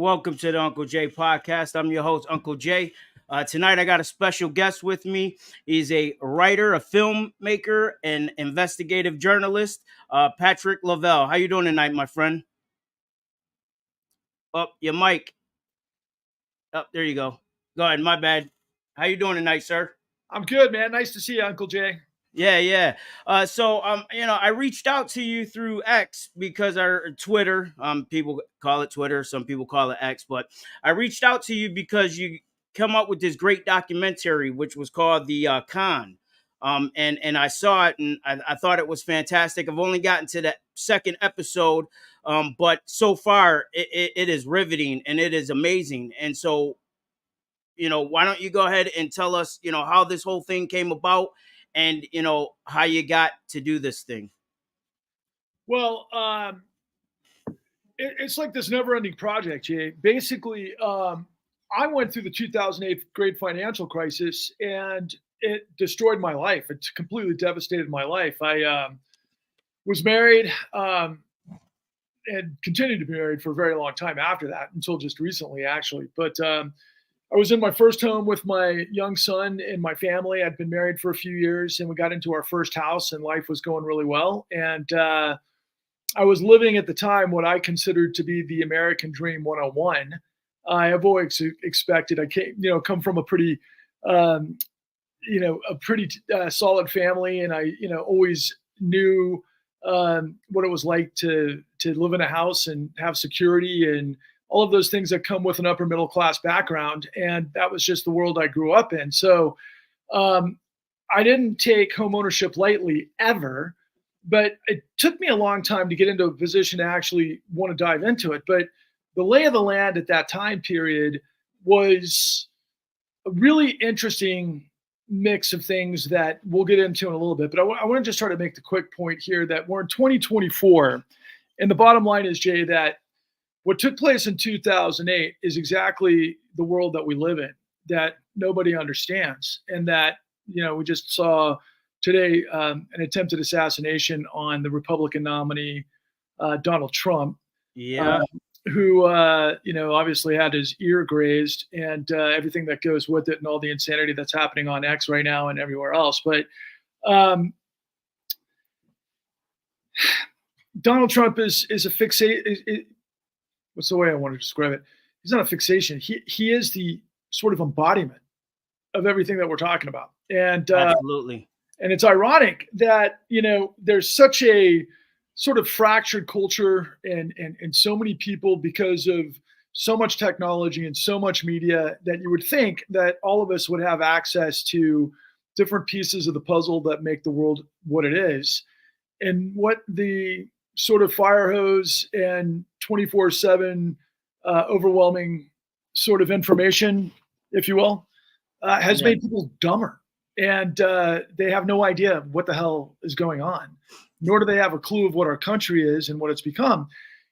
Welcome to the Uncle Jay podcast. I'm your host, Uncle Jay. Tonight, I got a special guest with me. He's a writer, a filmmaker, and investigative journalist, Patrick Lovell. How you doing tonight, my friend? Up your mic. Up there you go. Go ahead. My bad. How you doing tonight, sir? I'm good, man. Nice to see you, Uncle Jay. Yeah. I reached out to you through X because our Twitter, people call it Twitter, some people call it X, but I reached out to you because you come up with this great documentary, which was called The Con. And I saw it and I thought it was fantastic. I've only gotten to the second episode, but so far it is riveting and it is amazing. And so, why don't you go ahead and tell us, how this whole thing came about and, how you got to do this thing? Well, it's like this never-ending project, Jay. Basically, I went through the 2008 great financial crisis, and it destroyed my life. It completely devastated my life. I was married and continued to be married for a very long time after that, until just recently, actually. But I was in my first home with my young son and my family. I'd been married for a few years, and we got into our first house, and life was going really well. And I was living at the time what I considered to be the American Dream 101. I have always expected. Come from a pretty, solid family, and I, always knew what it was like to live in a house and have security and all of those things that come with an upper middle class background. And that was just the world I grew up in. So I didn't take home ownership lightly ever, but it took me a long time to get into a position to actually want to dive into it. But the lay of the land at that time period was a really interesting mix of things that we'll get into in a little bit. But I want to just try to make the quick point here that we're in 2024. And the bottom line is, Jay, that what took place in 2008 is exactly the world that we live in, that nobody understands. And that, we just saw today an attempted assassination on the Republican nominee, Donald Trump. Yeah. Who, obviously had his ear grazed and everything that goes with it and all the insanity that's happening on X right now and everywhere else. But Donald Trump is a fixation. What's the way I want to describe it? He's not a fixation. He is the sort of embodiment of everything that we're talking about. And absolutely. And it's ironic that, there's such a sort of fractured culture and so many people because of so much technology and so much media that you would think that all of us would have access to different pieces of the puzzle that make the world what it is. And what the sort of fire hose and 24/7 overwhelming sort of information, if you will, has made people dumber. And they have no idea what the hell is going on, nor do they have a clue of what our country is and what it's become.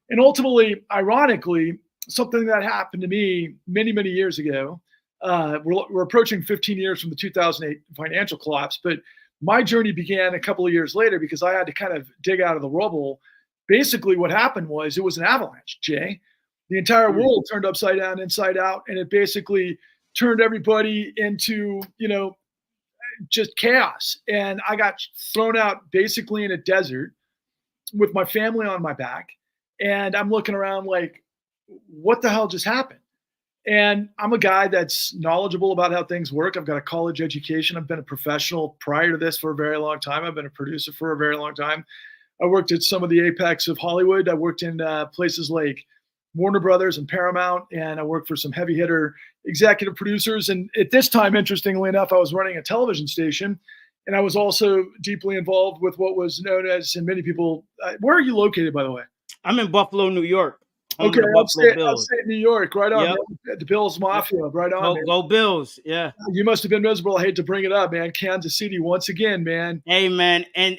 And ultimately, ironically, something that happened to me many, many years ago, we're approaching 15 years from the 2008 financial collapse, but my journey began a couple of years later because I had to kind of dig out of the rubble. Basically, what happened was it was an avalanche, Jay. The entire world turned upside down, inside out, and it basically turned everybody into, just chaos. And I got thrown out basically in a desert with my family on my back. And I'm looking around like, what the hell just happened? And I'm a guy that's knowledgeable about how things work. I've got a college education. I've been a professional prior to this for a very long time. I've been a producer for a very long time. I worked at some of the apex of Hollywood. I worked in places like Warner Brothers and Paramount, and I worked for some heavy hitter executive producers. And at this time, interestingly enough, I was running a television station, and I was also deeply involved with what was known as, and many people, where are you located, by the way? I'm in Buffalo, New York. Okay, upstate New York, right on. Yep. The Bills Mafia, right on. Go Bills, yeah. You must have been miserable. I hate to bring it up, man. Kansas City once again, man. Hey, man, and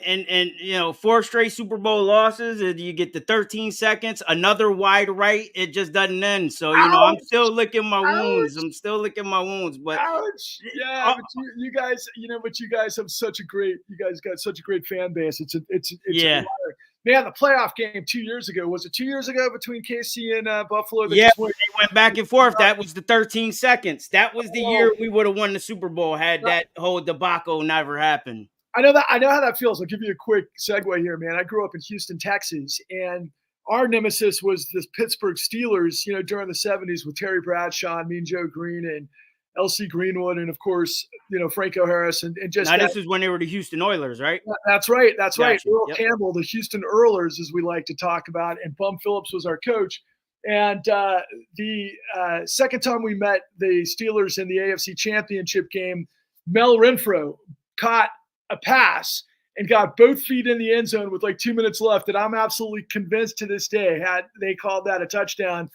4 straight Super Bowl losses, and you get the 13 seconds, another wide right, it just doesn't end. So, I'm still licking my wounds. I'm still licking my wounds, but yeah, but you guys, you guys have such a great, you guys got such a great fan base. It's yeah. Man, the playoff game 2 years ago, was it 2 years ago between KC and Buffalo that Yeah, just went? they went back and forth. That was the 13 seconds. That was the Oh, year we would have won the Super Bowl had that whole debacle never happened. I know that. I know how that feels. I'll give you a quick segue here, man. I grew up in Houston, Texas, and our nemesis was the Pittsburgh Steelers. You know, during the '70s with Terry Bradshaw, and Mean Joe Green, and L.C. Greenwood, and of course, Franco Harris, and just Now, that. this is when they were the Houston Oilers, right? That's right. That's right. Gotcha. Earl Yep. Campbell, the Houston Oilers, as we like to talk about, and Bum Phillips was our coach. And the second time we met the Steelers in the AFC Championship game, Mel Renfro caught a pass and got both feet in the end zone with like 2 minutes left. And I'm absolutely convinced to this day, had they called that a touchdown,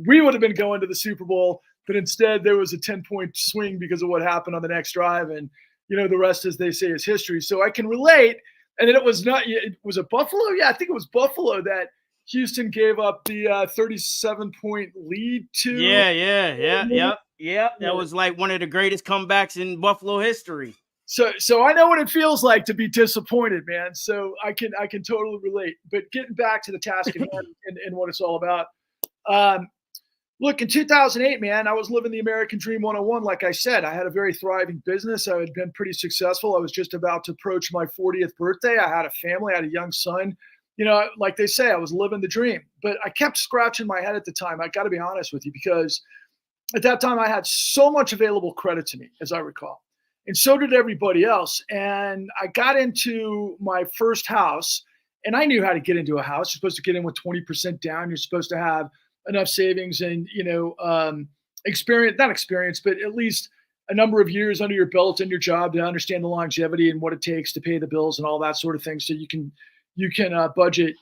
we would have been going to the Super Bowl. But instead, there was a 10-point swing because of what happened on the next drive. And, the rest, as they say, is history. So I can relate. And then it was a Buffalo? Yeah, I think it was Buffalo that Houston gave up the 37-point lead to. Yeah. That was like one of the greatest comebacks in Buffalo history. So I know what it feels like to be disappointed, man. So I can totally relate. But getting back to the task at hand and what it's all about. Look, in 2008, man, I was living the American Dream 101. Like I said, I had a very thriving business. I had been pretty successful. I was just about to approach my 40th birthday. I had a family. I had a young son. Like they say, I was living the dream. But I kept scratching my head at the time. I got to be honest with you, because at that time I had so much available credit to me, as I recall. And so did everybody else. And I got into my first house, and I knew how to get into a house. You're supposed to get in with 20% down. You're supposed to have enough savings and, not experience, but at least a number of years under your belt in your job to understand the longevity and what it takes to pay the bills and all that sort of thing. So you can budget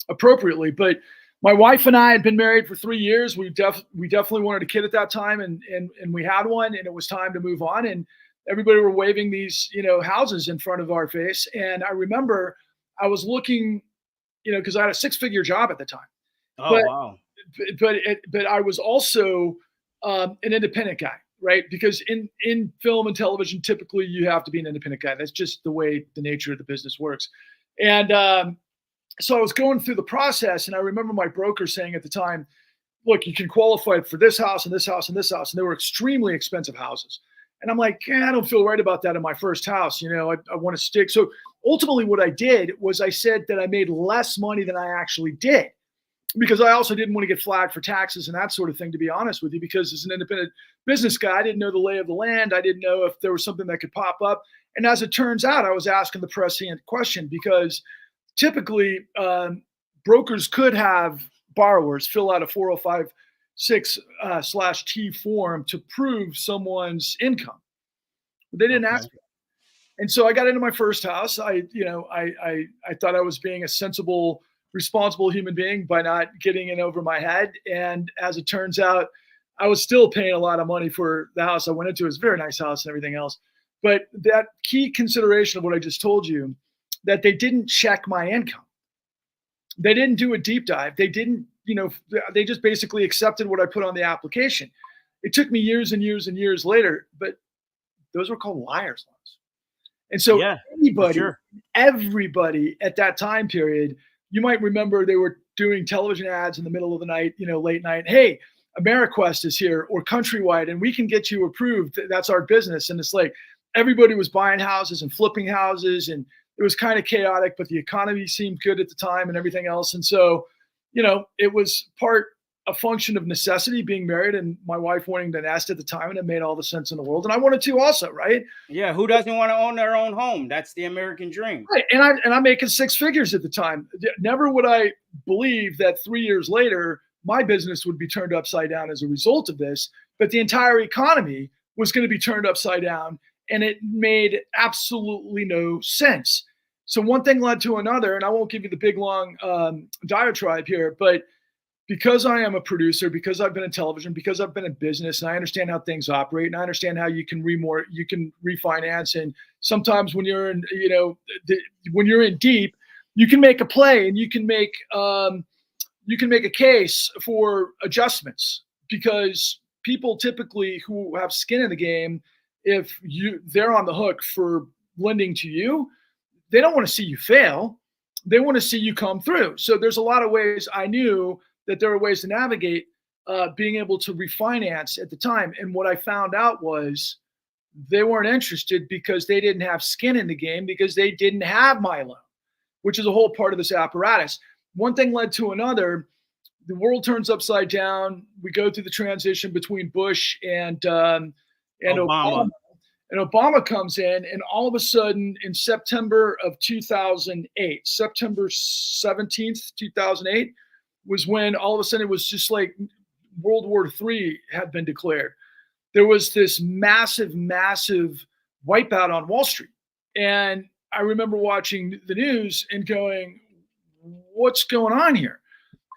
appropriately. But my wife and I had been married for 3 years. We definitely wanted a kid at that time, and we had one, and it was time to move on. And everybody were waving these, houses in front of our face. And I remember I was looking, because I had a 6-figure job at the time. Oh, wow. But I was also an independent guy, right? Because in film and television, typically you have to be an independent guy. That's just the way the nature of the business works. And so I was going through the process, and I remember my broker saying at the time, look, you can qualify for this house and this house and this house. And they were extremely expensive houses. And I'm like, I don't feel right about that in my first house. I want to stick. So ultimately what I did was I said that I made less money than I actually did, because I also didn't want to get flagged for taxes and that sort of thing, to be honest with you, because as an independent business guy, I didn't know the lay of the land. I didn't know if there was something that could pop up. And as it turns out, I was asking the prescient question, because typically brokers could have borrowers fill out a 4056/T form to prove someone's income. But they didn't ask me. And so I got into my first house. I thought I was being a sensible, responsible human being by not getting in over my head. And as it turns out, I was still paying a lot of money for the house I went into. It was a very nice house and everything else. But that key consideration of what I just told you, that they didn't check my income. They didn't do a deep dive. They didn't, they just basically accepted what I put on the application. It took me years and years and years later, but those were called liar's loans. And so everybody at that time period, you might remember they were doing television ads in the middle of the night, late night. Hey, AmeriQuest is here, or Countrywide, and we can get you approved. That's our business. And it's like everybody was buying houses and flipping houses, and it was kind of chaotic, but the economy seemed good at the time and everything else. And so, it was a function of necessity, being married and my wife wanting to nest at the time, and it made all the sense in the world. And I wanted to also, right? Yeah, who doesn't want to own their own home? That's the American dream. Right. And I'm making 6 figures at the time. Never would I believe that 3 years later, my business would be turned upside down as a result of this, but the entire economy was going to be turned upside down, and it made absolutely no sense. So one thing led to another, and I won't give you the big, long diatribe here, but because I am a producer, because I've been in television, because I've been in business, and I understand how things operate, and I understand how you can refinance, and sometimes when you're in, when you're in deep, you can make a play, and you can make a case for adjustments, because people typically who have skin in the game, if they're on the hook for lending to you, they don't want to see you fail. they want to see you come through. So there's a lot of ways. I knew that there were ways to navigate being able to refinance at the time. And what I found out was they weren't interested because they didn't have skin in the game, because they didn't have my loan, which is a whole part of this apparatus. One thing led to another. The world turns upside down. We go through the transition between Bush and Obama. And Obama comes in, and all of a sudden, in September of 2008, September 17th, 2008, was when all of a sudden it was just like World War III had been declared. There was this massive, massive wipeout on Wall Street. And I remember watching the news and going, what's going on here?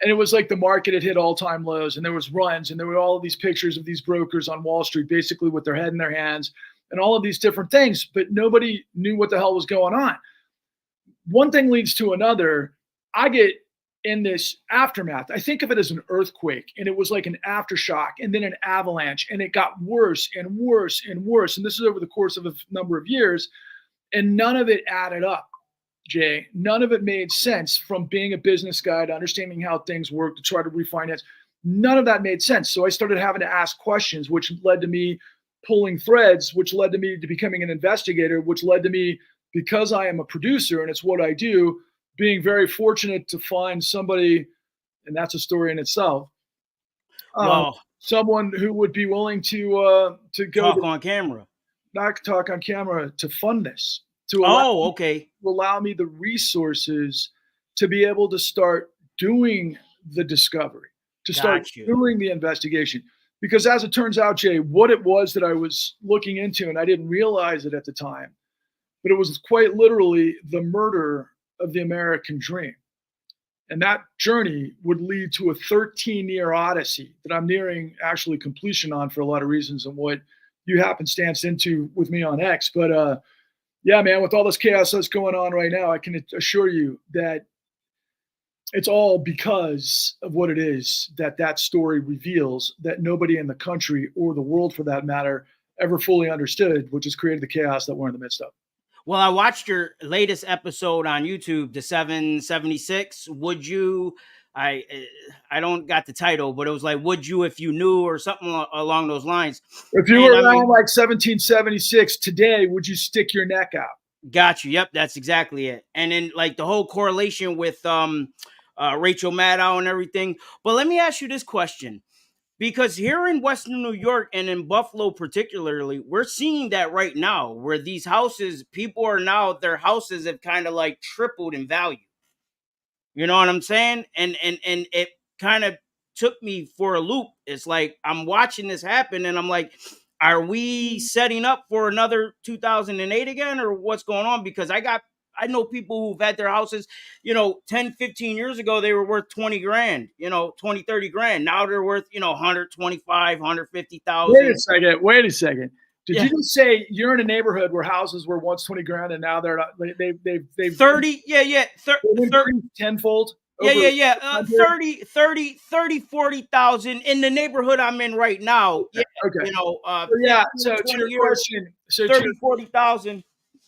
And it was like the market had hit all-time lows, and there was runs, and there were all of these pictures of these brokers on Wall Street, basically with their head in their hands, and all of these different things, but nobody knew what the hell was going on. One thing leads to another. I get in this aftermath. I think of it as an earthquake, and it was like an aftershock and then an avalanche, and it got worse and worse and worse. And this is over the course of a number of years, and none of it added up, Jay. None of it made sense from being a business guy to understanding how things work to try to refinance. None of that made sense. So I started having to ask questions, which led to me pulling threads, which led to me to becoming an investigator, which led to me, because I am a producer and it's what I do, being very fortunate to find somebody, and that's a story in itself. Someone who would be willing to go talk on camera, not talk on camera, to fund this, to allow me the resources to be able to start doing the discovery, to start doing the investigation. Because as it turns out, Jay, what it was that I was looking into, and I didn't realize it at the time, but it was quite literally the murder of the American dream. And that journey would lead to a 13-year odyssey that I'm nearing actually completion on for a lot of reasons, and what you happenstance into with me on X. But yeah, man, with all this chaos that's going on right now, I can assure you that it's all because of what it is that story reveals, that nobody in the country, or the world for that matter, ever fully understood, which has created the chaos that we're in the midst of. Well, I watched your latest episode on YouTube, the 776. Would you, I don't got the title, but it was like, would you if you knew, or something along those lines. If you were around like 1776 today, would you stick your neck out? Got you. Yep, that's exactly it. And then like the whole correlation with Rachel Maddow and everything. But let me ask you this question. Because here in Western New York, and in Buffalo particularly, we're seeing that right now, where these houses, people are now, their houses have kind of like tripled in value. You know what I'm saying? And it kind of took me for a loop. It's like I'm watching this happen, and I'm like, are we setting up for another 2008 again, or what's going on? Because I know people who've had their houses, 10, 15 years ago, they were worth 20 grand, 20, 30 grand. Now they're worth, 125, 150,000. Wait a second. Did you just say you're in a neighborhood where houses were once 20 grand and now they're not, they've 30? Yeah. 30 tenfold. 30, 40,000 in the neighborhood I'm in right now. Okay. So to your question, 30, 40,000.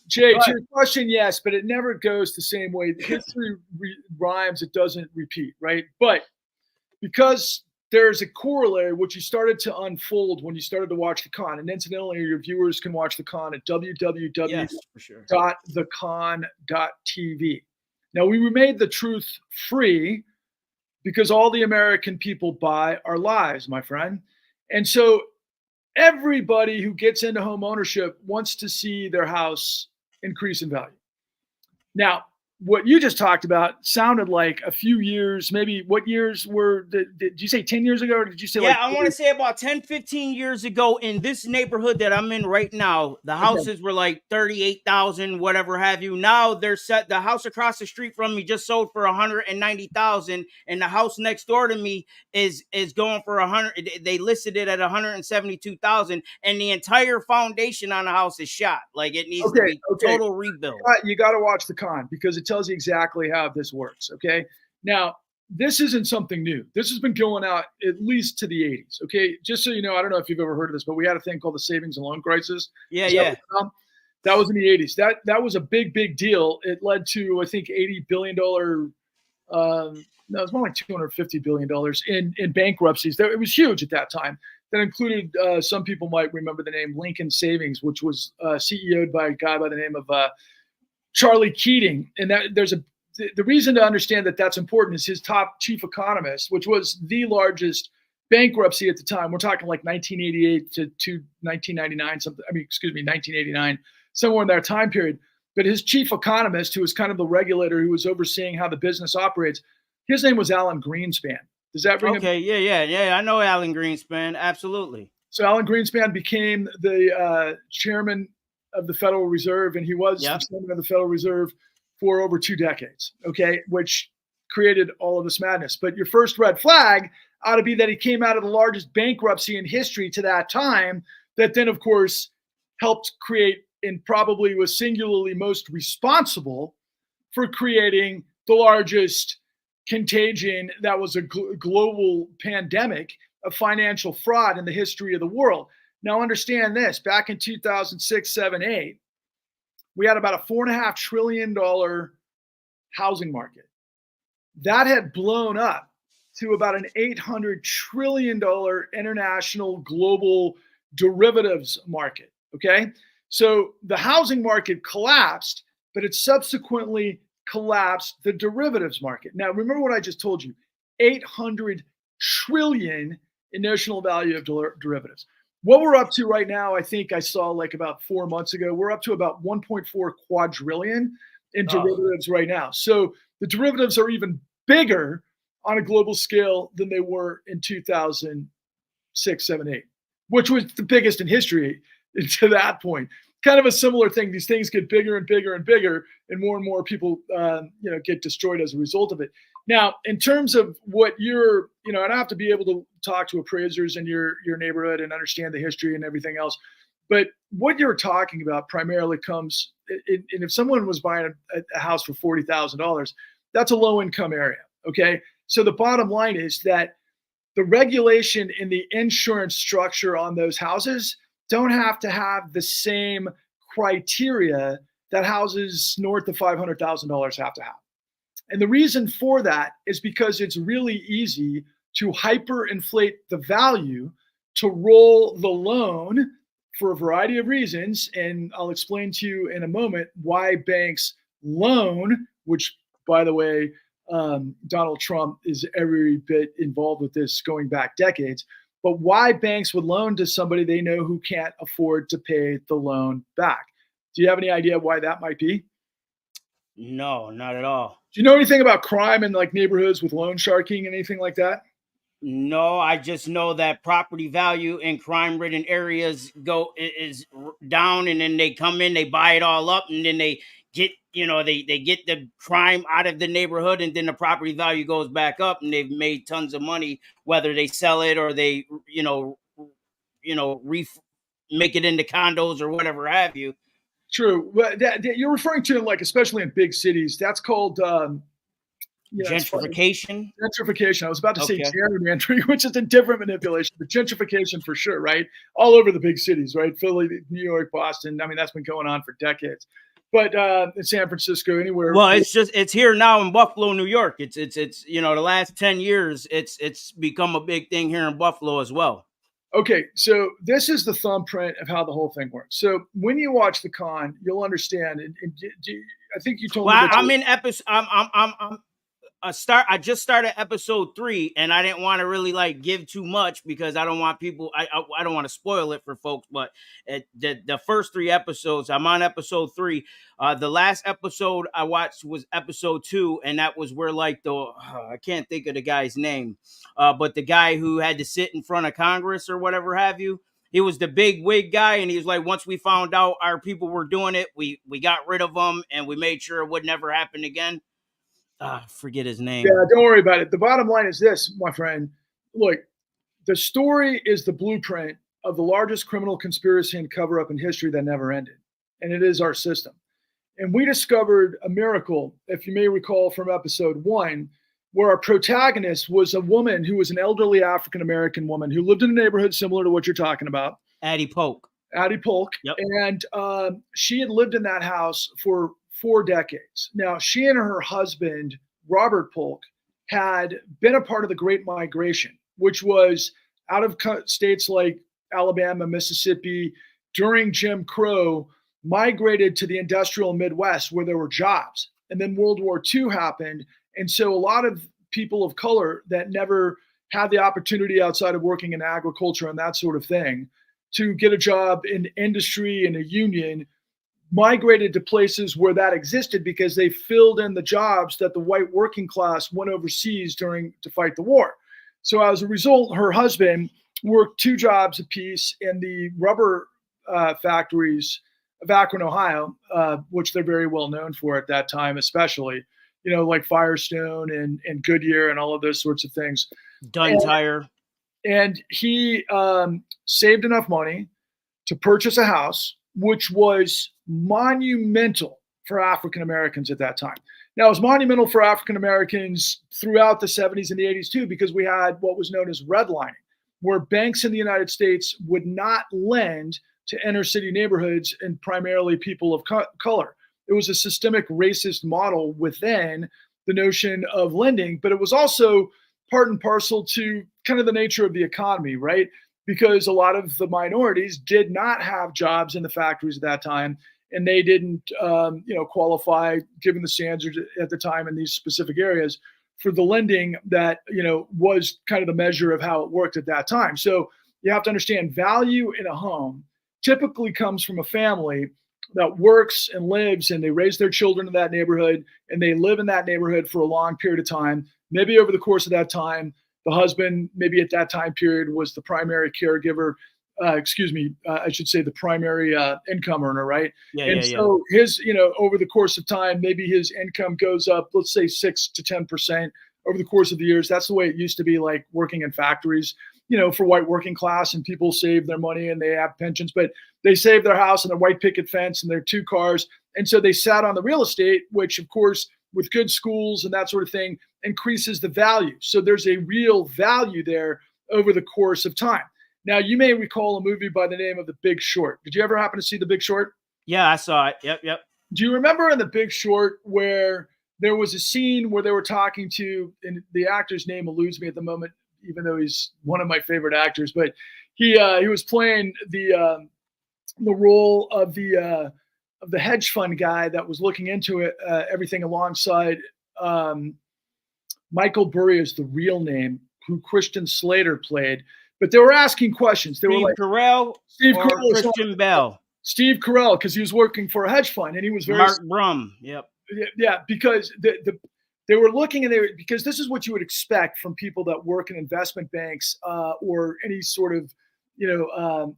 Jay, to your question, yes, but it never goes the same way. History rhymes, it doesn't repeat, right? But because there's a corollary, which you started to unfold when you started to watch the con, and incidentally, your viewers can watch the con at www.thecon.tv. Now, we made the truth free because all the American people buy our lies, my friend. And so everybody who gets into home ownership wants to see their house increase in value. Now, what you just talked about sounded like a few years, maybe what years were, did you say 10 years ago, or did you say I want to say about 10, 15 years ago in this neighborhood that I'm in right now, the houses were like 38,000, whatever have you. Now they're set, the house across the street from me just sold for 190,000, and the house next door to me is going for 100. They listed it at 172,000, and the entire foundation on the house is shot. Like it needs to be total rebuild. You got to watch the con because it tells you exactly how this works. Okay. Now, this isn't something new. This has been going out at least to the 80s. Okay. Just so you know, I don't know if you've ever heard of this, but we had a thing called the savings and loan crisis. Yeah. That was in the 80s. That was a big deal. It led to, I think, $80 billion. No, it was more like $250 billion in bankruptcies. It was huge at that time. That included, some people might remember the name Lincoln Savings, which was CEO'd by a guy by the name of Charlie Keating. And the reason to understand that that's important is his top chief economist, which was the largest bankruptcy at the time. We're talking like 1988 to 1999, something. I mean, excuse me, 1989, somewhere in that time period. But his chief economist, who was kind of the regulator who was overseeing how the business operates, his name was Alan Greenspan. Does that ring? Okay, yeah. I know Alan Greenspan. Absolutely. So Alan Greenspan became the chairman of the Federal Reserve, and he was the chairman of the Federal Reserve for over 2 decades. Okay, which created all of this madness. But your first red flag ought to be that he came out of the largest bankruptcy in history to that time. That then, of course, helped create and probably was singularly most responsible for creating the largest contagion that was a global pandemic of financial fraud in the history of the world. Now, understand this. Back in 2006, 7, 8, we had about a $4.5 trillion housing market. That had blown up to about an $800 trillion international global derivatives market, okay? So the housing market collapsed, but it subsequently collapsed the derivatives market. Now, remember what I just told you, 800 trillion in notional value of derivatives. What we're up to right now, I think I saw like about 4 months ago, we're up to about 1.4 quadrillion in derivatives right now. So the derivatives are even bigger on a global scale than they were in 2006, 7, 8, which was the biggest in history to that point. Kind of a similar thing. These things get bigger and bigger and bigger, and more people, get destroyed as a result of it. Now, in terms of what you're, I'd have to be able to talk to appraisers in your neighborhood and understand the history and everything else. But what you're talking about primarily comes, and if someone was buying a house for $40,000, that's a low income area. Okay. So the bottom line is that the regulation in the insurance structure on those houses don't have to have the same criteria that houses north of $500,000 have to have. And the reason for that is because it's really easy to hyperinflate the value to roll the loan for a variety of reasons. And I'll explain to you in a moment why banks loan, which, by the way, Donald Trump is every bit involved with this going back decades, but why banks would loan to somebody they know who can't afford to pay the loan back. Do you have any idea why that might be? No, not at all. Do you know anything about crime in like neighborhoods with loan sharking and anything like that? No, I just know that property value in crime-ridden areas is down, and then they come in, they buy it all up, and then they get, they get the crime out of the neighborhood, and then the property value goes back up, and they've made tons of money, whether they sell it or they, make it into condos or whatever have you. True. Well, that you're referring to, like, especially in big cities, that's called gentrification. Gentrification. I was about to say gerrymandering, which is a different manipulation, but gentrification for sure, right? All over the big cities, right? Philly, New York, Boston. I mean, that's been going on for decades. But in San Francisco, anywhere. Well, it's here now in Buffalo, New York. It's the last 10 years, it's become a big thing here in Buffalo as well. Okay, so this is the thumbprint of how the whole thing works. So when you watch the con, you'll understand. And I think you told me. Well, I'm in episode. I just started episode 3, and I didn't want to really give too much because I don't want people. I don't want to spoil it for folks. But the first 3 episodes, I'm on episode 3. The last episode I watched was episode 2, and that was where I can't think of the guy's name, but the guy who had to sit in front of Congress or whatever have you. He was the big wig guy, and he was like, once we found out our people were doing it, we got rid of them, and we made sure it would never happen again. Forget his name. Yeah, don't worry about it. The bottom line is this, my friend. Look, the story is the blueprint of the largest criminal conspiracy and cover-up in history that never ended, and it is our system. And we discovered a miracle, if you may recall from episode 1, where our protagonist was a woman who was an elderly African-American woman who lived in a neighborhood similar to what you're talking about. Addie Polk. Addie Polk, Yep. and she had lived in that house for 4 decades. Now, she and her husband, Robert Polk, had been a part of the Great Migration, which was out of states like Alabama, Mississippi, during Jim Crow, migrated to the industrial Midwest where there were jobs. And then World War II happened. And so a lot of people of color that never had the opportunity outside of working in agriculture and that sort of thing to get a job in industry and a union migrated to places where that existed because they filled in the jobs that the white working class went overseas during to fight the war. So as a result, her husband worked 2 jobs apiece in the rubber factories of Akron, Ohio, which they're very well known for at that time, especially, like Firestone and Goodyear and all of those sorts of things. Dun tire. And he saved enough money to purchase a house, which was monumental for African Americans at that time. Now, it was monumental for African Americans throughout the 70s and the 80s too, because we had what was known as redlining, where banks in the United States would not lend to inner city neighborhoods and primarily people of color. It was a systemic racist model within the notion of lending, but it was also part and parcel to kind of the nature of the economy, right? Because a lot of the minorities did not have jobs in the factories at that time, and they didn't, qualify, given the standards at the time in these specific areas, for the lending that, was kind of the measure of how it worked at that time. So you have to understand value in a home typically comes from a family that works and lives, and they raise their children in that neighborhood, and they live in that neighborhood for a long period of time. Maybe over the course of that time, the husband, maybe at that time period, was the primary caregiver. I should say the primary income earner, right? Yeah. His, over the course of time, maybe his income goes up, let's say 6 to 10% over the course of the years. That's the way it used to be, like working in factories, for white working class, and people save their money and they have pensions, but they save their house and their white picket fence and their 2 cars. And so they sat on the real estate, which of course, with good schools and that sort of thing, increases the value. So there's a real value there over the course of time. Now, you may recall a movie by the name of The Big Short. Did you ever happen to see The Big Short? Yeah, I saw it. Yep. Do you remember in The Big Short where there was a scene where they were talking to, and the actor's name eludes me at the moment, even though he's one of my favorite actors, but he was playing the role of the hedge fund guy that was looking into it, everything alongside Michael Burry is the real name, who Christian Slater played. But they were asking questions. They were like Steve Carell, Christian Bell. Steve Carell, because he was working for a hedge fund, and he was very Mark Brum. Yep. Yeah, because they were looking, and because this is what you would expect from people that work in investment banks or any sort of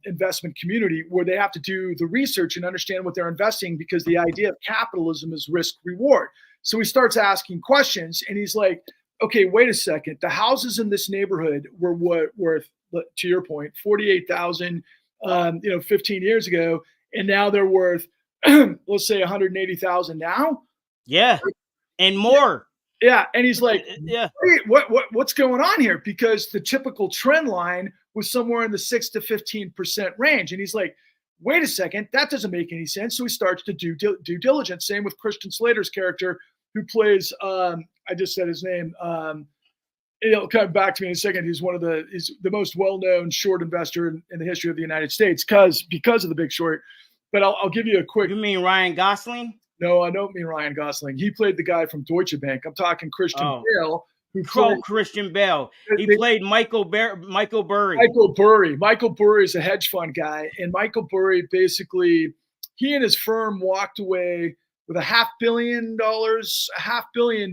investment community, where they have to do the research and understand what they're investing, because the idea of capitalism is risk reward. So he starts asking questions, and he's like, okay, wait a second. The houses in this neighborhood were worth, to your point, 48,000, 15 years ago, and now they're worth, let's say, 180,000 now. Yeah, and more. Yeah, and he's like, yeah, what's going on here? Because the typical trend line was somewhere in the 6 to 15% range, and he's like, wait a second, that doesn't make any sense. So he starts to do due diligence. Same with Christian Slater's character, who plays, I just said his name. It'll come back to me in a second. He's the most well-known short investor in the history of the United States because of The Big Short. But I'll give you a quick. You mean Ryan Gosling? No, I don't mean Ryan Gosling. He played the guy from Deutsche Bank. I'm talking Christian Bale. Christian Bale. He played Michael Burry. Michael Burry. Michael Burry is a hedge fund guy. And Michael Burry, basically, he and his firm walked away with $500 million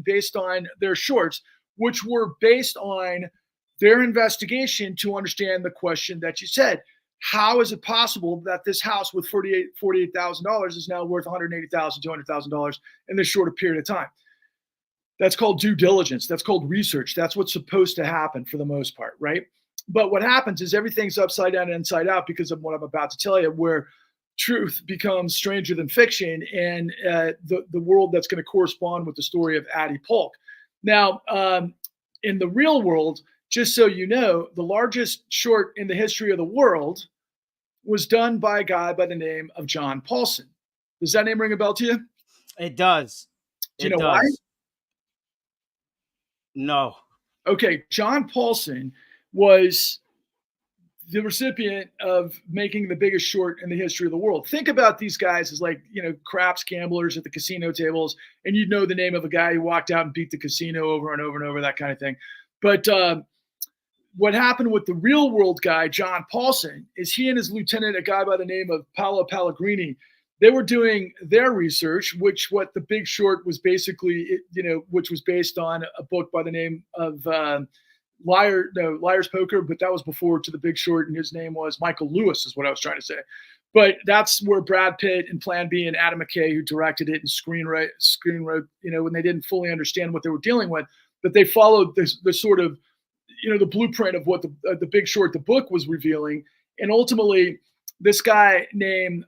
based on their shorts, which were based on their investigation to understand the question that you said. How is it possible that this house with $48,000 is now worth $180,000, $200,000 in this short period of time? That's called due diligence. That's called research. That's what's supposed to happen for the most part, right? But what happens is everything's upside down and inside out because of what I'm about to tell you, where truth becomes stranger than fiction, and the world that's going to correspond with the story of Addie Polk. Now, in the real world, just so you know, the largest short in the history of the world was done by a guy by the name of John Paulson. Does that name ring a bell to you? It does. Do you It know why? does. No. Okay, John Paulson was the recipient of making The Biggest Short in the history of the world. Think about these guys as like, craps gamblers at the casino tables, and you'd know the name of a guy who walked out and beat the casino over and over and over, that kind of thing. But what happened with the real world guy, John Paulson, is he and his lieutenant, a guy by the name of Paolo Pellegrini, they were doing their research, what The Big Short was basically, which was based on a book by the name of Liar's Poker, but that was before To the Big Short, and his name was Michael Lewis, is what I was trying to say. But that's where Brad Pitt and Plan B and Adam McKay, who directed it and screenwrote, when they didn't fully understand what they were dealing with, but they followed the sort of, the blueprint of what the Big Short, the book, was revealing. And ultimately, this guy named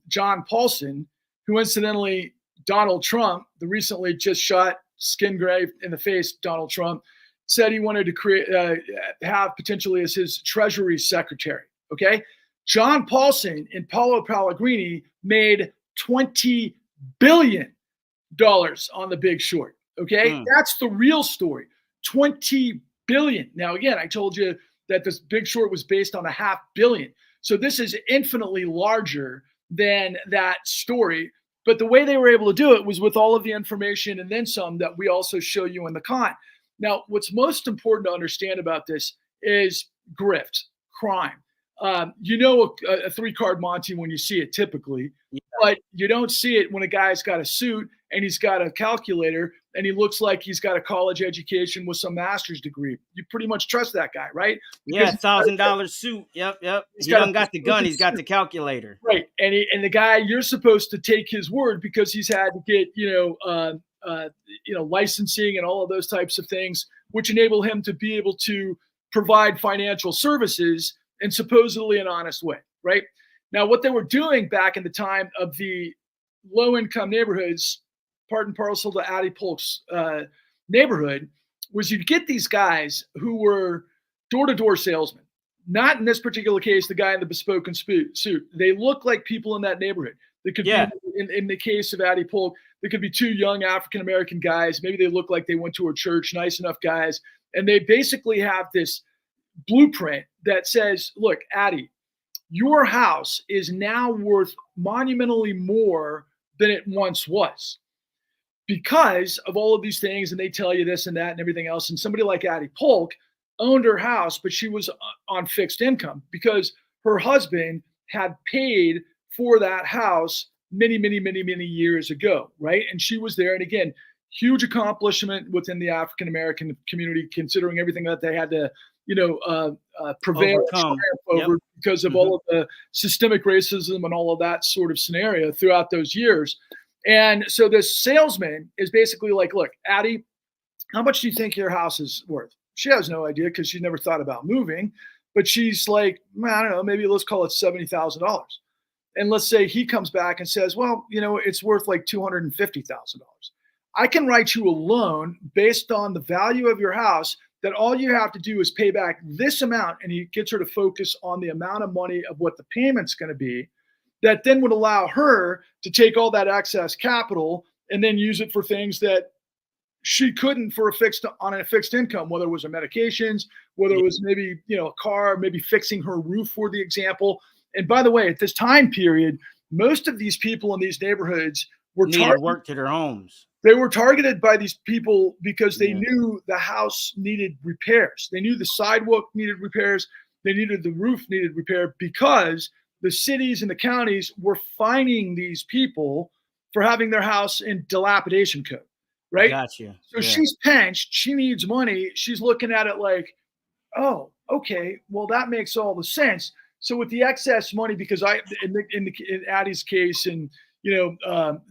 John Paulson, who incidentally, Donald Trump, the recently just shot skin gray in the face Donald Trump, said he wanted to have potentially as his Treasury Secretary. Okay, John Paulson and Paolo Pellegrini made $20 billion on The Big Short. Okay, that's the real story. $20 billion. Now, again, I told you that this Big Short was based on $500 million. So this is infinitely larger than that story. But the way they were able to do it was with all of the information and then some that we also show you in the con. Now, what's most important to understand about this is grift, crime. A 3-card Monty when you see it typically, but you don't see it when a guy's got a suit and he's got a calculator and he looks like he's got a college education with some master's degree. You pretty much trust that guy, right? Because $1,000 suit. Yep. He done got the gun. He's got the calculator. Right. And the guy, you're supposed to take his word because he's had to get, licensing and all of those types of things, which enable him to be able to provide financial services in supposedly an honest way, right? Now, what they were doing back in the time of the low-income neighborhoods, part and parcel to Addie Polk's neighborhood, was you'd get these guys who were door-to-door salesmen. Not in this particular case, the guy in the bespoken suit. They look like people in that neighborhood. They could be, in the case of Addie Polk, there could be 2 young African-American guys. Maybe they look like they went to a church, nice enough guys. And they basically have this blueprint that says, look, Addie, your house is now worth monumentally more than it once was because of all of these things. And they tell you this and that and everything else. And somebody like Addie Polk owned her house, but she was on fixed income because her husband had paid for that house many years ago, right? And she was there. And again, huge accomplishment within the African-American community, considering everything that they had to, prevail over because of all of the systemic racism and all of that sort of scenario throughout those years. And so this salesman is basically like, look, Addie, how much do you think your house is worth? She has no idea because she never thought about moving, but she's like, I don't know, maybe let's call it $70,000. And let's say he comes back and says, well, it's worth like $250,000. I can write you a loan based on the value of your house that all you have to do is pay back this amount. And he gets her to focus on the amount of money of what the payment's going to be. That then would allow her to take all that excess capital and then use it for things that she couldn't for on a fixed income, whether it was her medications, whether it was maybe, a car, maybe fixing her roof, for the example. And by the way, at this time period, most of these people in these neighborhoods needed work to their homes. They were targeted by these people because they knew the house needed repairs. They knew the sidewalk needed repairs. They needed the roof needed repair because the cities and the counties were fining these people for having their house in dilapidation code, right? Gotcha. So she's pinched. She needs money. She's looking at it like, oh, okay, well, that makes all the sense. So with the excess money, because in Addie's case, and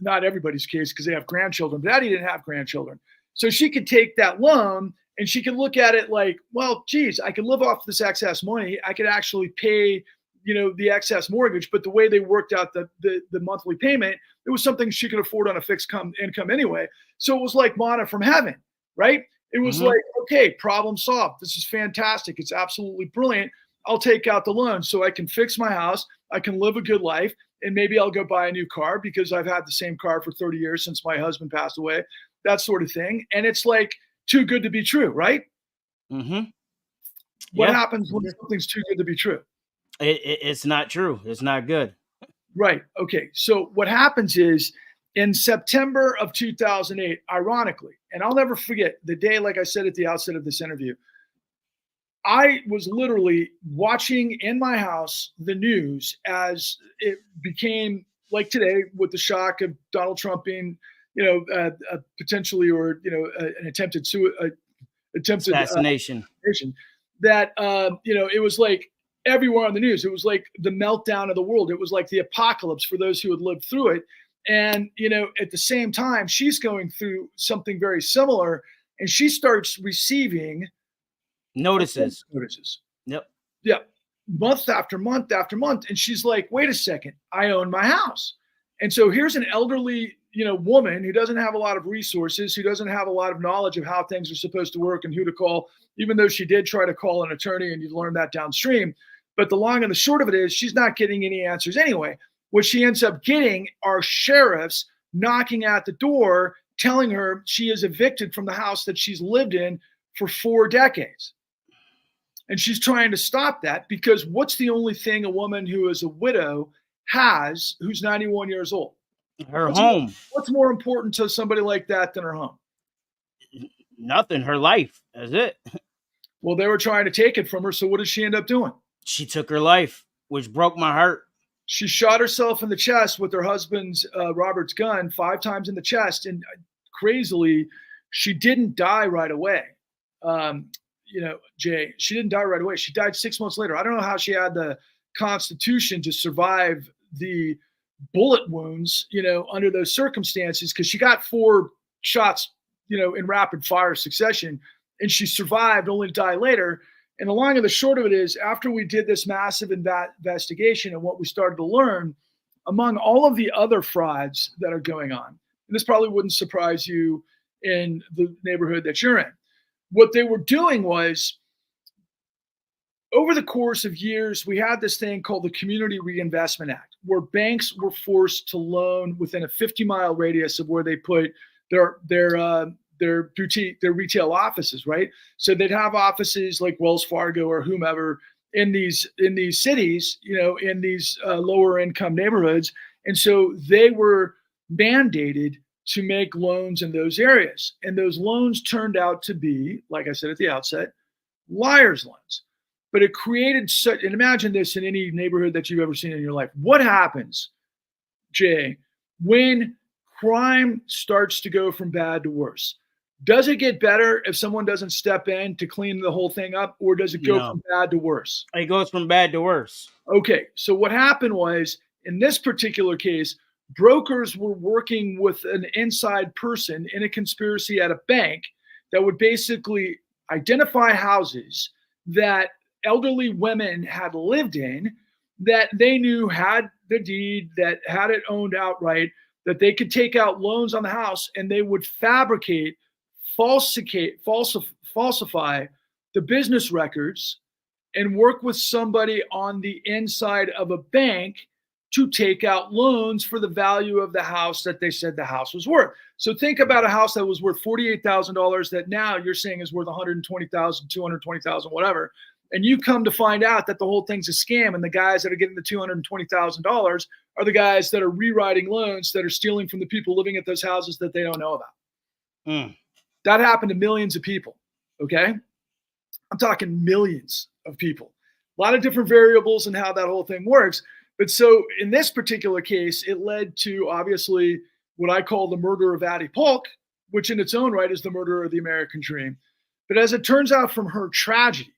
not everybody's case because they have grandchildren, but Addie didn't have grandchildren. So she could take that loan and she could look at it like, well, geez, I could live off this excess money. I could actually pay, the excess mortgage. But the way they worked out the monthly payment, it was something she could afford on a fixed income anyway. So it was like manna from heaven, right? It was like, okay, problem solved. This is fantastic. It's absolutely brilliant. I'll take out the loan so I can fix my house I can live a good life, and maybe I'll go buy a new car because I've had the same car for 30 years since my husband passed away, that sort of thing. And it's like too good to be true, right? Mm-hmm. What Yeah. happens when something's too good to be true? It's not true. It's not good. Right. Okay. So what happens is in September of 2008, ironically, and I'll never forget the day, like I said at the outset of this interview, I was literally watching in my house the news as it became like today with the shock of Donald Trump being, potentially or an attempted Assassination. assassination. That it was like everywhere on the news. It was like the meltdown of the world. It was like the apocalypse for those who had lived through it. And at the same time, she's going through something very similar, and she starts receiving Notices. notices. Yep. Yeah. Month after month after month. And she's like, wait a second, I own my house. And so here's an elderly, woman who doesn't have a lot of resources, who doesn't have a lot of knowledge of how things are supposed to work and who to call, even though she did try to call an attorney, and you learn that downstream. But the long and the short of it is she's not getting any answers anyway. What she ends up getting are sheriffs knocking at the door, telling her she is evicted from the house that she's lived in for 4 decades. And she's trying to stop that because what's the only thing a woman who is a widow has who's 91 years old? Her home. What's more important to somebody like that than her home? Nothing. Her life. That's it. Well, they were trying to take it from her. So what did she end up doing? She took her life, which broke my heart. She shot herself in the chest with her husband's Robert's gun 5 times in the chest. And crazily, she didn't die right away. Jay, she didn't die right away. She died 6 months later. I don't know how she had the constitution to survive the bullet wounds, under those circumstances, because she got 4 shots, in rapid fire succession, and she survived only to die later. And the long and the short of it is, after we did this massive investigation and what we started to learn, among all of the other frauds that are going on, and this probably wouldn't surprise you in the neighborhood that you're in, what they were doing was, over the course of years, we had this thing called the Community Reinvestment Act, where banks were forced to loan within a 50-mile radius of where they put their retail offices, right? So they'd have offices like Wells Fargo or whomever in these cities, in these lower income neighborhoods, and so they were mandated to make loans in those areas, and those loans turned out to be, like I said at the outset, liar's loans. But it created such, and imagine this in any neighborhood that you've ever seen in your life. What happens, Jay, when crime starts to go from bad to worse? Does it get better if someone doesn't step in to clean the whole thing up, or does it go from bad to worse? It goes from bad to worse. Okay, so what happened was, in this particular case, brokers were working with an inside person in a conspiracy at a bank that would basically identify houses that elderly women had lived in, that they knew had the deed, that had it owned outright, that they could take out loans on the house, and they would fabricate, falsify the business records and work with somebody on the inside of a bank to take out loans for the value of the house that they said the house was worth. So think about a house that was worth $48,000 that now you're saying is worth $120,000, $220,000, whatever. And you come to find out that the whole thing's a scam, and the guys that are getting the $220,000 are the guys that are rewriting loans, that are stealing from the people living at those houses that they don't know about. That happened to millions of people, okay? I'm talking millions of people. A lot of different variables in how that whole thing works. But so in this particular case, it led to, obviously, what I call the murder of Addie Polk, which in its own right is the murder of the American dream. But as it turns out from her tragedy,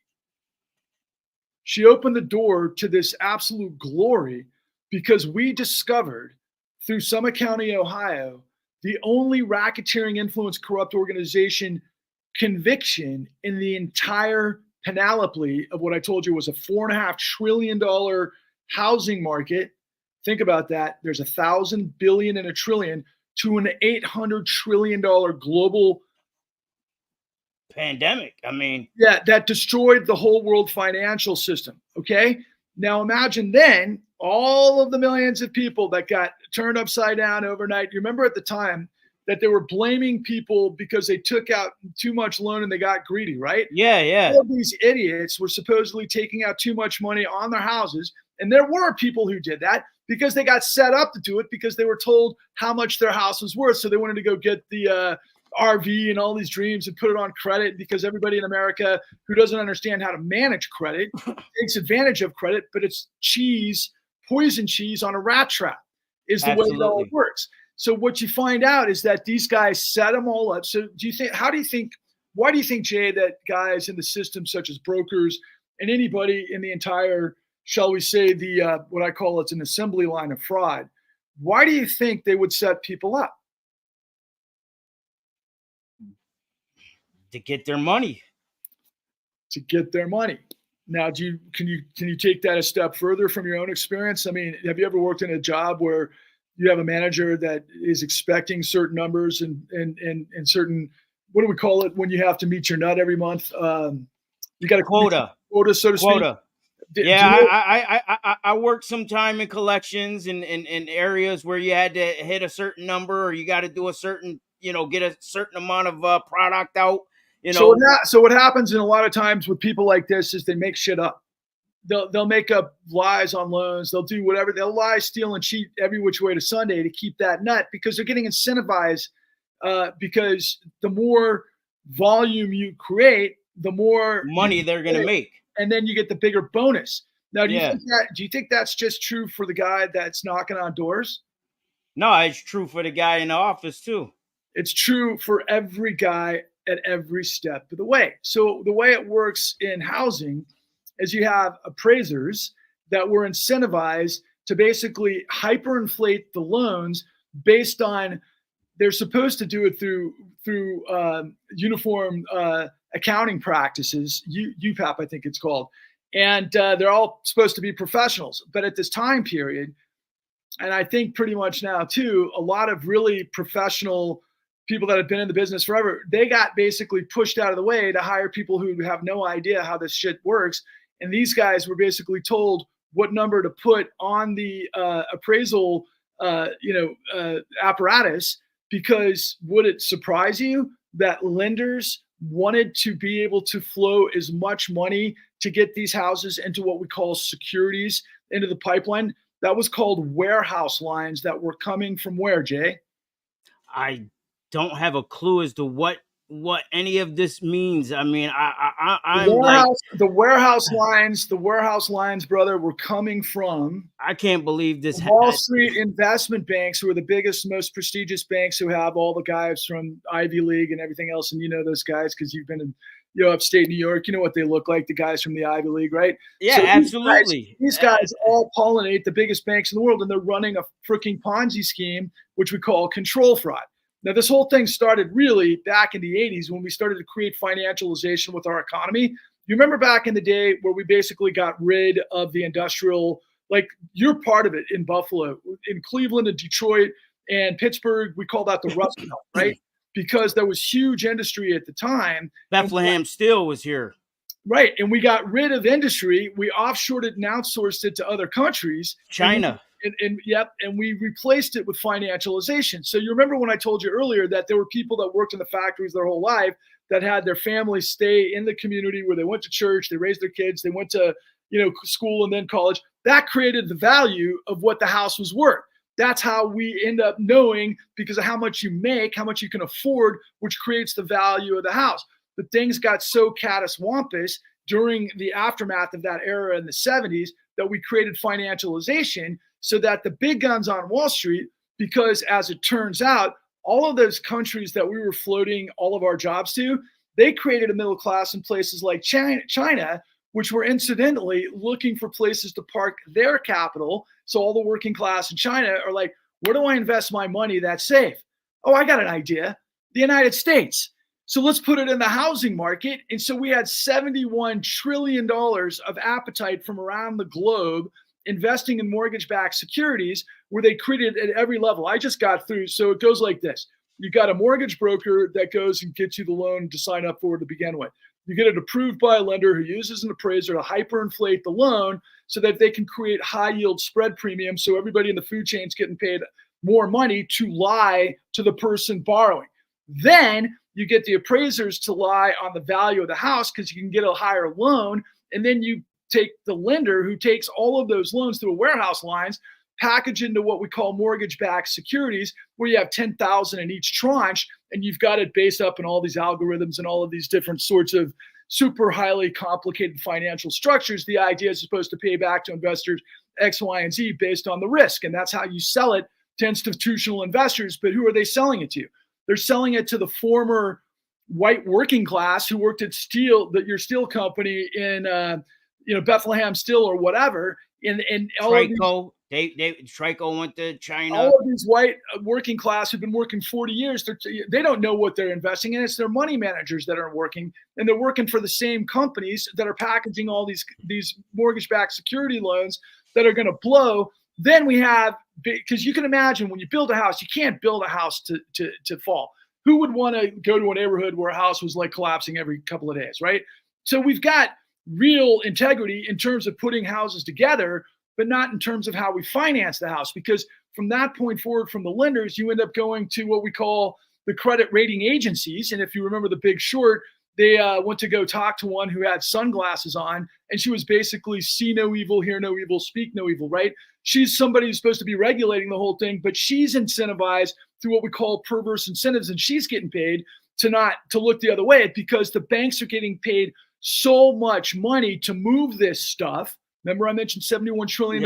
she opened the door to this absolute glory, because we discovered through Summit County, Ohio, the only racketeering, influence, corrupt organization conviction in the entire panoply of what I told you was a $4.5 trillion housing market. Think about that. There's 1,000 billion and a trillion to an $800 trillion global pandemic. I mean, yeah, that destroyed the whole world financial system. Okay. Now imagine then all of the millions of people that got turned upside down overnight. You remember at the time that they were blaming people because they took out too much loan and they got greedy, right? Yeah, yeah. All of these idiots were supposedly taking out too much money on their houses. And there were people who did that because they got set up to do it because they were told how much their house was worth. So they wanted to go get the RV and all these dreams and put it on credit because everybody in America who doesn't understand how to manage credit takes advantage of credit, but it's cheese, poison cheese on a rat trap is the way it all works. So what you find out is that these guys set them all up. So why do you think, Jay, that guys in the system such as brokers and anybody in the entire, shall we say, the what I call it's an assembly line of fraud, why do you think they would set people up? To get their money. To get their money. Now, can you take that a step further from your own experience? I mean, have you ever worked in a job where you have a manager that is expecting certain numbers and certain, what do we call it when you have to meet your nut every month? You got a quota, so to speak. I worked some time in collections in areas where you had to hit a certain number or you got to do a certain, get a certain amount of product out. So what happens in a lot of times with people like this is they make shit up. They'll make up lies on loans. They'll do whatever. They'll lie, steal, and cheat every which way to Sunday to keep that nut because they're getting incentivized. Because the more volume you create, the more money they're going to make, and then you get the bigger bonus. Now, do you think that's just true for the guy that's knocking on doors? No, it's true for the guy in the office too. It's true for every guy at every step of the way. So the way it works in housing is you have appraisers that were incentivized to basically hyperinflate the loans based on, they're supposed to do it through uniform accounting practices, UPAP, I think it's called. And they're all supposed to be professionals. But at this time period, and I think pretty much now too, a lot of really professional people that have been in the business forever, they got basically pushed out of the way to hire people who have no idea how this shit works. And these guys were basically told what number to put on the appraisal, apparatus, because would it surprise you that lenders wanted to be able to flow as much money to get these houses into what we call securities into the pipeline? That was called warehouse lines that were coming from where, Jay? I don't have a clue as to what any of this means. I mean, the warehouse lines, brother, were coming from, I can't believe this, Wall Street investment banks, who are the biggest, most prestigious banks, who have all the guys from Ivy League and everything else. And you know those guys because you've been in upstate New York. You know what they look like, the guys from the Ivy League, right? Yeah, so absolutely. These guys all pollinate the biggest banks in the world, and they're running a freaking Ponzi scheme, which we call control fraud. Now, this whole thing started really back in the 80s when we started to create financialization with our economy. You remember back in the day where we basically got rid of the industrial, like you're part of it in Buffalo, in Cleveland and Detroit and Pittsburgh, we call that the Rust Belt, right? Because there was huge industry at the time. Bethlehem Steel was here. Right. And we got rid of industry. We offshored it and outsourced it to other countries. China. And we replaced it with financialization. So you remember when I told you earlier that there were people that worked in the factories their whole life that had their families stay in the community where they went to church, they raised their kids, they went to school and then college. That created the value of what the house was worth. That's how we end up knowing, because of how much you make, how much you can afford, which creates the value of the house. But things got so catastrophic during the aftermath of that era in the 70s that we created financialization so that the big guns on Wall Street, because as it turns out, all of those countries that we were floating all of our jobs to, they created a middle class in places like China, which were incidentally looking for places to park their capital. So all the working class in China are like, where do I invest my money that's safe? Oh, I got an idea. The United States. So let's put it in the housing market. And so we had $71 trillion of appetite from around the globe investing in mortgage-backed securities, where they created at every level. I just got through. So it goes like this. You got a mortgage broker that goes and gets you the loan to sign up for to begin with. You get it approved by a lender who uses an appraiser to hyperinflate the loan so that they can create high yield spread premiums. So everybody in the food chain is getting paid more money to lie to the person borrowing. Then you get the appraisers to lie on the value of the house because you can get a higher loan. And then you take the lender who takes all of those loans through a warehouse lines, package into what we call mortgage-backed securities, where you have 10,000 in each tranche, and you've got it based up in all these algorithms and all of these different sorts of super highly complicated financial structures. The idea is supposed to pay back to investors X, Y, and Z based on the risk, and that's how you sell it to institutional investors. But who are they selling it to? They're selling it to the former white working class who worked at your steel company in Bethlehem Steel or whatever. And all Trico, Trico went to China. All of these white working class who've been working 40 years, they don't know what they're investing in. It's their money managers that are working, and they're working for the same companies that are packaging all these mortgage-backed security loans that are going to blow. Then we have, because you can imagine when you build a house, you can't build a house to fall. Who would want to go to a neighborhood where a house was like collapsing every couple of days, right? So we've got real integrity in terms of putting houses together, but not in terms of how we finance the house. Because from that point forward, from the lenders, you end up going to what we call the credit rating agencies. And if you remember The Big Short, they went to go talk to one who had sunglasses on, and she was basically see no evil, hear no evil, speak no evil, right? She's somebody who's supposed to be regulating the whole thing, but she's incentivized through what we call perverse incentives, and she's getting paid to look the other way because the banks are getting paid so much money to move this stuff. Remember, I mentioned $71 trillion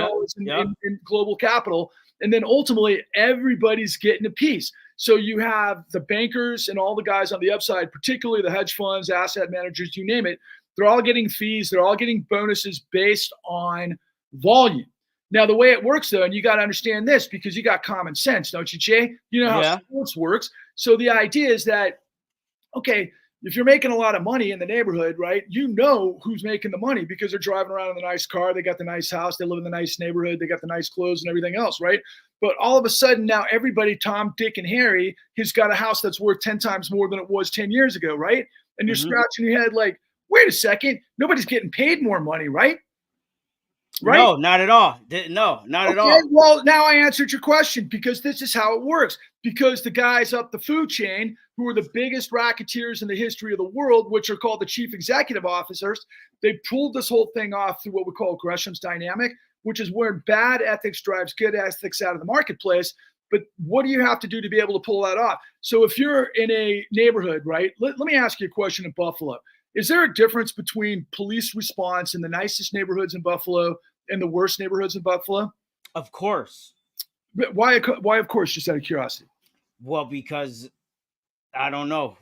in global capital. And then ultimately, everybody's getting a piece. So you have the bankers and all the guys on the upside, particularly the hedge funds, asset managers, you name it. They're all getting fees. They're all getting bonuses based on volume. Now, the way it works, though, and you got to understand this because you got common sense, don't you, Jay? You know how sports works. So the idea is that, okay, if you're making a lot of money in the neighborhood, right, you know who's making the money because they're driving around in the nice car. They got the nice house. They live in the nice neighborhood. They got the nice clothes and everything else, right? But all of a sudden now everybody, Tom, Dick, and Harry, has got a house that's worth 10 times more than it was 10 years ago, right? And you're scratching your head like, wait a second, nobody's getting paid more money, right? Right? No, not at all. No, not at all. Well, now I answered your question because this is how it works. Because the guys up the food chain, who are the biggest racketeers in the history of the world, which are called the chief executive officers, they pulled this whole thing off through what we call Gresham's dynamic, which is where bad ethics drives good ethics out of the marketplace. But what do you have to do to be able to pull that off? So if you're in a neighborhood, right, let me ask you a question in Buffalo. Is there a difference between police response in the nicest neighborhoods in Buffalo and the worst neighborhoods in Buffalo? Of course. But why of course, just out of curiosity? Well, because I don't know.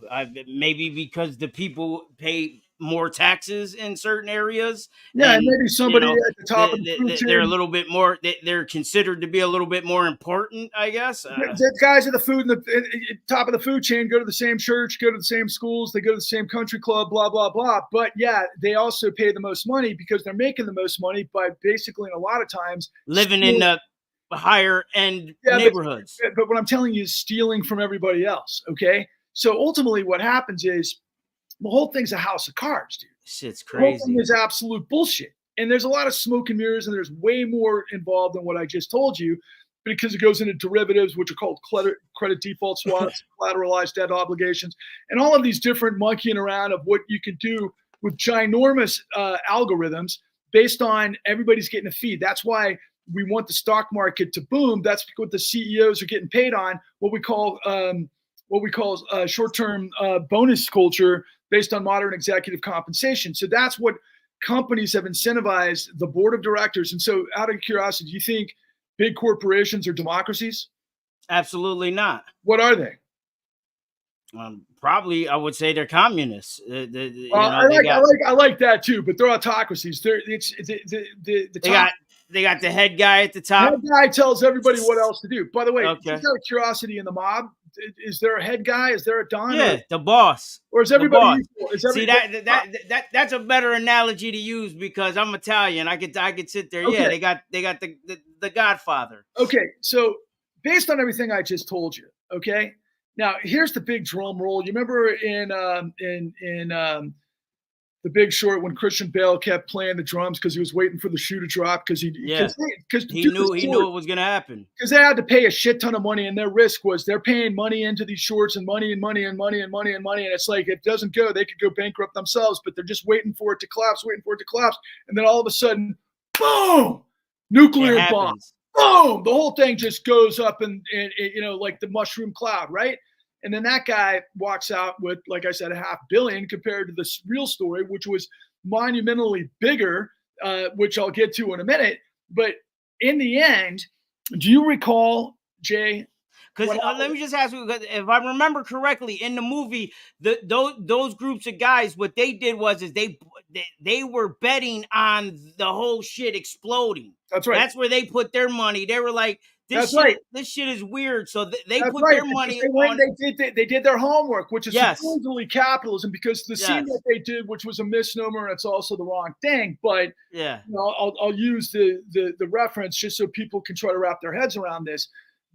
Maybe because the people pay more taxes in certain areas. Yeah, and maybe somebody at the top of the food chain, they're a little bit more. They're considered to be a little bit more important, I guess. The guys at the top of the food chain go to the same church, go to the same schools, they go to the same country club, blah blah blah. But yeah, they also pay the most money because they're making the most money by basically, in a lot of times, living in the higher end neighborhoods. But what I'm telling you is stealing from everybody else. Okay, so ultimately, what happens is the whole thing's a house of cards, dude. Shit's crazy. The whole thing is absolute bullshit. And there's a lot of smoke and mirrors, and there's way more involved than what I just told you because it goes into derivatives, which are called credit default swaps, collateralized debt obligations, and all of these different monkeying around of what you can do with ginormous algorithms based on everybody's getting a fee. That's why we want the stock market to boom. That's what the CEOs are getting paid on, what we call short-term bonus culture based on modern executive compensation. So that's what companies have incentivized the board of directors. And so out of curiosity, do you think big corporations are democracies? Absolutely not. What are they? Probably, I would say they're communists. I like that too, but they're autocracies. They got the head guy at the top. The head guy tells everybody what else to do. By the way, just out of curiosity in the mob, is there a head guy? Is there a don? Yeah, the boss. Or is everybody equal? See, that's a better analogy to use because I'm Italian. I could sit there. Okay. Yeah, they got the Godfather. Okay, so based on everything I just told you, okay. Now here's the big drum roll. You remember in The Big Short, when Christian Bale kept playing the drums because he was waiting for the shoe to drop because Yeah. He knew it was gonna happen. Because they had to pay a shit ton of money, and their risk was they're paying money into these shorts and money and money and money and money and money. And it's like, if it doesn't go, they could go bankrupt themselves, but they're just waiting for it to collapse, waiting for it to collapse. And then all of a sudden, boom, nuclear bomb. Boom, the whole thing just goes up and you know, like the mushroom cloud, right? And then that guy walks out with, like I said, $500 million compared to the real story, which was monumentally bigger, which I'll get to in a minute. But in the end, do you recall, Jay? Because let me just ask you, if I remember correctly, in the movie, those groups of guys, what they did was they were betting on the whole shit exploding. That's right. That's where they put their money. They were like, this shit is weird. So they put their money on. They did their homework, which is supposedly capitalism, because the scene that they did, which was a misnomer, and it's also the wrong thing. But yeah, you know, I'll use the reference just so people can try to wrap their heads around this.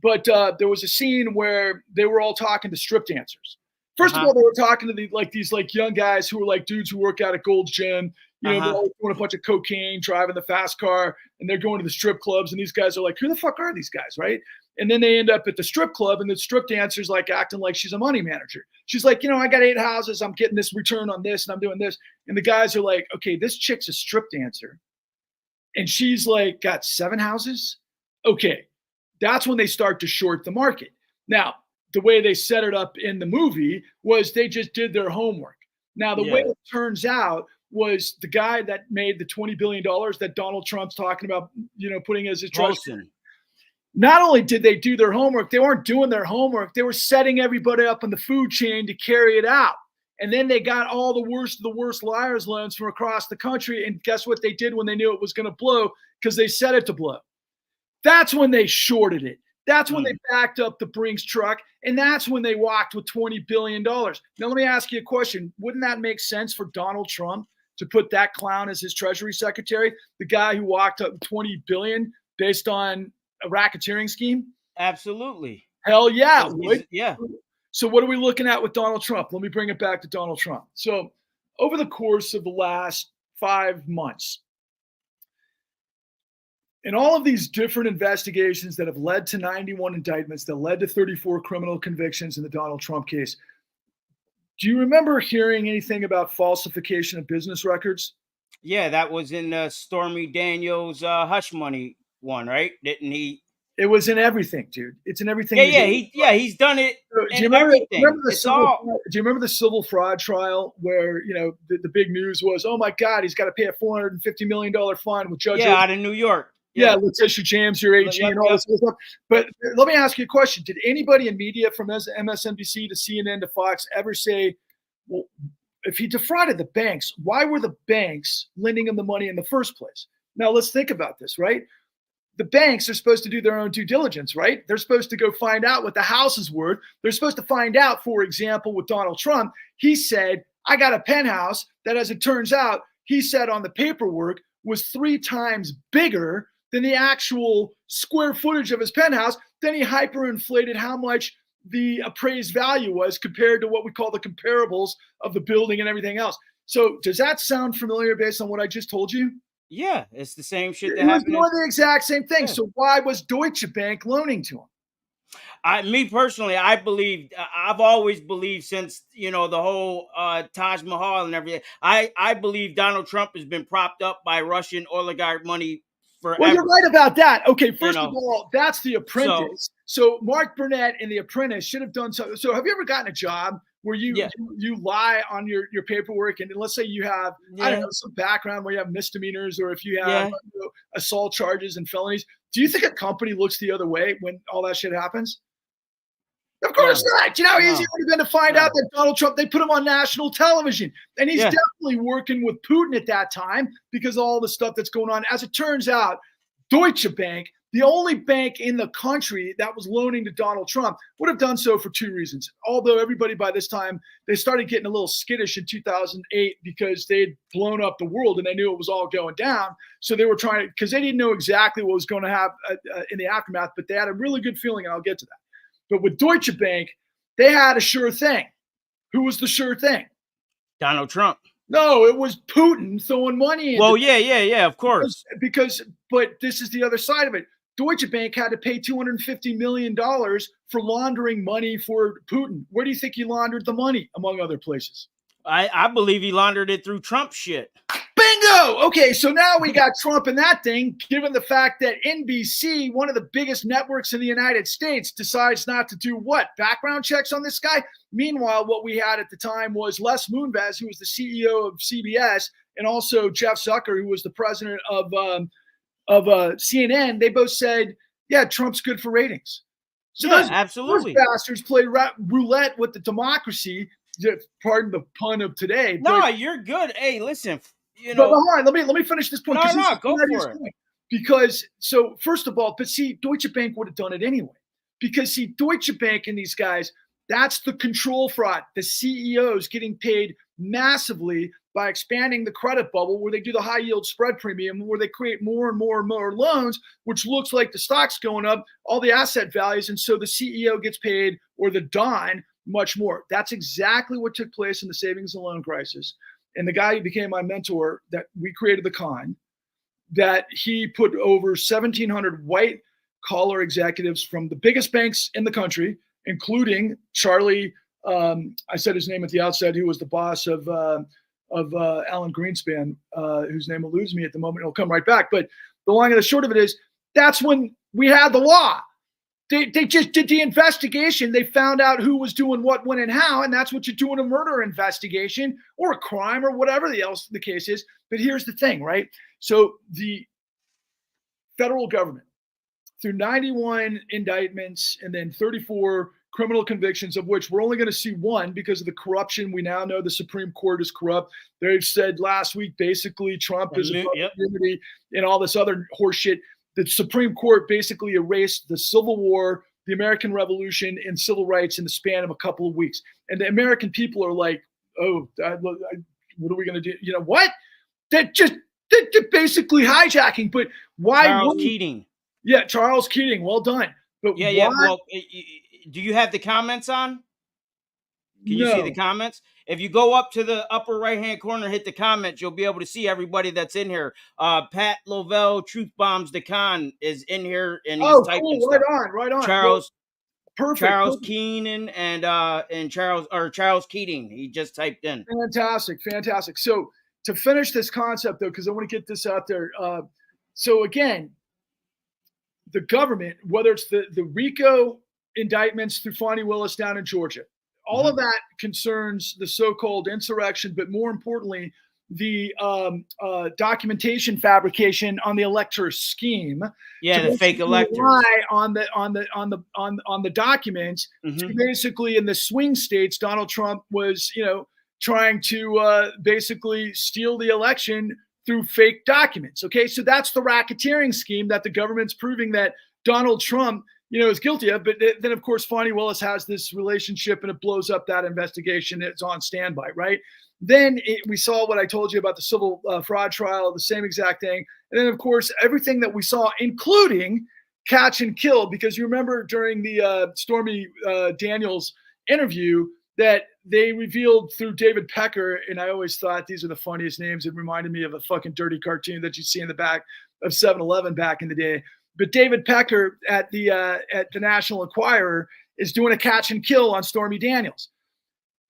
But there was a scene where they were all talking to strip dancers. First of all, they were talking to these young guys who were like dudes who work out at Gold's Gym. You know, they're all doing a bunch of cocaine, driving the fast car, and they're going to the strip clubs. And these guys are like, who the fuck are these guys, right? And then they end up at the strip club, and the strip dancer's like acting like she's a money manager. She's like, you know, I got 8 houses. I'm getting this return on this, and I'm doing this. And the guys are like, okay, this chick's a strip dancer, and she's like got 7 houses. Okay. That's when they start to short the market. Now, the way they set it up in the movie was they just did their homework. Now, the way it turns out was the guy that made the $20 billion that Donald Trump's talking about, you know, putting as his trust. Not only did they do their homework, they weren't doing their homework. They were setting everybody up in the food chain to carry it out. And then they got all the worst of the worst liars loans from across the country. And guess what they did when they knew it was going to blow? Because they set it to blow. That's when they shorted it. That's when they backed up the Brinks truck, and that's when they walked with $20 billion. Now, let me ask you a question. Wouldn't that make sense for Donald Trump to put that clown as his Treasury Secretary, the guy who walked up $20 billion based on a racketeering scheme? Absolutely. Hell yeah. Yeah. So what are we looking at with Donald Trump? Let me bring it back to Donald Trump. So over the course of the last 5 months, in all of these different investigations that have led to 91 indictments, that led to 34 criminal convictions in the Donald Trump case, do you remember hearing anything about falsification of business records? Yeah, that was in Stormy Daniels' hush money one, right? Didn't he? It was in everything, dude. It's in everything. He's done it. Do you remember the civil fraud trial where, you know, the big news was, oh my God, he's got to pay a $450 million fine with Judge. Out of New York. Yeah, Letitia James, your AG, and all this stuff. But let me ask you a question. Did anybody in media from MSNBC to CNN to Fox ever say, well, if he defrauded the banks, why were the banks lending him the money in the first place? Now, let's think about this, right? The banks are supposed to do their own due diligence, right? They're supposed to go find out what the house is worth. They're supposed to find out, for example, with Donald Trump, he said, I got a penthouse that, as it turns out, he said on the paperwork was 3 times bigger than the actual square footage of his penthouse. Then he hyperinflated how much the appraised value was compared to what we call the comparables of the building and everything else. So does that sound familiar based on what I just told you? Yeah, it's the same shit that happened. He was doing the exact same thing. Yeah. So why was Deutsche Bank loaning to him? Me personally, I've always believed since, you know, the whole Taj Mahal and everything, I believe Donald Trump has been propped up by Russian oligarch money forever. Well, you're right about that. Okay, first of all, that's The Apprentice. So Mark Burnett in The Apprentice should have done so. So have you ever gotten a job where you lie on your paperwork, and let's say you have, I don't know, some background where you have misdemeanors, or if you have assault charges and felonies, do you think a company looks the other way when all that shit happens? Of course not. You know how easy it would have been to find out that Donald Trump, they put him on national television. And he's definitely working with Putin at that time because of all the stuff that's going on. As it turns out, Deutsche Bank, the only bank in the country that was loaning to Donald Trump, would have done so for 2 reasons. Although everybody by this time, they started getting a little skittish in 2008 because they had blown up the world and they knew it was all going down. So they were trying to, because they didn't know exactly what was going to happen in the aftermath, but they had a really good feeling, and I'll get to that. But with Deutsche Bank, they had a sure thing. Who was the sure thing? Donald Trump. No, it was Putin throwing money into Well, yeah, of course. but this is the other side of it. Deutsche Bank had to pay $250 million for laundering money for Putin. Where do you think he laundered the money, among other places? I believe he laundered it through Trump shit. Bingo! Okay, so now we got Trump in that thing, given the fact that NBC, one of the biggest networks in the United States, decides not to do what? Background checks on this guy? Meanwhile, what we had at the time was Les Moonves, who was the CEO of CBS, and also Jeff Zucker, who was the president of CNN. They both said, yeah, Trump's good for ratings. So yeah, absolutely. those bastards play roulette with the democracy. Pardon the pun of today. No, you're good. Hey, listen, But hold on, let me finish this point. No, go for it. Because so first of all, but see, Deutsche Bank would have done it anyway. Because see, Deutsche Bank and these guys, that's the control fraud. The CEOs getting paid massively by expanding the credit bubble where they do the high yield spread premium, where they create more and more and more loans, which looks like the stock's going up, all the asset values. And so the CEO gets paid, or the Don, much more. That's exactly what took place in the savings and loan crisis. And the guy who became my mentor, that we created the con, that he put over 1,700 white collar executives from the biggest banks in the country, including Charlie. I said his name at the outset. Who was the boss of Alan Greenspan, whose name eludes me at the moment. It'll come right back. But the long and the short of it is, that's when we had the law. They just did the investigation. They found out who was doing what, when, and how, and that's what you do in a murder investigation or a crime or whatever else the case is. But here's the thing, right? So the federal government, through 91 indictments and then 34 criminal convictions, of which we're only going to see one because of the corruption. We now know the Supreme Court is corrupt. They've said last week, basically, Trump is above immunity and all this other horseshit. The Supreme Court basically erased the Civil War, the American Revolution, and civil rights in the span of a couple of weeks. And the American people are like, oh, what are we going to do? You know what? They're basically hijacking. But why? Charles Keating. Yeah, Charles Keating. Well done. But yeah. Well, do you have the comments on? Can you see the comments? If you go up to the upper right-hand corner, hit the comments, you'll be able to see everybody that's in here. Pat Lovell, Truth Bombs the Con is in here, and he's typing stuff. Right on. Charles, perfect. Charles Keenan and Charles Keating. He just typed in. Fantastic. So to finish this concept, though, because I want to get this out there. So again, the government, whether it's the RICO indictments through Fonnie Willis down in Georgia, all of that concerns the so-called insurrection, but more importantly, the documentation fabrication on the elector scheme. Yeah, the fake electors. Rely on the documents to basically, in the swing states, Donald Trump was, trying to basically steal the election through fake documents. Okay, so that's the racketeering scheme that the government's proving that Donald Trump is guilty of. But then, of course, Fonnie Willis has this relationship and it blows up that investigation. It's on standby, right? Then we saw what I told you about the civil fraud trial, the same exact thing. And then, of course, everything that we saw, including catch and kill, because you remember during the Stormy Daniels interview that they revealed through David Pecker, and I always thought these are the funniest names. It reminded me of a fucking dirty cartoon that you see in the back of 7-Eleven back in the day. But David Pecker at the National Enquirer is doing a catch and kill on Stormy Daniels.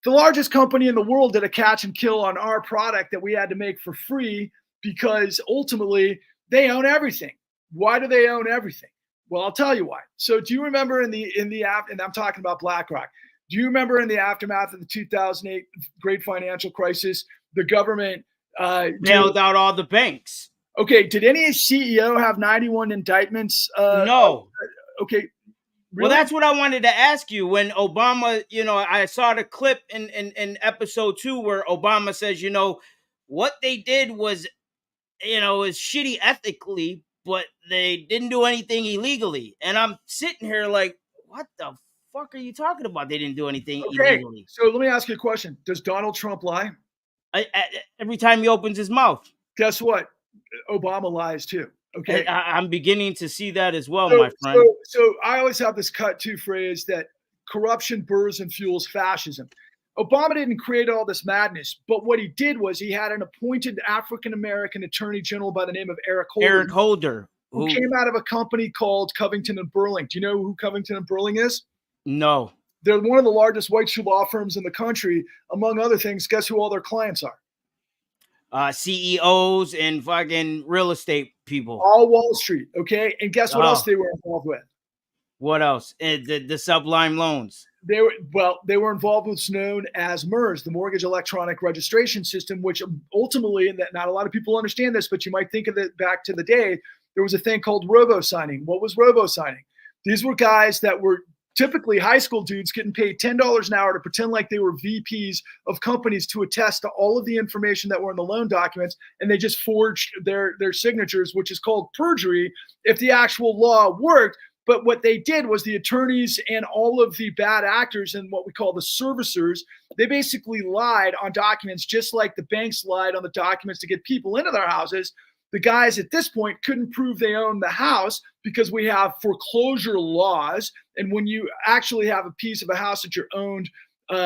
The largest company in the world did a catch and kill on our product that we had to make for free because ultimately they own everything. Why do they own everything? Well, I'll tell you why. So do you remember in the app, and I'm talking about BlackRock, do you remember in the aftermath of the 2008 great financial crisis, the government bailed out all the banks? Okay, did any CEO have 91 indictments? No. Okay. Really? Well, that's what I wanted to ask you. When Obama, I saw the clip in episode 2 where Obama says, what they did was, is shitty ethically, but they didn't do anything illegally. And I'm sitting here like, what the fuck are you talking about? They didn't do anything illegally. So let me ask you a question. Does Donald Trump lie? Every time he opens his mouth. Guess what? Obama lies too. Okay. I'm beginning to see that as well, my friend. So I always have this cut to phrase that corruption burns and fuels fascism. Obama didn't create all this madness, but what he did was he had an appointed African-American attorney general by the name of Eric Holder, Eric Holder, who who came out of a company called Covington and Burling. Do you know who Covington and Burling is? no They're one of the largest white shoe law firms in the country. Among other things, guess who all their clients are? CEOs and fucking real estate people. All Wall Street, okay? And guess what else Oh, they were involved with? what else? The sublime loans. They were involved with what's known as MERS, the Mortgage Electronic Registration System, which ultimately, and that not a lot of people understand this, but you might think of it back to the day, there was a thing called robo-signing. What was robo-signing? These were guys that were typically high school dudes getting paid $10 an hour to pretend like they were VPs of companies to attest to all of the information that were in the loan documents, and they just forged their signatures, which is called perjury if the actual law worked. But what they did was the attorneys and all of the bad actors and what we call the servicers, they basically lied on documents just like the banks lied on the documents to get people into their houses. The guys at this point couldn't prove they owned the house because we have foreclosure laws. And when you actually have a piece of a house that you're owned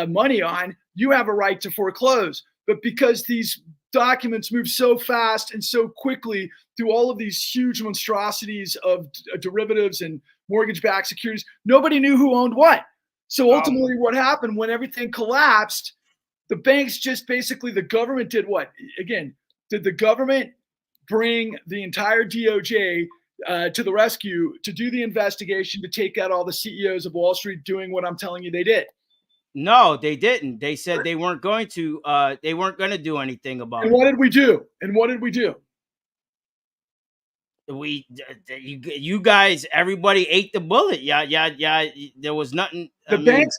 money on, you have a right to foreclose. But because these documents move so fast and so quickly through all of these huge monstrosities of derivatives and mortgage-backed securities, nobody knew who owned what. So ultimately what happened when everything collapsed, the banks just basically, the government did what? Again, did the government bring the entire DOJ to the rescue to do the investigation, to take out all the CEOs of Wall Street doing what I'm telling you they did? No, they didn't. They said they weren't going to. They weren't going to do anything about And it. what did we do? And what did we do? You guys, everybody ate the bullet. Yeah. There was nothing. The banks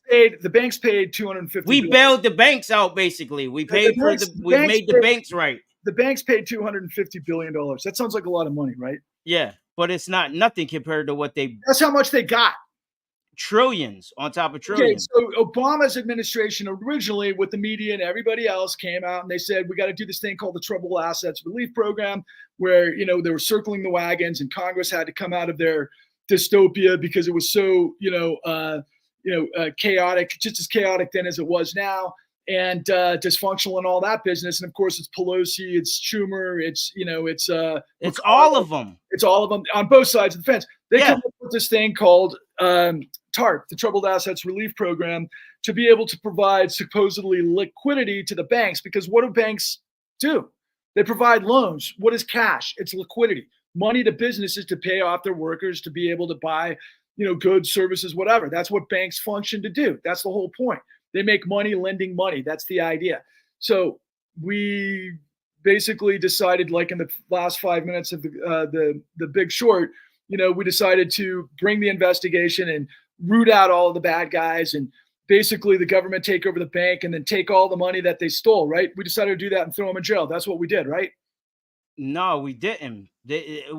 paid $250 we billion. bailed the banks out. Basically, we paid for the. We made the banks right. The banks paid $250 billion. That sounds like a lot of money, right? Yeah, but it's not nothing compared to what they. That's how much they got. Trillions on top of Okay, trillions. so Obama's administration originally, with the media and everybody else, came out and they said, we got to do this thing called the Troubled Assets Relief Program, where, you know, they were circling the wagons and Congress had to come out of their dystopia because it was so, chaotic, just as chaotic then as it was now, and dysfunctional and all that business. And of course, it's Pelosi, it's Schumer, it's all of them. It's all of them on both sides of the fence. They Yeah. come up with this thing called TARP, the Troubled Assets Relief Program, to be able to provide supposedly liquidity to the banks. Because what do banks do? They provide loans. What is cash? It's liquidity, money to businesses to pay off their workers, to be able to buy, goods, services, whatever. That's what banks function to do. That's the whole point. They make money lending money. That's the idea. So we basically decided, like in the last 5 minutes of the Big Short, we decided to bring the investigation and root out all of the bad guys, and basically the government take over the bank and then take all the money that they stole, right? We decided to do that and throw them in jail. That's what we did, right? No, we didn't. If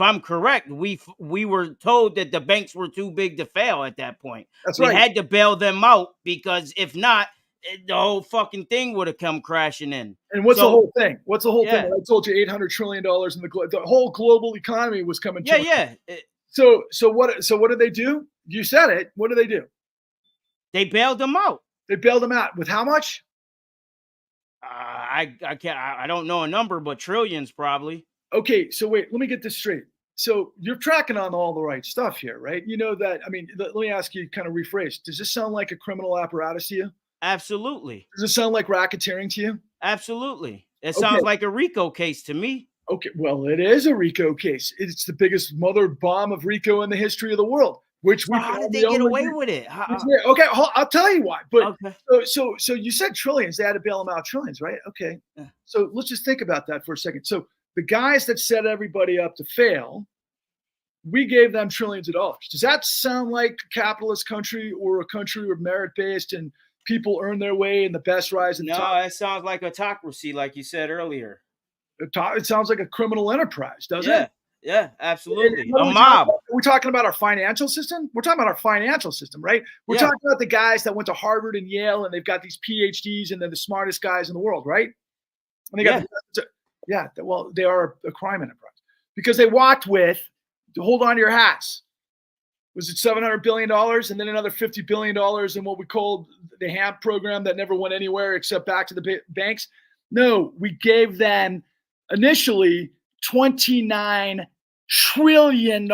I'm correct, we were told that the banks were too big to fail at that point. That's we right. had to bail them out, because if not, the whole fucking thing would have come crashing in. And what's the whole thing? What's the whole Yeah. thing? I told you $800 trillion in the whole global economy was coming to Yeah. So what did they do? You said it. What did they do? They bailed them out. They bailed them out with how much? I can't. I don't know a number, but trillions probably. Okay, so wait, let me get this straight. So you're tracking on all the right stuff here, right? You know that. I mean, let me ask you, kind of rephrase. Does this sound like a criminal apparatus to you? Absolutely. Does it sound like racketeering to you? Absolutely. It sounds like a RICO case to me. Okay, well, it is a RICO case. It's the biggest mother bomb of RICO in the history of the world. How did they get away with it? Okay, I'll tell you why. But okay. So you said trillions. They had to bail them out trillions, right? Okay. Yeah. So let's just think about that for a second. So the guys that set everybody up to fail, we gave them trillions of dollars. Does that sound like a capitalist country, or a country where merit-based and people earn their way and the best rise to the top? No, it sounds like autocracy, like you said earlier. It sounds like a criminal enterprise, doesn't it? Yeah, absolutely. A mob. We're talking about our financial system. We're talking about our financial system, right? We're talking about the guys that went to Harvard and Yale, and they've got these PhDs, and they're the smartest guys in the world, right? And they got well, they are a crime enterprise because they walked with, hold on to your hats, Was it $700 billion and then another $50 billion in what we called the HAMP program that never went anywhere except back to the banks? No, we gave them initially $29 trillion.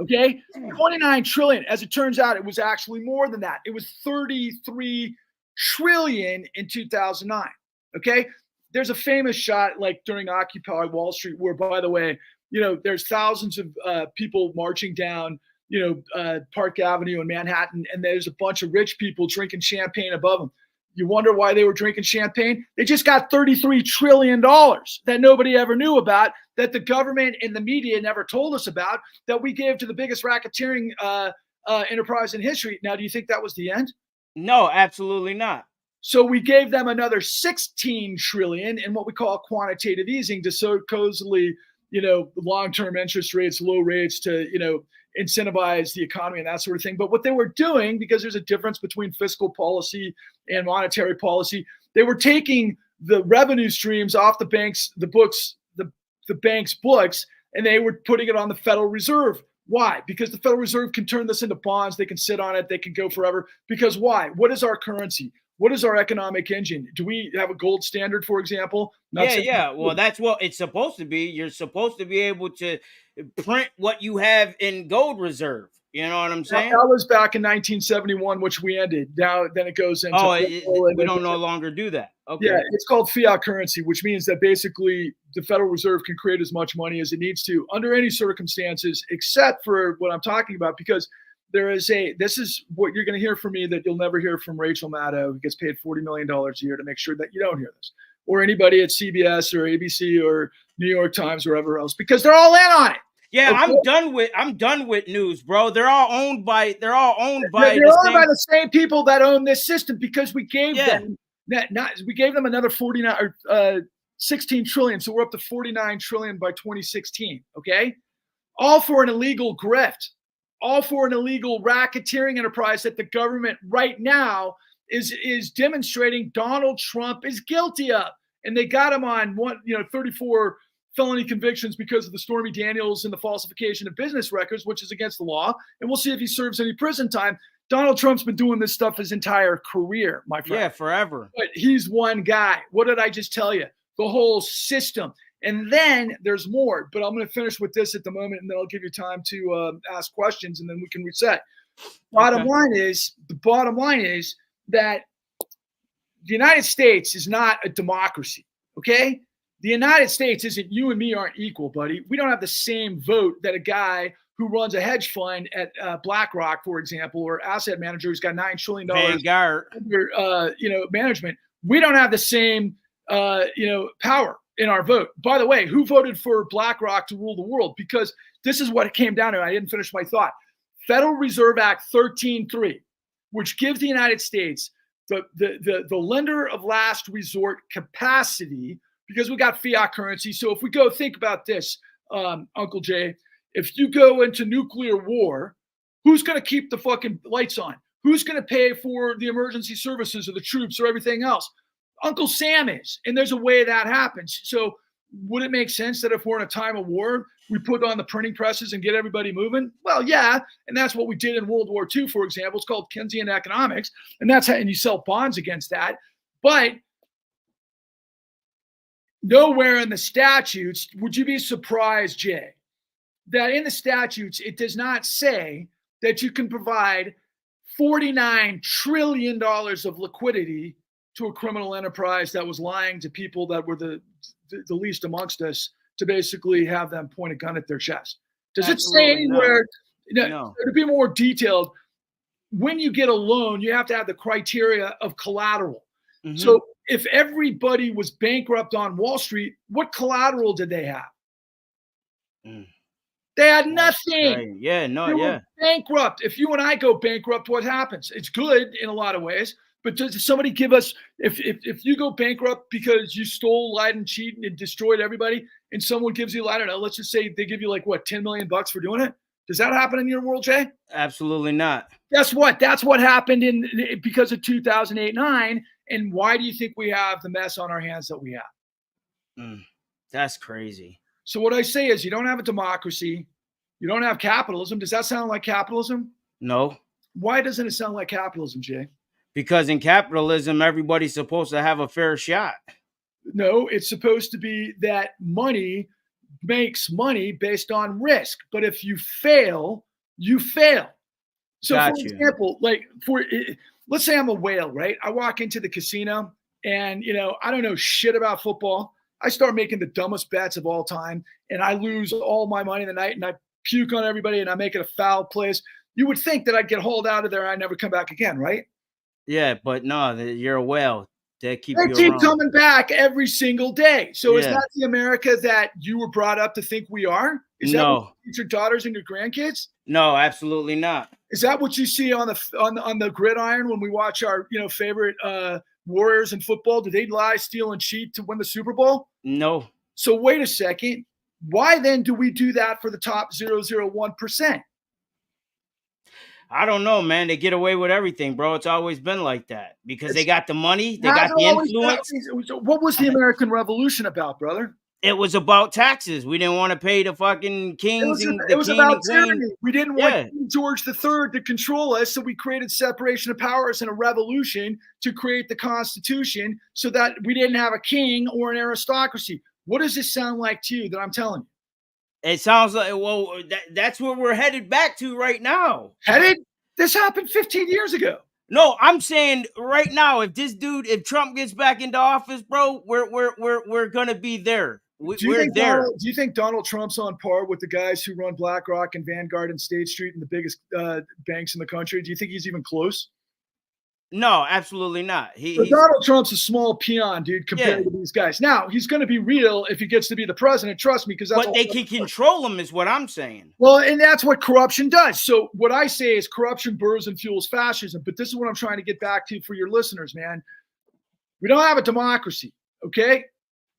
Okay, 29 trillion. As it turns out, it was actually more than that. It was 33 trillion in 2009. Okay, there's a famous shot like during Occupy Wall Street, where, by the way, there's thousands of people marching down, Park Avenue in Manhattan, and there's a bunch of rich people drinking champagne above them. You wonder why they were drinking champagne? They just got $33 trillion that nobody ever knew about, that the government and the media never told us about, that we gave to the biggest racketeering enterprise in history. Now, do you think that was the end? No, absolutely not. So we gave them another 16 trillion in what we call quantitative easing to supposedly, long-term interest rates, low rates to, incentivize the economy and that sort of thing. But what they were doing, because there's a difference between fiscal policy and monetary policy, they were taking the revenue streams off the banks, the bank's books, and they were putting it on the Federal Reserve. Why? Because the Federal Reserve can turn this into bonds. They can sit on it. They can go forever. Because why? What is our currency? What is our economic engine? Do we have a gold standard, for example? Yeah. Well, that's what it's supposed to be. You're supposed to be able to print what you have in gold reserve. You know what I'm saying? That was back in 1971, which we ended. Now, then it goes into we don't no longer do that. Okay. Yeah, it's called fiat currency, which means that basically the Federal Reserve can create as much money as it needs to under any circumstances, except for what I'm talking about, because this is what you're going to hear from me that you'll never hear from Rachel Maddow, who gets paid $40 million a year to make sure that you don't hear this, or anybody at CBS or ABC or New York Times or wherever else, because they're all in on it. Yeah, okay? I'm done with news, bro. They're all owned by the same people that own this system, because we gave them another 16 trillion. So we're up to 49 trillion by 2016. Okay. All for an illegal grift, all for an illegal racketeering enterprise that the government right now is demonstrating Donald Trump is guilty of. And they got him on 34 felony convictions because of the Stormy Daniels and the falsification of business records, which is against the law. And we'll see if he serves any prison time. Donald Trump's been doing this stuff his entire career, my friend. Yeah, forever. But he's one guy. What did I just tell you? The whole system. And then there's more, but I'm going to finish with this at the moment, and then I'll give you time to ask questions, and then we can reset. Bottom line is that the United States is not a democracy, okay? The United States isn't, you and me aren't equal, buddy. We don't have the same vote that a guy who runs a hedge fund at BlackRock, for example, or asset manager who's got $9 trillion under management. We don't have the same power in our vote. By the way, who voted for BlackRock to rule the world? Because this is what it came down to. I didn't finish my thought. Federal Reserve Act 13.3, which gives the United States the lender of last resort capacity, because we got fiat currency. So if we go think about this, Uncle Jay, if you go into nuclear war, who's going to keep the fucking lights on? Who's going to pay for the emergency services or the troops or everything else? Uncle Sam is. And there's a way that happens. So would it make sense that if we're in a time of war, we put on the printing presses and get everybody moving? Well, yeah. And that's what we did in World War II, for example. It's called Keynesian economics. And that's how, and you sell bonds against that. But nowhere in the statutes, would you be surprised, Jay, that in the statutes, it does not say that you can provide $49 trillion of liquidity to a criminal enterprise that was lying to people that were the least amongst us, to basically have them point a gun at their chest. Does Absolutely it say anywhere, no. To be more detailed, when you get a loan, you have to have the criteria of collateral. Mm-hmm. So if everybody was bankrupt on Wall Street, what collateral did they have? They had nothing. Right. Yeah, no, they were bankrupt. If you and I go bankrupt, what happens? It's good in a lot of ways. But does somebody give us, if you go bankrupt because you stole, lied, and cheated and destroyed everybody, and someone gives you, I don't know, let's just say they give you like what, $10 million for doing it? Does that happen in your world, Jay? Absolutely not. Guess what? That's what happened because of 2008-9. And why do you think we have the mess on our hands that we have? That's crazy. So what I say is, you don't have a democracy. You don't have capitalism. Does that sound like capitalism? No, Why doesn't it sound like capitalism, Jay? because in capitalism, everybody's supposed to have a fair shot. No, it's supposed to be that money makes money based on risk. But if you fail, you fail. So, for Got you. example, let's say I'm a whale, right? I walk into the casino and, I don't know shit about football. I start making the dumbest bets of all time and I lose all my money in the night and I puke on everybody and I make it a foul place. You would think that I'd get hauled out of there and I'd never come back again, right? Yeah, but no, you're a whale. They keep They you keep around. coming back every single day. So is Yeah. that the America that you were brought up to think we are? Is that what No, you teach your daughters and your grandkids? no, absolutely not. Is that what you see on the gridiron when we watch our favorite Warriors in football? Do they lie, steal, and cheat to win the Super Bowl? No, So wait a second. Why then do we do that for the top 0.001%? I don't know, man. They get away with everything, bro. It's always been like that because they got the money, they got Hasn't the always been- influence. What was the American Revolution about, brother? It was about taxes. We didn't want to pay the fucking kings and It the was king about and queen. tyranny. We didn't want Yeah, King George III to control us, so we created separation of powers and a revolution to create the Constitution so that we didn't have a king or an aristocracy. What does this sound like to you that I'm telling you? it sounds like that's where we're headed back to right now. Headed? This happened 15 years ago. No, I'm saying right now, if Trump gets back into office, bro, we're gonna be there. We're there. Do you think Donald Trump's on par with the guys who run BlackRock and Vanguard and State Street and the biggest banks in the country? Do you think he's even close? No, absolutely not. Donald Trump's a small peon, dude, compared Yeah. to these guys. Now, he's going to be real if he gets to be the president. Trust me, because that's But they can control him, is what I'm saying. well, and that's what corruption does. So what I say is corruption burns and fuels fascism. But this is what I'm trying to get back to for your listeners, man. We don't have a democracy, okay?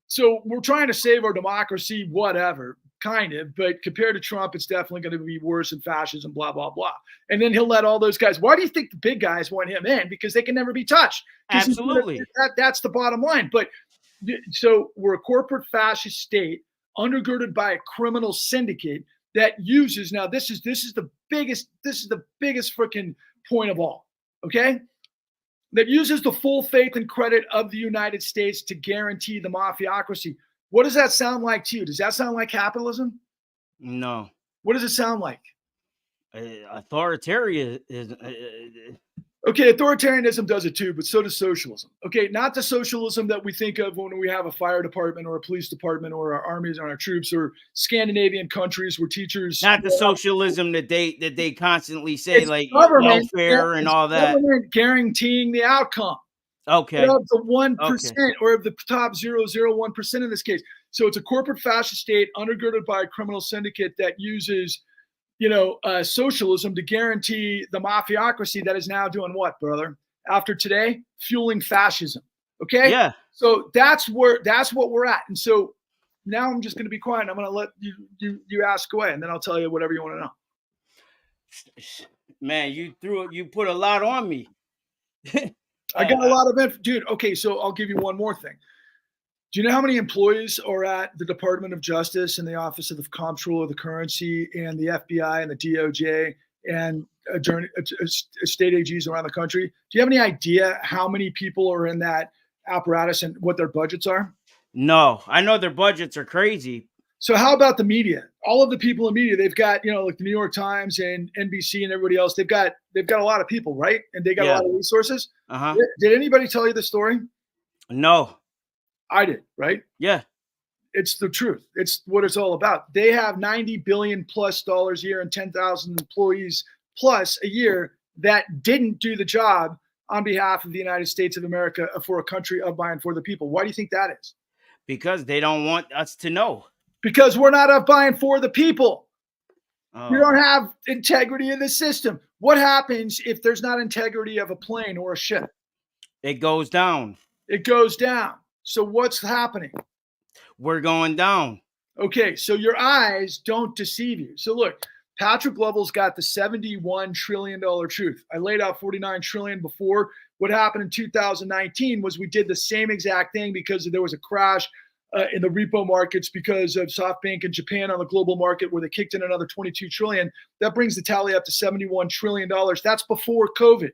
So we're trying to save our democracy, whatever, kind of. But compared to Trump, it's definitely going to be worse than fascism, blah, blah, blah. And then he'll let all those guys. Why do you think the big guys want him in? Because they can never be touched. Absolutely. That's the bottom line. But so we're a corporate fascist state undergirded by a criminal syndicate that uses, now this is the biggest freaking point of all, okay? That uses the full faith and credit of the United States to guarantee the mafiocracy. What does that sound like to you? Does that sound like capitalism? No. What does it sound like? Authoritarian is. Okay, authoritarianism does it too, but so does socialism. Okay, not the socialism that we think of when we have a fire department or a police department or our armies and our troops or Scandinavian countries where teachers. Not the socialism that they constantly say, It's like government, welfare and all that. Government guaranteeing the outcome. Okay. Of the 1% or of the top 0.001% in this case. So it's a corporate fascist state undergirded by a criminal syndicate that uses, socialism to guarantee the mafiocracy that is now doing what, brother? After today, fueling fascism. Okay. Yeah. So that's what we're at. And so now I'm just going to be quiet. And I'm going to let you ask away, and then I'll tell you whatever you want to know. Man, you put a lot on me. I got a lot of info, dude. Okay, so I'll give you one more thing. Do you know how many employees are at the Department of Justice and the Office of the Comptroller of the Currency and the FBI and the DOJ and state AGs around the country? Do you have any idea how many people are in that apparatus and what their budgets are? No, I know their budgets are crazy. So how about the media? All of the people in media, they've got, like the New York Times and NBC and everybody else. They've got a lot of people, right? And they got a lot of resources. Uh-huh. Did anybody tell you the story? No. I did, right? Yeah. It's the truth. It's what it's all about. They have $90 billion plus a year and 10,000 employees plus a year that didn't do the job on behalf of the United States of America for a country of by and for the people. Why do you think that is? Because they don't want us to know. Because we're not of by and for the people. Oh. You don't have integrity in the system. What happens if there's not integrity of a plane or a ship? It goes down. It goes down. So what's happening? We're going down. Okay, so your eyes don't deceive you. So look, Patrick Lovell's got the $71 trillion truth. I laid out 49 trillion before. What happened in 2019 was we did the same exact thing because there was a crash in the repo markets because of SoftBank in Japan on the global market, where they kicked in another 22 trillion. That brings the tally up to $71 trillion. That's before COVID.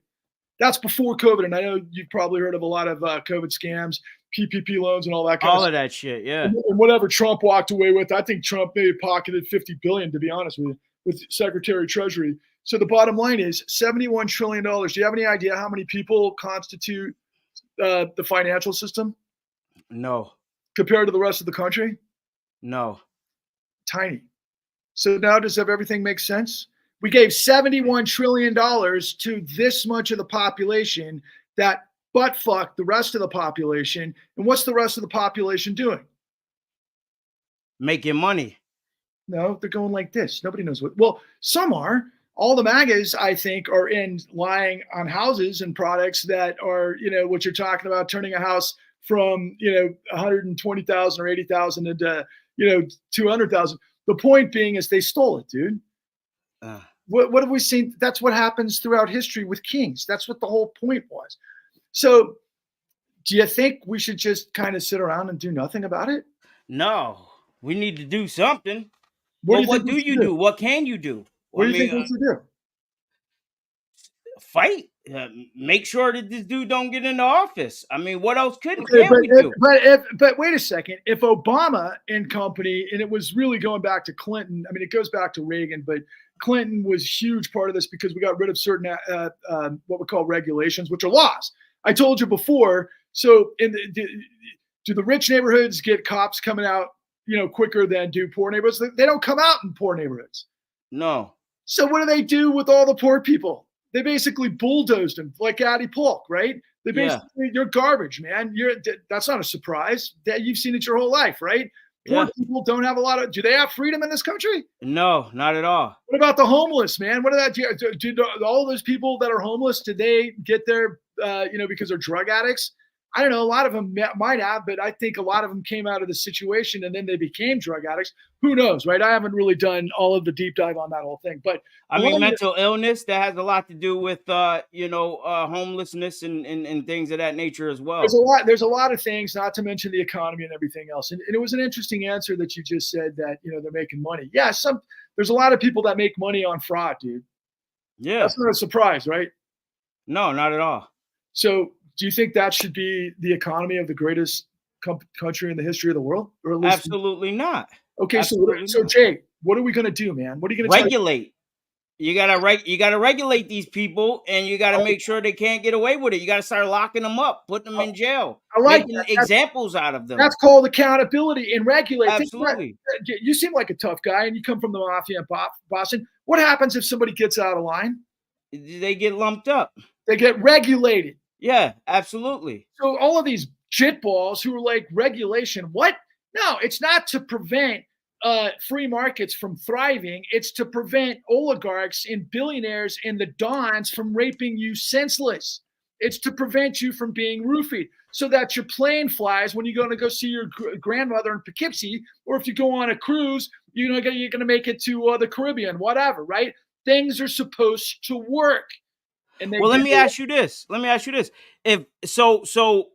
That's before COVID. And I know you've probably heard of a lot of COVID scams, PPP loans, and all that kind All of of stuff. that shit, yeah. And whatever Trump walked away with, I think Trump maybe pocketed 50 billion, to be honest with you, with Secretary of Treasury. So the bottom line is $71 trillion. Do you have any idea how many people constitute the financial system No, compared to the rest of the country? no. Tiny. So now does everything make sense? We gave $71 trillion to this much of the population that butt fucked the rest of the population. And what's the rest of the population doing? Making money. No, they're going like this. Nobody knows what. Well, some are. All the MAGAs, I think, are in lying on houses and products that are, what you're talking about, turning a house from, 120,000 or 80,000 into, 200,000. The point being is they stole it, dude. What have we seen? That's what happens throughout history with kings. That's what the whole point was. So do you think we should just kind of sit around and do nothing about it? No, we need to do something. What do you do? What can you do? What do you think we should do? Fight. Make sure that this dude don't get into office. I mean, what else can we do? But wait a second. If Obama and company, and it was really going back to Clinton. I mean, it goes back to Reagan, but Clinton was a huge part of this because we got rid of certain what we call regulations, which are laws. I told you before. So, do the rich neighborhoods get cops coming out, quicker than do poor neighborhoods? They don't come out in poor neighborhoods. No. So what do they do with all the poor people? They basically bulldozed them like Addie Polk, right? They basically, you're garbage, man. That's not a surprise. That you've seen it your whole life, right? Poor people don't have a lot of. Do they have freedom in this country? No, not at all. What about the homeless, man? What are that? Do all those people that are homeless? Did they get there, because they're drug addicts? I don't know. A lot of them might have, but I think a lot of them came out of the situation and then they became drug addicts. Who knows, right? I haven't really done all of the deep dive on that whole thing, but I mean, mental illness, that has a lot to do with, homelessness and things of that nature as well. There's a lot of things, not to mention the economy and everything else. And it was an interesting answer that you just said that, they're making money. Yeah. There's a lot of people that make money on fraud, dude. Yeah. That's not a surprise, right? No, not at all. So, do you think that should be the economy of the greatest country in the history of the world? Or at least absolutely not. Okay, so Jay, what are we going to do, man? What are you going to regulate? You gotta regulate these people, and you gotta make sure they can't get away with it. You gotta start locking them up, putting them in jail, making examples out of them. That's called accountability and regulate. Absolutely. You seem like a tough guy, and you come from the mafia in Boston. What happens if somebody gets out of line? They get lumped up. They get regulated. Yeah, absolutely. So all of these jitballs who are like, regulation, what? No, it's not to prevent free markets from thriving. It's to prevent oligarchs and billionaires and the dons from raping you senseless. It's to prevent you from being roofied so that your plane flies when you're going to go see your grandmother in Poughkeepsie, or if you go on a cruise, you're going to make it to the Caribbean, whatever, right? Things are supposed to work. Well, let me ask you this. If so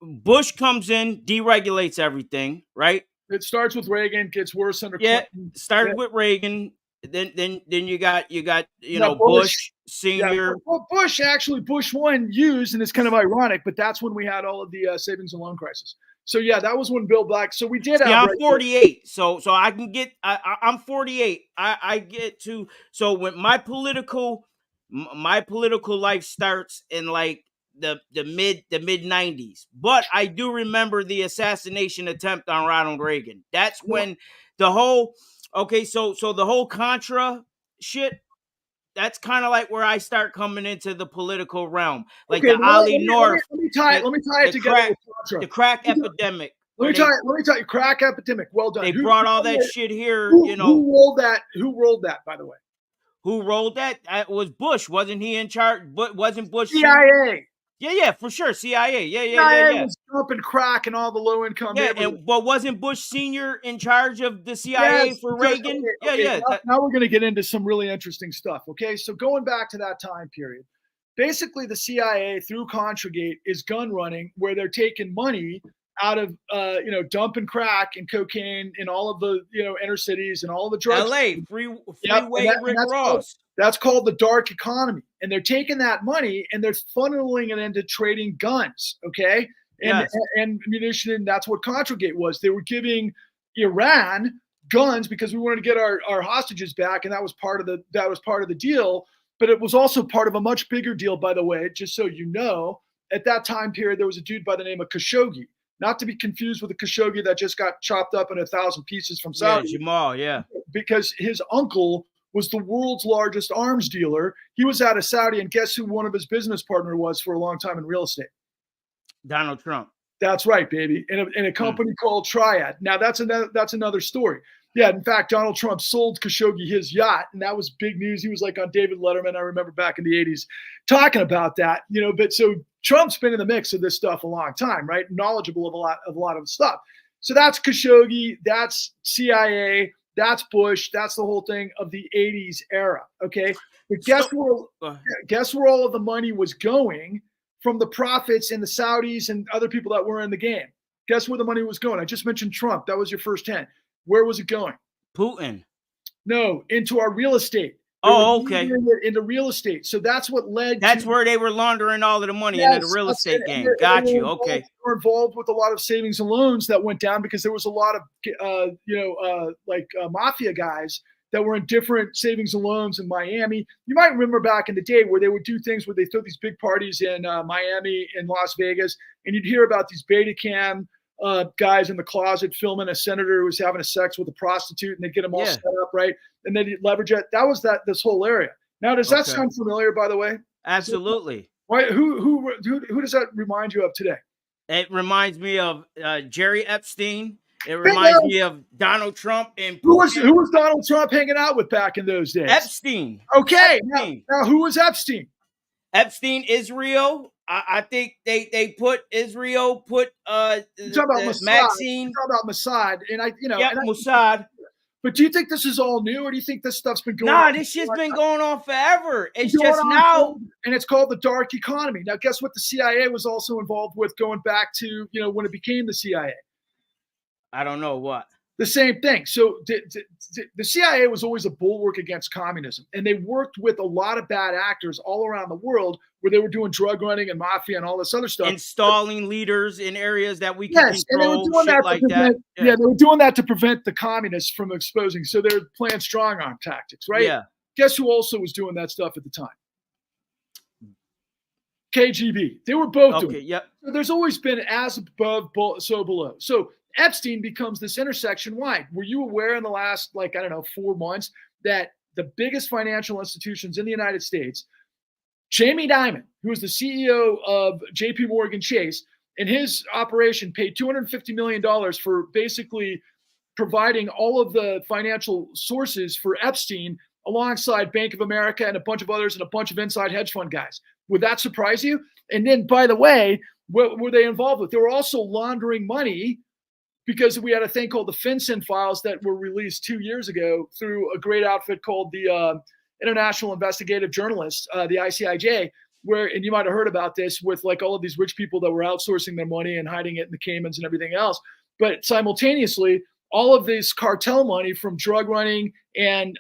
Bush comes in, deregulates everything, right? It starts with Reagan, gets worse under Clinton. Started with Reagan. Then you got Bush Senior. Well, Bush 1 used, and it's kind of ironic, but that's when we had all of the savings and loan crisis. So yeah, that was when Bill Black. So we did. I'm 48, so I can get. I'm 48. I get to. So when my political life starts in like the mid 90s, but I do remember the assassination attempt on Ronald Reagan. That's when the whole so the whole Contra shit, that's kind of like where I start coming into the political realm, like the Ali North. Let me tie it together with Contra. The crack epidemic. Let me tell you, crack epidemic. Well done. They brought all that shit here. Who rolled that? By the way, who rolled that? It was Bush. Wasn't he in charge? But wasn't Bush CIA? Yeah, for sure. CIA. Yeah. CIA was dumping crack in all the low income. Yeah, but wasn't Bush Senior in charge of the CIA for Reagan? Yeah. Now we're going to get into some really interesting stuff. Okay, so going back to that time period, basically the CIA through Contragate is gun running, where they're taking money out of dumping crack and cocaine in all of the inner cities and all of the drugs. L.A. Yep, Freeway Rick Ross. That's called the dark economy, and they're taking that money and they're funneling it into trading guns, okay, and Yes. and ammunition, and that's what Contragate was. They were giving Iran guns because we wanted to get our hostages back, and that was part of the deal. But it was also part of a much bigger deal, by the way, just so you know. At that time period, there was a dude by the name of Khashoggi, not to be confused with the Khashoggi that just got chopped up in 1,000 pieces from Saudi. Yeah, Jamal, yeah. Because his uncle was the world's largest arms dealer. He was out of Saudi, and guess who one of his business partner was for a long time in real estate? Donald Trump. That's right, baby. In a company called Triad. Now that's another story. Yeah, in fact, Donald Trump sold Khashoggi his yacht, and that was big news. He was like on David Letterman, I remember back in the 80s, talking about that. But so Trump's been in the mix of this stuff a long time, right? Knowledgeable of a lot of stuff. So that's Khashoggi, that's CIA, that's Bush, that's the whole thing of the 80s era. Okay. But guess where all of the money was going from the profits and the Saudis and other people that were in the game? Guess where the money was going? I just mentioned Trump. That was your first 10. Where was it going? Putin. No, into our real estate. Okay. Into real estate. So that's what led. That's where they were laundering all of the money into the real estate game. Got you. Okay. They were involved with a lot of savings and loans that went down because there was a lot of, mafia guys that were in different savings and loans in Miami. You might remember back in the day where they would do things where they throw these big parties in Miami and Las Vegas, and you'd hear about these Betacam guys in the closet filming a senator who was having sex with a prostitute, and they'd get them all set up, right? And then you'd leverage it. That was this whole area. Now, does that sound familiar, by the way? Absolutely. Right? Who does that remind you of today? It reminds me of Jerry Epstein. It reminds me of Donald Trump and Putin. Who was Donald Trump hanging out with back in those days? Epstein. Okay. Now who was Epstein? Epstein, Israel. I think they put Israel, you're talking about Mossad. Maxine. You're talking about Mossad, Mossad. But do you think this is all new, or do you think this stuff's been going on? Nah, this shit's been going on forever. It's just now. And it's called the dark economy. Now, guess what the CIA was also involved with going back to, when it became the CIA? I don't know what. The same thing. So the CIA was always a bulwark against communism, and they worked with a lot of bad actors all around the world where they were doing drug running and mafia and all this other stuff. Installing leaders in areas that we can control, and they were doing that like that. Yeah, they were doing that to prevent the communists from exposing. So they're playing strong arm tactics, right? Yeah. Guess who also was doing that stuff at the time? KGB. They were both doing it. Yep. So there's always been as above, so below. So Epstein becomes this intersection. Why? Were you aware in the last, 4 months that the biggest financial institutions in the United States, Jamie Dimon, who is the CEO of JP Morgan Chase, and his operation paid $250 million for basically providing all of the financial sources for Epstein alongside Bank of America and a bunch of others and a bunch of inside hedge fund guys. Would that surprise you? And then, by the way, what were they involved with? They were also laundering money because we had a thing called the FinCEN files that were released 2 years ago through a great outfit called the International Investigative Journalists, the ICIJ, and you might have heard about this with all of these rich people that were outsourcing their money and hiding it in the Caymans and everything else. But simultaneously, all of this cartel money from drug running and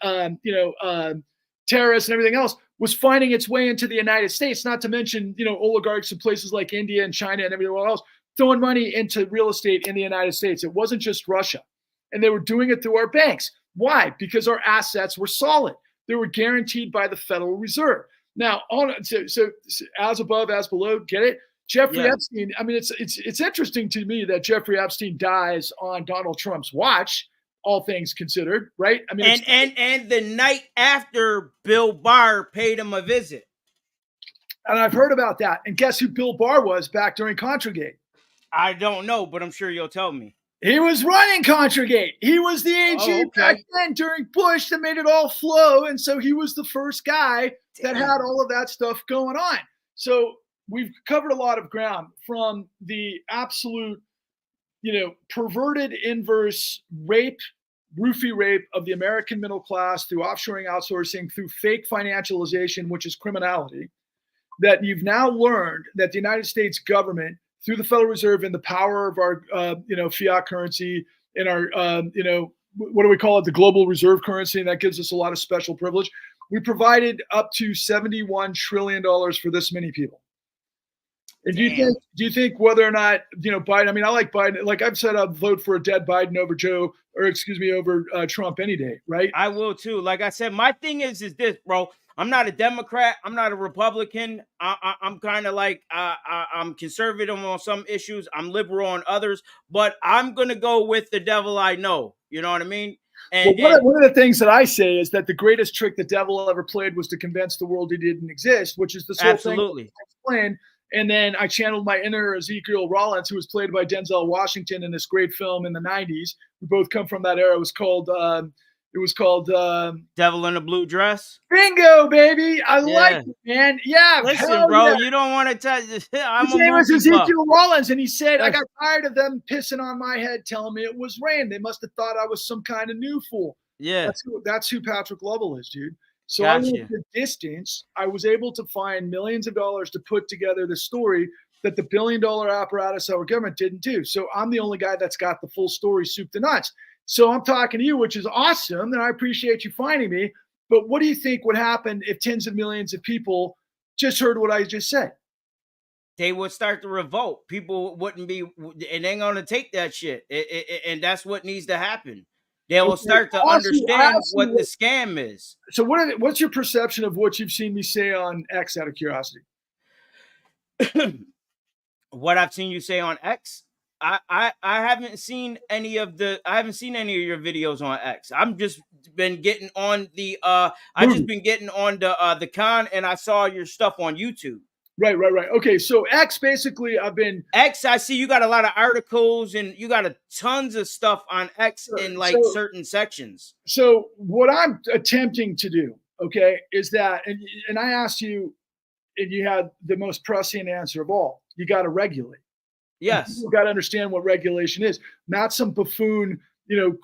terrorists and everything else was finding its way into the United States, not to mention, oligarchs in places like India and China and everywhere else, throwing money into real estate in the United States. It wasn't just Russia. And they were doing it through our banks. Why? Because our assets were solid. They were guaranteed by the Federal Reserve. Now, so as above, as below, get it? Jeffrey Epstein, I mean, it's interesting to me that Jeffrey Epstein dies on Donald Trump's watch, all things considered, right? I mean, and the night after Bill Barr paid him a visit. And I've heard about that. And guess who Bill Barr was back during Contragate? I don't know, but I'm sure you'll tell me. He was running Contragate. He was the AG back then during Bush that made it all flow. And so he was the first guy that had all of that stuff going on. So we've covered a lot of ground from the absolute, perverted inverse roofie rape of the American middle class through offshoring, outsourcing, through fake financialization, which is criminality, that you've now learned that the United States government through the Federal Reserve and the power of our, fiat currency and our, what do we call it? The global reserve currency. And that gives us a lot of special privilege. We provided up to $71 trillion for this many people. And do you think whether or not, Biden, I mean, I like Biden. Like I've said, I'd vote for a dead Biden over over Trump any day, right? I will too. Like I said, my thing is this, bro. I'm not a Democrat. I'm not a Republican. I'm kind of like, I'm conservative on some issues. I'm liberal on others, but I'm going to go with the devil I know. You know what I mean? And one of the things that I say is that the greatest trick the devil ever played was to convince the world he didn't exist, which is this whole thing. Explain. And then I channeled my inner Ezekiel Rollins, who was played by Denzel Washington in this great film in the 90s. We both come from that era. It was called Devil in a Blue Dress. Bingo, baby. I like it, man. Yeah. Listen, bro, you don't want to touch this. His name was Ezekiel Rollins, and he said, I got tired of them pissing on my head, telling me it was rain. They must have thought I was some kind of new fool. Yeah. That's who Patrick Lovell is, dude. So I went the distance. I was able to find millions of dollars to put together the story that the billion-dollar apparatus of our government didn't do. So I'm the only guy that's got the full story, soup to nuts. So I'm talking to you, which is awesome, and I appreciate you finding me. But what do you think would happen if tens of millions of people just heard what I just said? They would start to revolt. People wouldn't be, and they're going to take that shit. And that's what needs to happen. They will start to understand what the scam is. So what's your perception of what you've seen me say on X, out of curiosity? What I've seen you say on X? I haven't seen any of your videos on X. I'm just been getting on the the con, and I saw your stuff on YouTube. Right. Okay, so X, basically, I see you got a lot of articles and you got tons of stuff on X in certain sections. So what I'm attempting to do, okay, is that, and I asked you, and you had the most prescient answer of all. You got to regulate. Yes. You got to understand what regulation is, not some buffoon,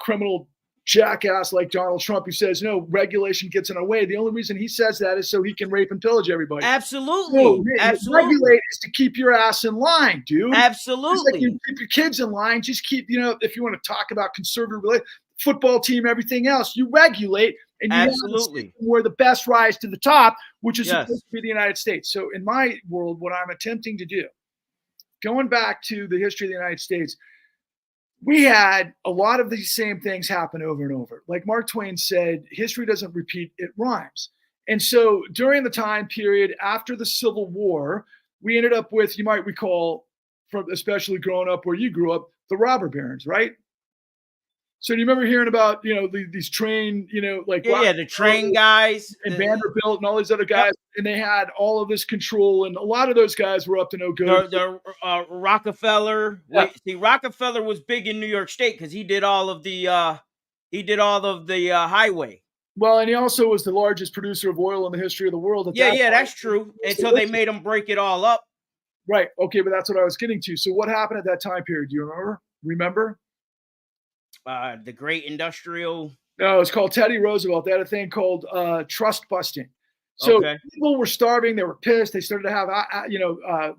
criminal jackass like Donald Trump who says, no, regulation gets in our way. The only reason he says that is so he can rape and pillage everybody. Absolutely. So, regulate is to keep your ass in line, dude. Absolutely. Just like you keep your kids in line, just keep, if you want to talk about conservative football team, everything else, you regulate, and you absolutely where the best rise to the top, which is supposed to be the United States. So in my world, what I'm attempting to do, going back to the history of the United States, we had a lot of these same things happen over and over. Like Mark Twain said, history doesn't repeat, it rhymes. And so during the time period after the Civil War, we ended up with, you might recall, from especially growing up where you grew up, the robber barons, right? So do you remember hearing about, these train, the train guys and Vanderbilt and all these other guys, and they had all of this control, and a lot of those guys were up to no good. The Rockefeller. See, Rockefeller was big in New York State because he did all of the highway. Well, and he also was the largest producer of oil in the history of the world. That's true. Until they made him break it all up. Right. Okay, but that's what I was getting to. So what happened at that time period? Do you remember? The Great Industrial. No, it's called Teddy Roosevelt. They had a thing called trust busting. So people were starving. They were pissed. They started to have,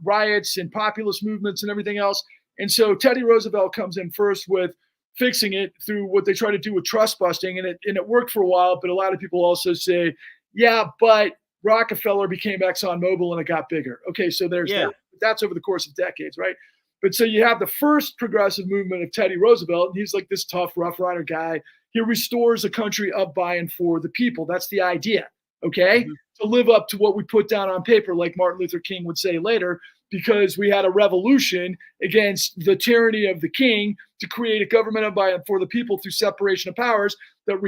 riots and populist movements and everything else. And so Teddy Roosevelt comes in first with fixing it through what they try to do with trust busting. And it worked for a while. But a lot of people also say, yeah, but Rockefeller became ExxonMobil and it got bigger. Okay, so there's that. That's over the course of decades, right? But so you have the first progressive movement of Teddy Roosevelt, and he's like this tough Rough Rider guy. He restores a country of, by, and for the people. That's the idea, okay? Mm-hmm. To live up to what we put down on paper, like Martin Luther King would say later, because we had a revolution against the tyranny of the king to create a government of, by, and for the people through separation of powers that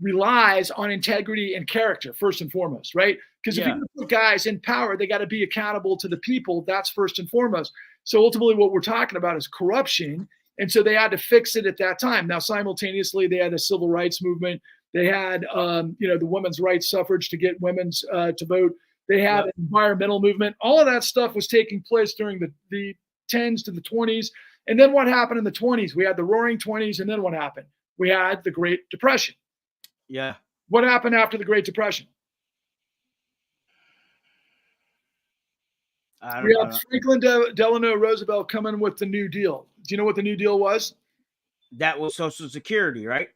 relies on integrity and character, first and foremost, right? Because if you put guys in power, they got to be accountable to the people. That's first and foremost. So ultimately what we're talking about is corruption. And so they had to fix it at that time. Now, simultaneously, they had a civil rights movement. They had, the women's rights suffrage to get women to vote. They had an environmental movement. All of that stuff was taking place during the 10s to the 20s. And then what happened in the 20s? We had the Roaring 20s. And then what happened? We had the Great Depression. Yeah. What happened after the Great Depression? We I have Franklin Delano Roosevelt coming with the New Deal. Do you know what the New Deal was? that was Social Security, right?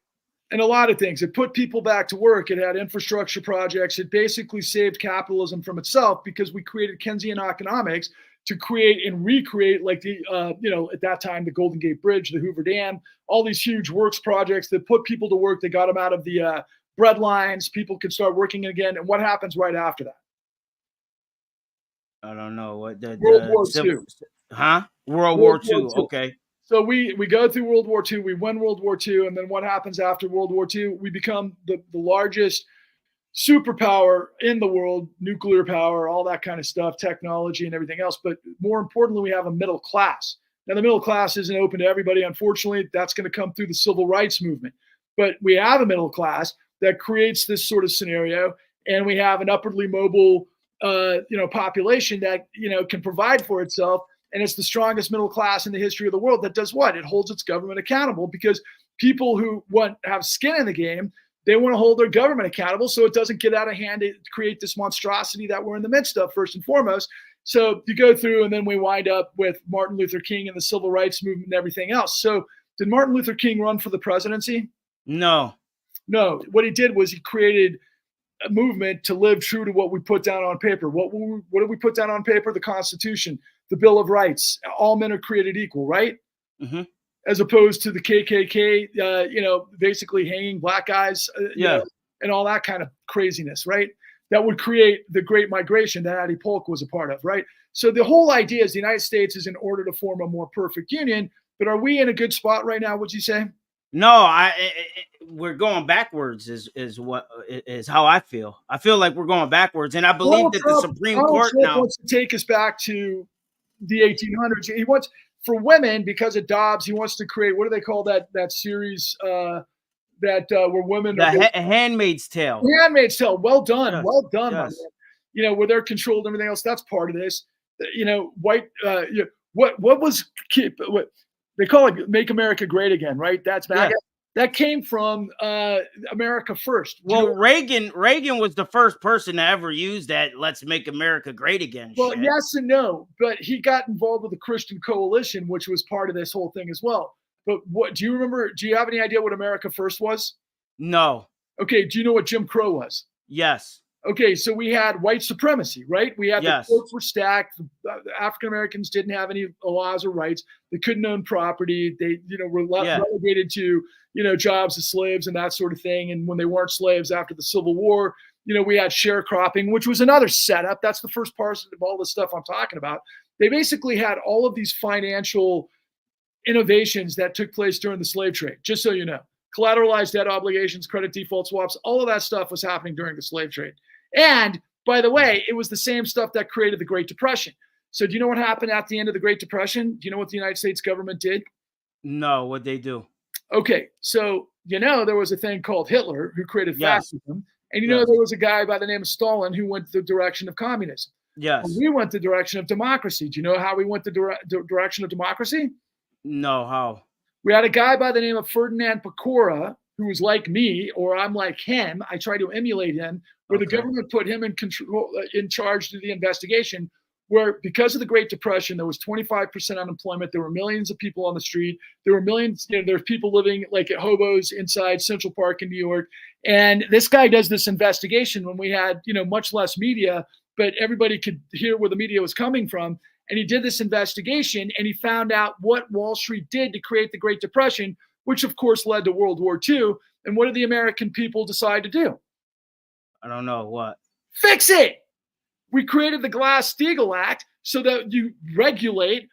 And a lot of things. It put people back to work. It had infrastructure projects. It basically saved capitalism from itself because we created Keynesian economics to create and recreate, like at that time, the Golden Gate Bridge, the Hoover Dam, all these huge works projects that put people to work. They got them out of the bread lines. People could start working again. And what happens right after that? I don't know what World the War civil, II. huh? World World War War II. II. Okay. So we go through World War II, we win World War II, and then what happens after World War II? We become the largest superpower in the world, nuclear power, all that kind of stuff, technology and everything else. But more importantly, we have a middle class. Now, the middle class isn't open to everybody. Unfortunately, that's going to come through the civil rights movement. But we have a middle class that creates this sort of scenario, and we have an upwardly mobile, population that can provide for itself. And it's the strongest middle class in the history of the world that does what? It holds its government accountable because people who have skin in the game, they want to hold their government accountable so it doesn't get out of hand to create this monstrosity that we're in the midst of, first and foremost. So you go through, and then we wind up with Martin Luther King and the civil rights movement and everything else. So did Martin Luther King run for the presidency? No. No. What he did was he created a movement to live true to what we put down on paper. What did we put down on paper? The Constitution, the Bill of Rights. All men are created equal, right? Mm-hmm. As opposed to the KKK, basically hanging black guys, and all that kind of craziness, right? That would create the Great Migration that Addie Polk was a part of, right? So the whole idea is the United States is in order to form a more perfect union. But are we in a good spot right now, would you say? No, we're going backwards is how I feel. I feel like we're going backwards, and I believe that the Supreme Court Trump now wants to take us back to the 1800s. He wants, for women, because of Dobbs, he wants to create, what do they call that series where women the are Handmaid's Tale. Handmaid's Tale. Well done, Yes, well done, my yes. man. Where they're controlled and everything else. That's part of this. White. What was what they call it? Make America Great Again, right? That's MAGA. Yes. That came from America First. Well, Reagan was the first person to ever use that "Let's make America great again." Well, shit. yes and no, but he got involved with the Christian Coalition, which was part of this whole thing as well. But what do you remember? Do you have any idea what America First was? No. Okay. Do you know what Jim Crow was? Yes. Okay, so we had white supremacy, right? We had Yes. The courts were stacked. African Americans didn't have any laws or rights. They couldn't own property. They, were relegated to, jobs as slaves and that sort of thing. And when they weren't slaves after the Civil War, we had sharecropping, which was another setup. That's the first part of all the stuff I'm talking about. They basically had all of these financial innovations that took place during the slave trade, just so you know. Collateralized debt obligations, credit default swaps, all of that stuff was happening during the slave trade. And by the way, it was the same stuff that created the Great Depression. So do you know what happened at the end of the Great Depression? Do you know what the United States government did? No, what'd they do? Okay, so there was a thing called Hitler who created fascism. And there was a guy by the name of Stalin who went the direction of communism. Yes. Well, we went the direction of democracy. Do you know how we went the direction of democracy? No, how? We had a guy by the name of Ferdinand Pecora, who was like me, or I'm like him. I try to emulate him, where the government put him in charge of the investigation, where because of the Great Depression, there was 25% unemployment. There were millions of people on the street. There were millions, there's people living like at hobos inside Central Park in New York. And this guy does this investigation when we had, much less media, but everybody could hear where the media was coming from. And he did this investigation, and he found out what Wall Street did to create the Great Depression, which of course led to World War II. And what did the American people decide to do? I don't know what. Fix it. We created the Glass-Steagall Act so that you regulate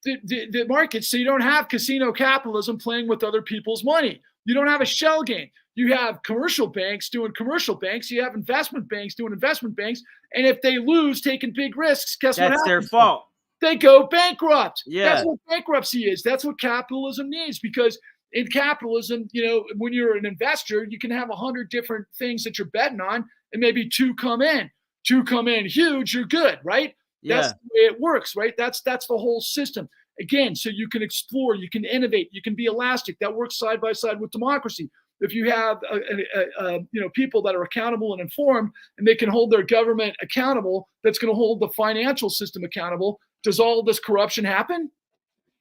the market, so you don't have casino capitalism playing with other people's money. You don't have a shell game. You have commercial banks doing commercial banks. You have investment banks doing investment banks. And if they lose taking big risks, guess what happens? That's their fault. They go bankrupt. Yeah. That's what bankruptcy is. That's what capitalism needs, because in capitalism, when you're an investor, you can have 100 different things that you're betting on, and maybe two come in huge, you're good, right? Yeah. That's the way it works, right? That's the whole system. Again, so you can explore, you can innovate, you can be elastic. That works side by side with democracy. if you have people that are accountable and informed, and they can hold their government accountable, that's going to hold the financial system accountable, does all this corruption happen?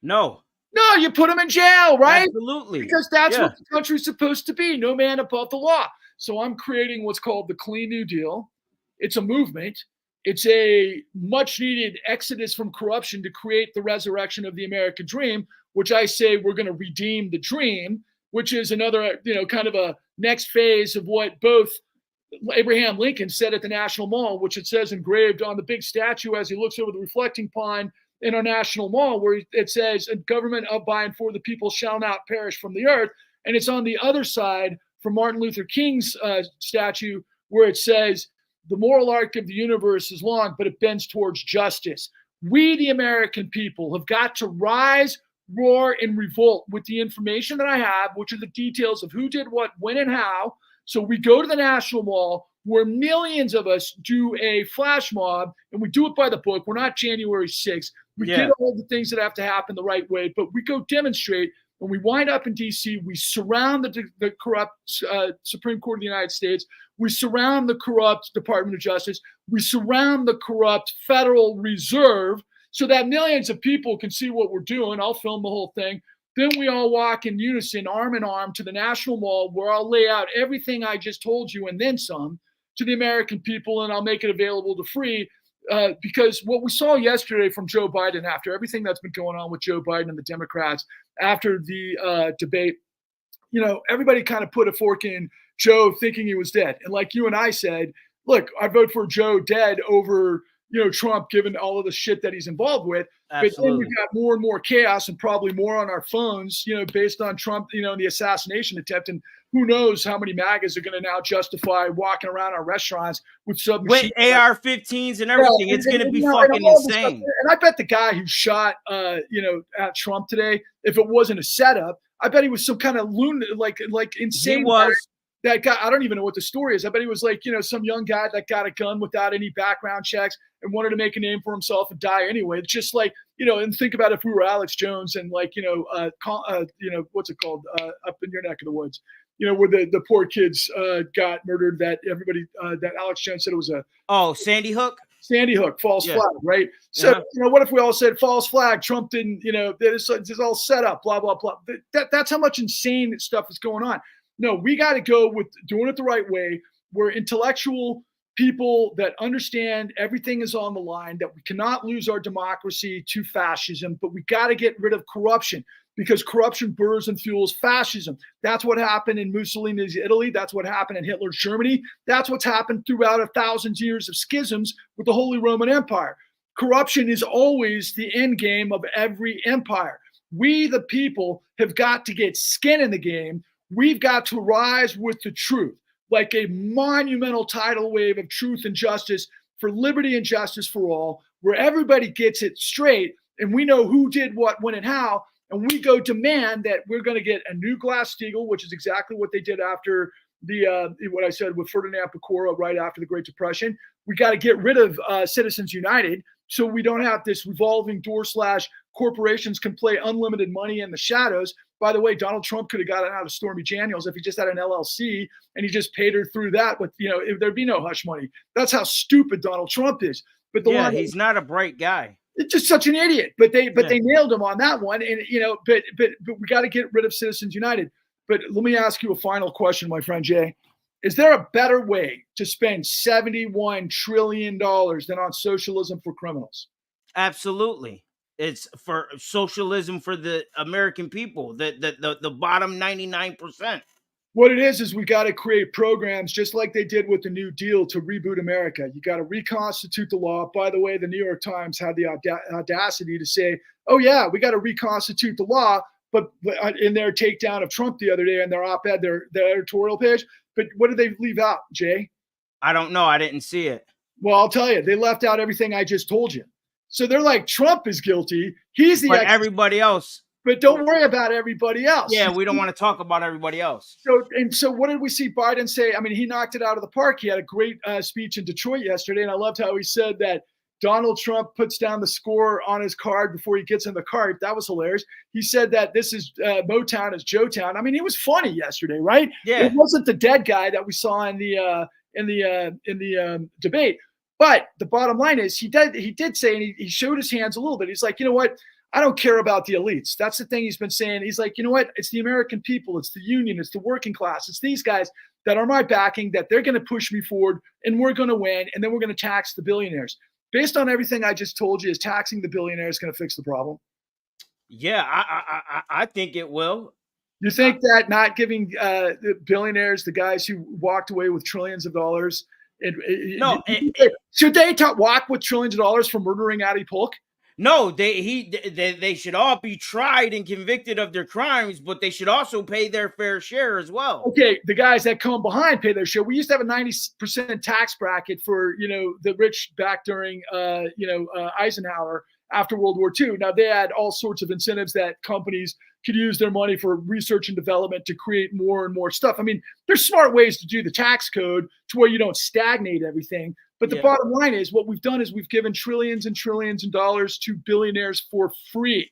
No. No, you put them in jail, right? Absolutely. Because that's what the country's supposed to be. No man above the law. So I'm creating what's called the Clean New Deal. It's a movement. It's a much needed exodus from corruption to create the resurrection of the American dream, which I say we're going to redeem the dream, which is another, kind of a next phase of what both Abraham Lincoln said at the National Mall, which it says engraved on the big statue as he looks over the reflecting pond in our National Mall, where it says, "A government of, by, and for the people shall not perish from the earth." And it's on the other side from Martin Luther King's statue, where it says, "The moral arc of the universe is long, but it bends towards justice." We, the American people, have got to rise, roar, and revolt with the information that I have, which are the details of who did what, when, and how. So we go to the National Mall, where millions of us do a flash mob, and we do it by the book. We're not January 6th. We get all the things that have to happen the right way, but we go demonstrate. When we wind up in D.C., we surround the corrupt Supreme Court of the United States. We surround the corrupt Department of Justice. We surround the corrupt Federal Reserve so that millions of people can see what we're doing. I'll film the whole thing. Then we all walk in unison, arm in arm, to the National Mall, where I'll lay out everything I just told you and then some to the American people, and I'll make it available to free. Because what we saw yesterday from Joe Biden, after everything that's been going on with Joe Biden and the Democrats after the debate, everybody kind of put a fork in Joe thinking he was dead. And like you and I said, look, I vote for Joe dead over, Trump, given all of the shit that he's involved with. Absolutely. But then we've got more and more chaos, and probably more on our phones, based on Trump, and the assassination attempt. And who knows how many MAGAs are going to now justify walking around our restaurants with submachine with AR-15s and everything. It's going to be fucking insane. And I bet the guy who shot, at Trump today, if it wasn't a setup, I bet he was some kind of lunatic, like insane. He was. That guy, I don't even know what the story is. I bet he was some young guy that got a gun without any background checks and wanted to make a name for himself and die anyway. It's just and think about if we were Alex Jones and what's it called, up in your neck of the woods, where the poor kids got murdered, that everybody, that Alex Jones said it was Sandy Hook? Sandy Hook, false flag, right? So, what if we all said false flag, Trump didn't, this is all set up, blah, blah, blah. That's how much insane stuff is going on. No, we got to go with doing it the right way. We're intellectual people that understand everything is on the line, that we cannot lose our democracy to fascism, but we got to get rid of corruption, because corruption burns and fuels fascism. That's what happened in Mussolini's Italy. That's what happened in Hitler's Germany. That's what's happened throughout 1,000 years of schisms with the Holy Roman Empire. Corruption is always the end game of every empire. We, the people, have got to get skin in the game. We've got to rise with the truth, like a monumental tidal wave of truth and justice for liberty and justice for all, where everybody gets it straight and we know who did what, when, and how. And we go demand that we're going to get a new Glass-Steagall, which is exactly what they did after what I said with Ferdinand Pecora right after the Great Depression. We got to get rid of Citizens United, so we don't have this revolving door / corporations can play unlimited money in the shadows. By the way, Donald Trump could have gotten out of Stormy Daniels if he just had an LLC and he just paid her through that with, if there'd be no hush money. That's how stupid Donald Trump is. But he's not a bright guy. It's just such an idiot. But they nailed him on that one. And but we got to get rid of Citizens United. But let me ask you a final question, my friend Jay. Is there a better way to spend $71 trillion than on socialism for criminals? Absolutely. It's for socialism for the American people, the bottom 99%. What it is we got to create programs just like they did with the New Deal to reboot America. You got to reconstitute the law. By the way, the New York Times had the audacity to say, oh, yeah, we got to reconstitute the law. But in their takedown of Trump the other day in their op-ed, their editorial page. But what did they leave out, Jay? I don't know. I didn't see it. Well, I'll tell you. They left out everything I just told you. So they're like, Trump is guilty. He's the everybody else. But don't worry about everybody else. Yeah, we don't want to talk about everybody else. So what did we see Biden say? I mean, he knocked it out of the park. He had a great speech in Detroit yesterday, and I loved how he said that Donald Trump puts down the score on his card before he gets in the cart. That was hilarious. He said that this is Motown is Joetown. I mean, he was funny yesterday, right? Yeah. It wasn't the dead guy that we saw in the debate. But the bottom line is he did say, and he showed his hands a little bit. He's like, you know what? I don't care about the elites. That's the thing he's been saying. He's like, you know what? It's the American people. It's the union. It's the working class. It's these guys that are my backing, that they're going to push me forward, and we're going to win, and then we're going to tax the billionaires. Based on everything I just told you, is taxing the billionaires going to fix the problem? Yeah, I think it will. You think that not giving the billionaires, the guys who walked away with trillions of dollars, should they walk with trillions of dollars for murdering Addie Polk? No, they should all be tried and convicted of their crimes, but they should also pay their fair share as well. Okay, the guys that come behind pay their share. We used to have a 90% tax bracket for the rich back during Eisenhower after World War II. Now they had all sorts of incentives that companies could use their money for research and development to create more and more stuff. I mean, there's smart ways to do the tax code to where you don't stagnate everything. But the bottom line is, what we've done is we've given trillions and trillions of dollars to billionaires for free.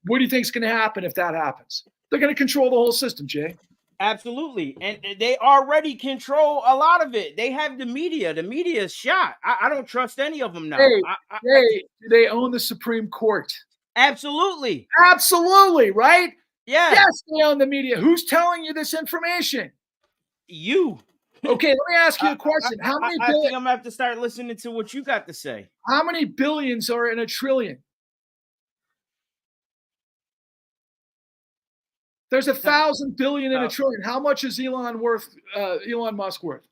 What do you think is going to happen if that happens? They're going to control the whole system, Jay. Absolutely. And they already control a lot of it. They have the media. The media is shot. I don't trust any of them now. They own the Supreme Court. Absolutely. Absolutely, right? Yeah. Yes, they own the media. Who's telling you this information? You. Okay, let me ask you a question. I think I'm going to have to start listening to what you got to say. How many billions are in a trillion? There's 1,000 billion in a trillion. How much is Elon Musk worth?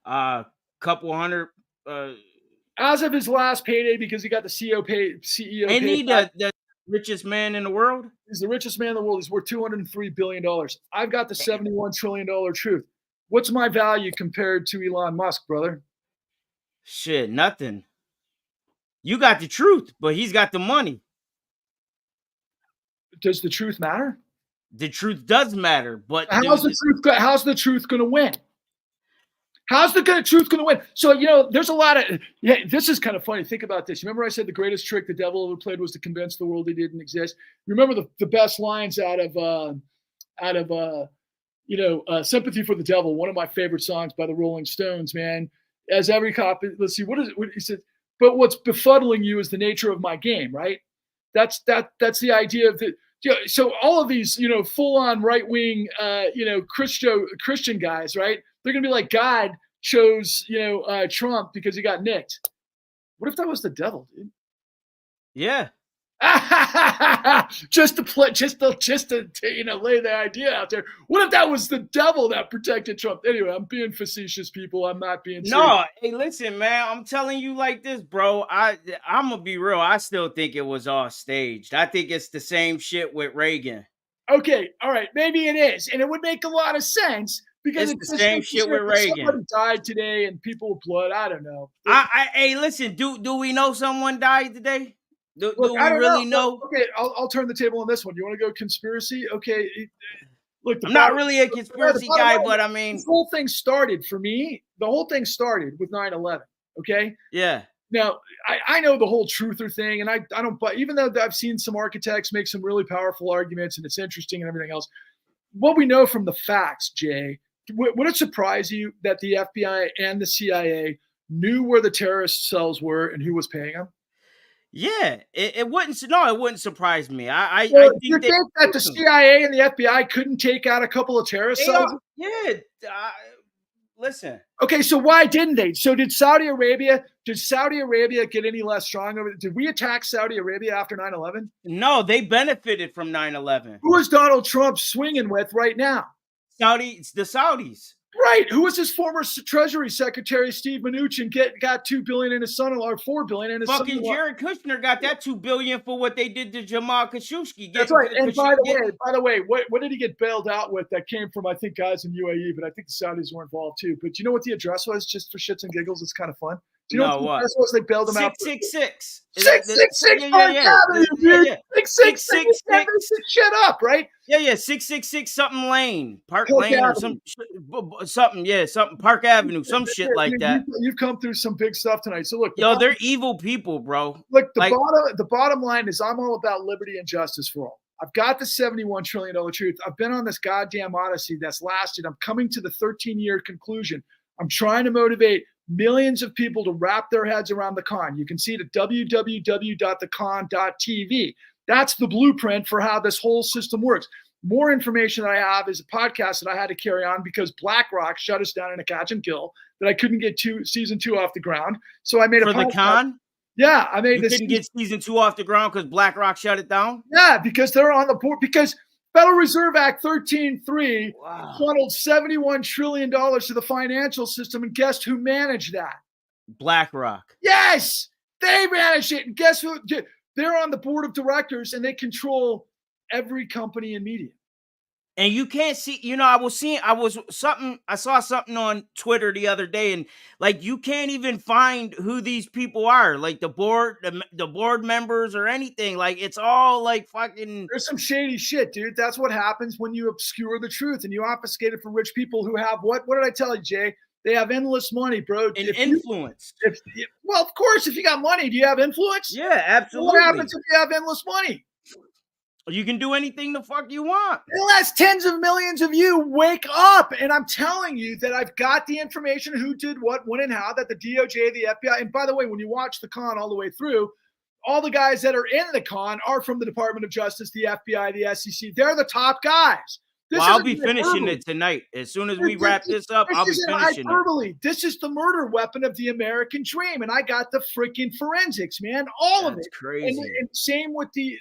Couple hundred. As of his last payday, because he got the CEO pay. Ain't he the richest man in the world? He's the richest man in the world. He's worth $203 billion. I've got the $71 trillion truth. What's my value compared to Elon Musk, brother? Shit, nothing. You got the truth, but he's got the money. Does the truth matter? The truth does matter, but how's the truth going to win? How's the truth going to win? So, there's a lot of, this is kind of funny. Think about this. Remember I said the greatest trick the devil ever played was to convince the world he didn't exist? Remember the best lines out of Sympathy for the Devil, one of my favorite songs by the Rolling Stones, man. As every cop, let's see, what is it? He said, but what's befuddling you is the nature of my game, right? That's the idea of the. So all of these, full-on right-wing, Christian guys, right? They're gonna be like, God chose, Trump because he got nicked. What if that was the devil, dude? Yeah. just to lay the idea out there. What if that was the devil that protected Trump? Anyway, I'm being facetious, people. I'm not being serious. No, hey, listen, man. I'm telling you like this, bro. I'm gonna be real. I still think it was all staged. I think it's the same shit with Reagan. Okay, all right, maybe it is, and it would make a lot of sense because it's the same shit with Reagan. Somebody died today, and people with blood. I don't know. Hey, listen. Do we know someone died today? Do we really know? Okay, I'll turn the table on this one. You want to go conspiracy? Okay. Look, I'm not really a conspiracy guy, but I mean, this whole thing started for me. The whole thing started with 9/11. Okay. Yeah. Now I know the whole truther thing, and I don't. But even though I've seen some architects make some really powerful arguments, and it's interesting and everything else, what we know from the facts, Jay, would it surprise you that the FBI and the CIA knew where the terrorist cells were and who was paying them? Yeah, it wouldn't. No, it wouldn't surprise me. I think that the CIA and the FBI couldn't take out a couple of terrorist cells? Yeah. Listen. Okay, so why didn't they? So did Saudi Arabia get any less strong? Did we attack Saudi Arabia after 9/11? No, they benefited from 9/11. Who is Donald Trump swinging with right now? The Saudis. Right. Who was his former Treasury Secretary, Steve Mnuchin, got $2 billion in his son-in-law, or $4 billion in his son-in-law? Fucking Jared Kushner got that $2 billion for what they did to Jamal Khashoggi. That's right. And by the way, what did he get bailed out with? That came from, I think, guys in UAE, but I think the Saudis were involved too. But you know what the address was, just for shits and giggles? It's kind of fun. Do you know what No, the what? address was? They bailed them out. 666. Is that the 666 yeah, yeah, Park yeah. Avenue, Yeah, dude. yeah. 666. You can't make 666. this shit up, right? Yeah, yeah, 666 something lane, Park Park Lane or Avenue. something, yeah, something Park Avenue, some shit like Dude, that. you've come through some big stuff tonight. So look, Yo, they're evil people, bro. look, Like the bottom line is I'm all about liberty and justice for all. I've got the $71 trillion truth. I've been on this goddamn odyssey that's lasted. I'm coming to the 13-year conclusion. I'm trying to motivate millions of people to wrap their heads around the con. You can see it at www.thecon.tv. That's the blueprint for how this whole system works. More information that I have is a podcast that I had to carry on because BlackRock shut us down in a catch and kill that I couldn't get season 2 off the ground. So I made a for the podcast. con, Yeah, I made you this. couldn't get season 2 off the ground because BlackRock shut it down. Yeah, because they're on the board. Because Federal Reserve Act 13.3 Wow. funneled $71 trillion to the financial system. And guess who managed that? BlackRock. Yes, they managed it. And guess who? They're on the board of directors and they control every company in media. And you can't see, I saw something on Twitter the other day, and like you can't even find who these people are, like the board members or anything. Like it's all like fucking. There's some shady shit, dude. That's what happens when you obscure the truth and you obfuscate it for rich people who have what? What did I tell you, Jay? They have endless money, bro. And influence. Well, of course, if you got money, do you have influence? Yeah, absolutely. What happens if you have endless money? You can do anything the fuck you want. Unless tens of millions of you wake up. And I'm telling you that I've got the information who did what, when, and how, that the DOJ, the FBI, and by the way, when you watch the con all the way through, all the guys that are in the con are from the Department of Justice, the FBI, the SEC. They're the top guys. I'll be finishing it tonight. As soon as we wrap this up, I'll be finishing it. This is the murder weapon of the American dream, and I got the freaking forensics, man. All of it. Crazy. And same with the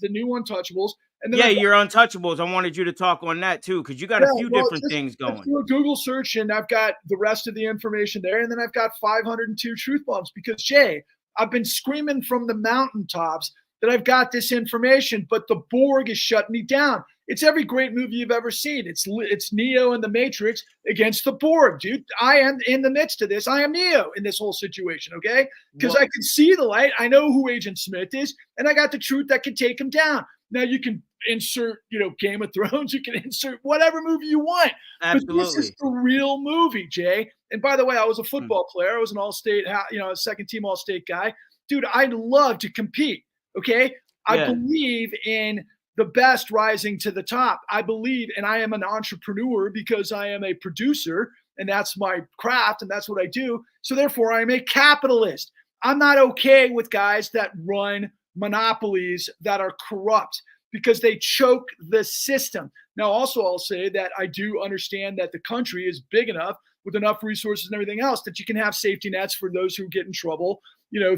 new Untouchables. And then your Untouchables. I wanted you to talk on that too, because you got a few different things going. Do a Google search, and I've got the rest of the information there, and then I've got 502 truth bombs because Jay, I've been screaming from the mountaintops that I've got this information, but the Borg is shutting me down. It's every great movie you've ever seen. It's Neo and the Matrix against the Borg, dude. I am in the midst of this. I am Neo in this whole situation, okay? Because I can see the light. I know who Agent Smith is, and I got the truth that can take him down. Now you can insert, Game of Thrones. You can insert whatever movie you want. Absolutely. But this is the real movie, Jay. And by the way, I was a football player. I was an all-state, a second-team all-state guy. Dude, I love to compete, okay? I believe in the best rising to the top. I believe, and I am an entrepreneur because I am a producer, and that's my craft, and that's what I do. So therefore, I am a capitalist. I'm not okay with guys that run monopolies that are corrupt because they choke the system. Now, also, I'll say that I do understand that the country is big enough with enough resources and everything else that you can have safety nets for those who get in trouble,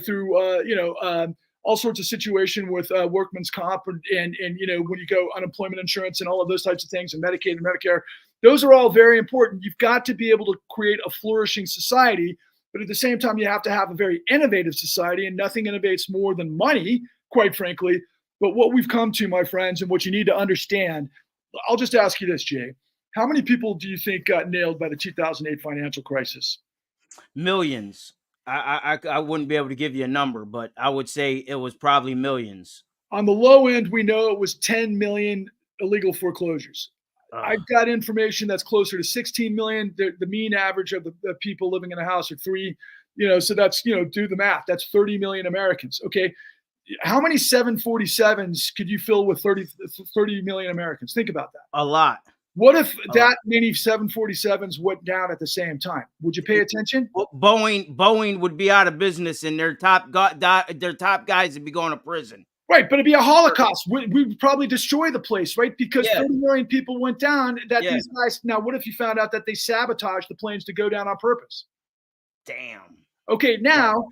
through, all sorts of situation with workman's comp and when you go unemployment insurance and all of those types of things and Medicaid and Medicare. Those are all very important. You've got to be able to create a flourishing society, but at the same time, you have to have a very innovative society, and nothing innovates more than money, quite frankly. But what we've come to, my friends, and what you need to understand, I'll just ask you this, Jay. How many people do you think got nailed by the 2008 financial crisis? Millions. I wouldn't be able to give you a number, but I would say it was probably millions. On the low end, we know it was 10 million illegal foreclosures. I've got information that's closer to 16 million. The mean average of the people living in a house are 3, so that's, do the math. That's 30 million Americans. Okay. How many 747s could you fill with 30 million Americans? Think about that. A lot. What if that many 747s went down at the same time? Would you pay attention? Boeing would be out of business, and their top guys would be going to prison. Right, but it'd be a Holocaust. We'd probably destroy the place, right? Because 30 million people went down. These guys. Now, what if you found out that they sabotaged the planes to go down on purpose? Damn. Okay, now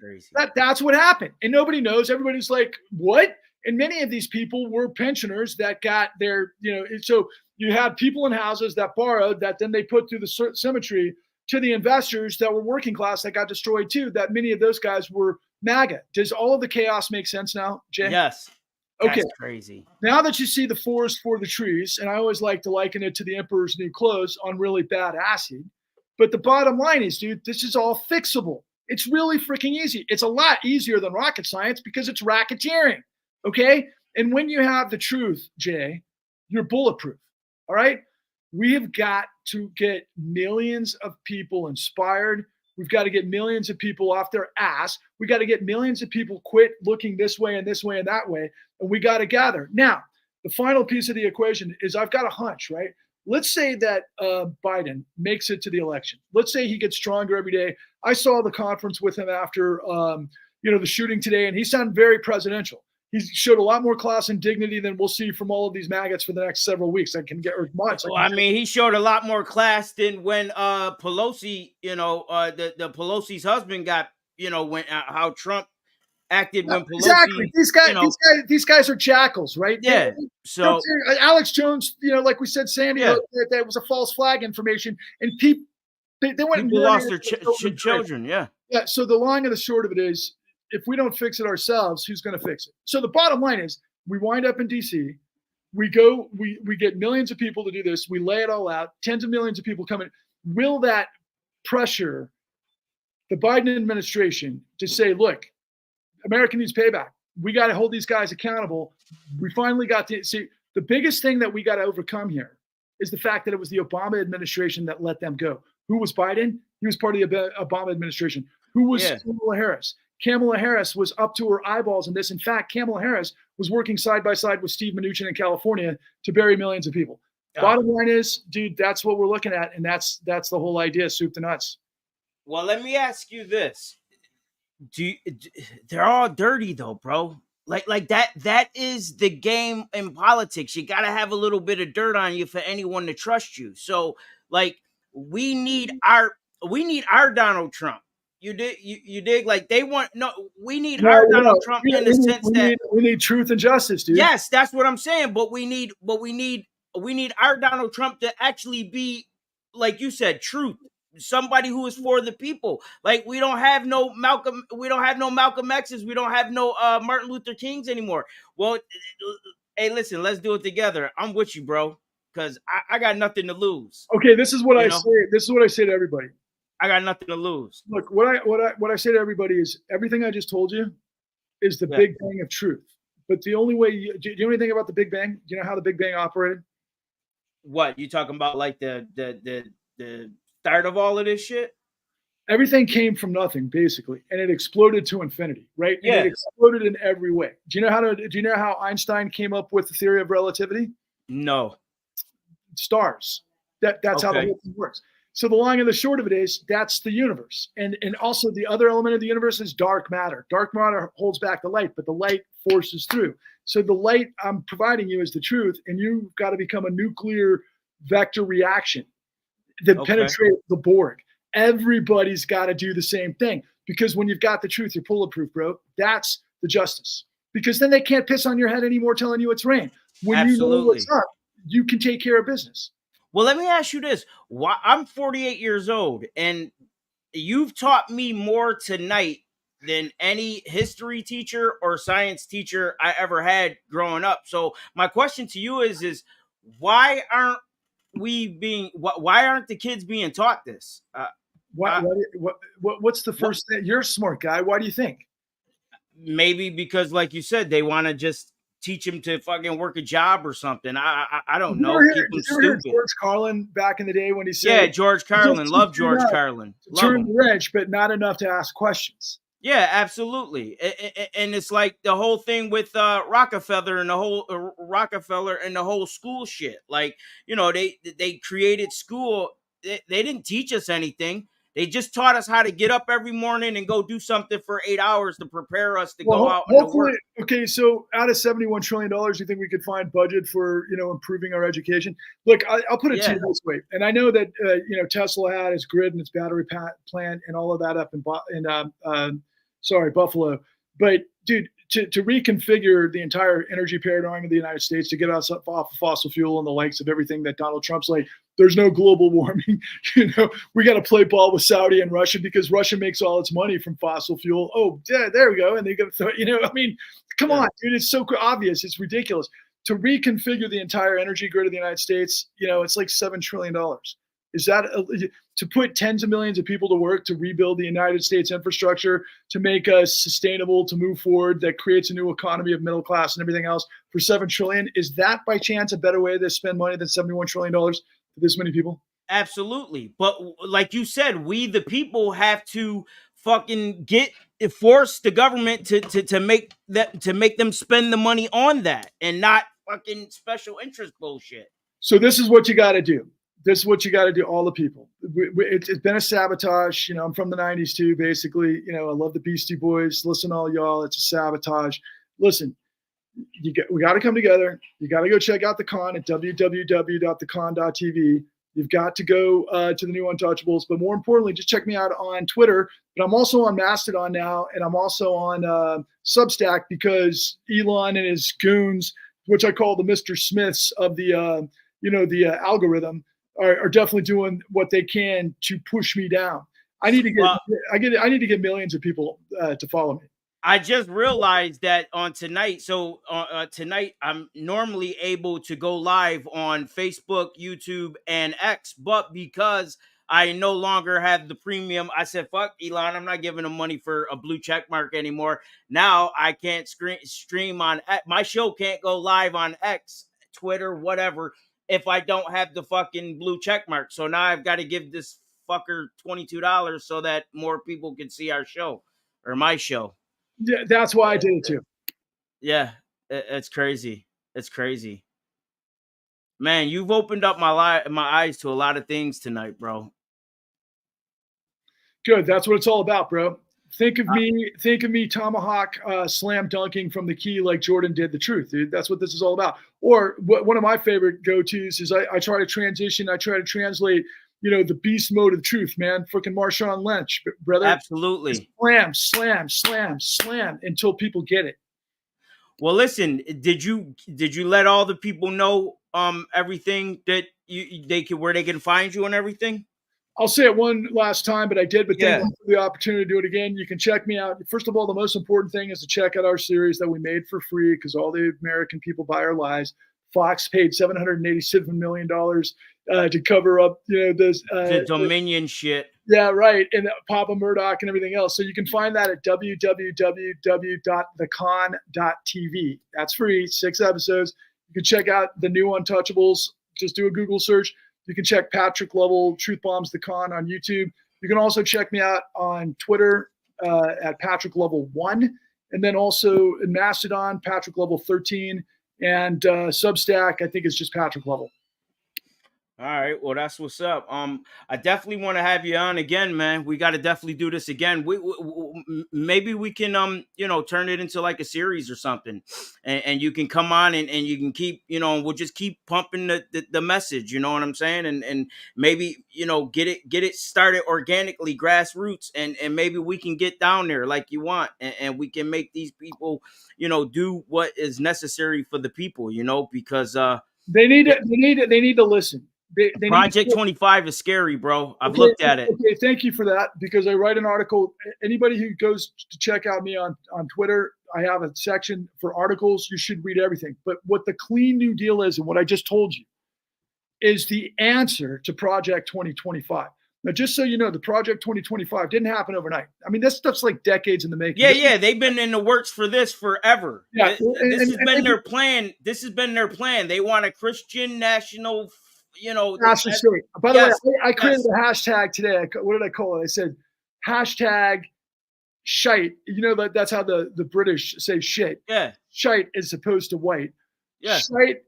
that's what happened, and nobody knows. Everybody's like, "What?" And many of these people were pensioners that got their, so you had people in houses that borrowed that then they put through the symmetry to the investors that were working class that got destroyed too. That many of those guys were MAGA. Does all of the chaos make sense now, Jay? Yes. Okay. That's crazy. Now that you see the forest for the trees, and I always like to liken it to the Emperor's New Clothes on really bad acid. But the bottom line is, dude, this is all fixable. It's really freaking easy. It's a lot easier than rocket science because it's racketeering. Okay. And when you have the truth, Jay, you're bulletproof. All right. We have got to get millions of people inspired. We've got to get millions of people off their ass. We got to get millions of people quit looking this way and this way and that way. And we got to gather. Now, the final piece of the equation is I've got a hunch, right? Let's say that Biden makes it to the election. Let's say he gets stronger every day. I saw the conference with him after, the shooting today, and he sounded very presidential. He showed a lot more class and dignity than we'll see from all of these maggots for the next several weeks. Or months. Well, I mean, he showed a lot more class than when Pelosi, the Pelosi's husband got, when how Trump acted when Pelosi. Exactly. These guys are jackals, right? Yeah. So Alex Jones, like we said, Sandy, that was a false flag information, and they went. People lost their children. Yeah. Yeah. So the long and the short of it is, if we don't fix it ourselves, who's going to fix it? So the bottom line is, we wind up in DC. We go. We get millions of people to do this. We lay it all out. Tens of millions of people coming. Will that pressure the Biden administration to say, look, America needs payback. We got to hold these guys accountable. We finally got to see the biggest thing that we got to overcome here is the fact that it was the Obama administration that let them go. Who was Biden? He was part of the Obama administration. Who was Kamala Harris? Kamala Harris was up to her eyeballs in this. In fact, Kamala Harris was working side by side with Steve Mnuchin in California to bury millions of people. Bottom line is, dude, that's what we're looking at. And that's the whole idea, soup to nuts. Well, let me ask you this. They're all dirty though, bro. Like that is the game in politics. You got to have a little bit of dirt on you for anyone to trust you. So like we need our Donald Trump. You dig? Like we need our Donald Trump in the sense that we need truth and justice, dude. Yes, that's what I'm saying. But we need our Donald Trump to actually be, like you said, truth. Somebody who is for the people. Like we don't have no Malcolm X's. We don't have no Martin Luther Kings anymore. Well, hey, listen, let's do it together. I'm with you, bro, because I got nothing to lose. Okay, this is what I say. This is what I say to everybody. I got nothing to lose. Look, what I say to everybody is everything I just told you is the Big Bang of truth. But the only way do you know anything about the Big Bang? Do you know how the Big Bang operated? What you talking about? Like the start of all of this shit? Everything came from nothing, basically, and it exploded to infinity, right? Yeah. And it exploded in every way. Do you know how Einstein came up with the theory of relativity? No. Stars. That's how the whole thing works. So the long and the short of it is that's the universe. And also the other element of the universe is dark matter. Dark matter holds back the light, but the light forces through. So the light I'm providing you is the truth, and you've got to become a nuclear vector reaction that penetrate the Borg. Everybody's got to do the same thing, because when you've got the truth, you're bulletproof, bro. That's the justice. Because then they can't piss on your head anymore telling you it's rain. When you know what's up, you can take care of business. Well, let me ask you this. I'm 48 years old, and you've taught me more tonight than any history teacher or science teacher I ever had growing up. So my question to you is why aren't the kids being taught this? What's the first thing? You're a smart guy. Why do you think? Maybe because, like you said, they want to just teach him to fucking work a job or something. I don't know. Keep him stupid. George Carlin back in the day when he said, "Yeah, George Carlin, love George Carlin, turn rich, but not enough to ask questions." Yeah, absolutely. And it's like the whole thing with Rockefeller and the whole school shit. Like, they created school. They didn't teach us anything. They just taught us how to get up every morning and go do something for 8 hours to prepare us to go out and work. Okay, so out of $71 trillion, you think we could find budget for, improving our education? Look, I'll put it to you this way. And I know that, Tesla had its grid and its battery plant and all of that up in Buffalo. But, dude, to reconfigure the entire energy paradigm of the United States, to get us off of fossil fuel and the likes of everything that Donald Trump's like, there's no global warming. We got to play ball with Saudi and Russia because Russia makes all its money from fossil fuel. Oh, yeah, there we go. And they got to, come on, dude. It's so obvious. It's ridiculous. To reconfigure the entire energy grid of the United States, it's like $7 trillion. Is that to put tens of millions of people to work to rebuild the United States infrastructure, to make us sustainable, to move forward, that creates a new economy of middle class and everything else for $7 trillion? Is that by chance a better way to spend money than $71 trillion to this many people? Absolutely. But like you said, we the people have to fucking force the government to make them spend the money on that and not fucking special interest bullshit. So this is what you got to do. This is what you got to do, all the people. It's been a sabotage. I'm from the 90s too, basically. I love the Beastie Boys. Listen, all y'all, it's a sabotage. Listen, we got to come together. You got to go check out the con at www.thecon.tv. You've got to go to the new Untouchables. But more importantly, just check me out on Twitter. But I'm also on Mastodon now, and I'm also on Substack, because Elon and his goons, which I call the Mr. Smiths of the algorithm, are definitely doing what they can to push me down. I need to get millions of people to follow me. I just realized that on tonight. So tonight, I'm normally able to go live on Facebook, YouTube, and X, but because I no longer have the premium, I said, "Fuck Elon, I'm not giving him money for a blue check mark anymore." Now I can't stream on X. My show can't go live on X, Twitter, whatever, if I don't have the fucking blue check mark. So now I've got to give this fucker $22 so that more people can see our show or my show. Yeah, that's why I did it too. Yeah, it's crazy. It's crazy. Man, you've opened up my eyes to a lot of things tonight, bro. Good. That's what it's all about, bro. Think of me tomahawk slam dunking from the key like Jordan did the truth, dude. That's what this is all about. Or one of my favorite go-tos is I try to transition. I try to translate, the beast mode of the truth, man. Freaking Marshawn Lynch, brother. Absolutely. Slam, slam, slam, slam until people get it. Well, listen, did you let all the people know everything that where they can find you and everything? I'll say it one last time, but I did. But Yeah. thank you for the opportunity to do it again. You can check me out. First of all, the most important thing is to check out our series that we made for free, because all the American people buy our lies. Fox paid $787 million to cover up, The Dominion shit. Yeah, right. And Papa Murdoch and everything else. So you can find that at www.thecon.tv. That's free, 6 episodes. You can check out the new Untouchables. Just do a Google search. You can check Patrick Lovell, Truth Bombs the Con on YouTube. You can also check me out on Twitter at Patrick Lovell 1. And then also in Mastodon, Patrick Lovell 13. And Substack, I think it's just Patrick Lovell. All right, well, that's what's up. I definitely want to have you on again, man. We got to definitely do this again. Maybe we can, turn it into like a series or something, and you can come on and you can keep, we'll just keep pumping the message. You know what I'm saying? And maybe get it started organically, grassroots, and maybe we can get down there like you want, and we can make these people, do what is necessary for the people, because they need to listen. Project 25 is scary, bro. I've looked at it. Okay, thank you for that, because I write an article. Anybody who goes to check out me on Twitter, I have a section for articles. You should read everything. But what the Clean New Deal is, and what I just told you, is the answer to Project 2025. Now, just so you know, the Project 2025 didn't happen overnight. I mean, this stuff's like decades in the making. Yeah, they've been in the works for this forever. Yeah, this has been their plan. This has been their plan. They want a Christian national, national state. By the way, I created a hashtag today. What did I call it? I said hashtag shite. That's how the British say shit. Yeah. Shite as opposed to white. Yeah. Shite,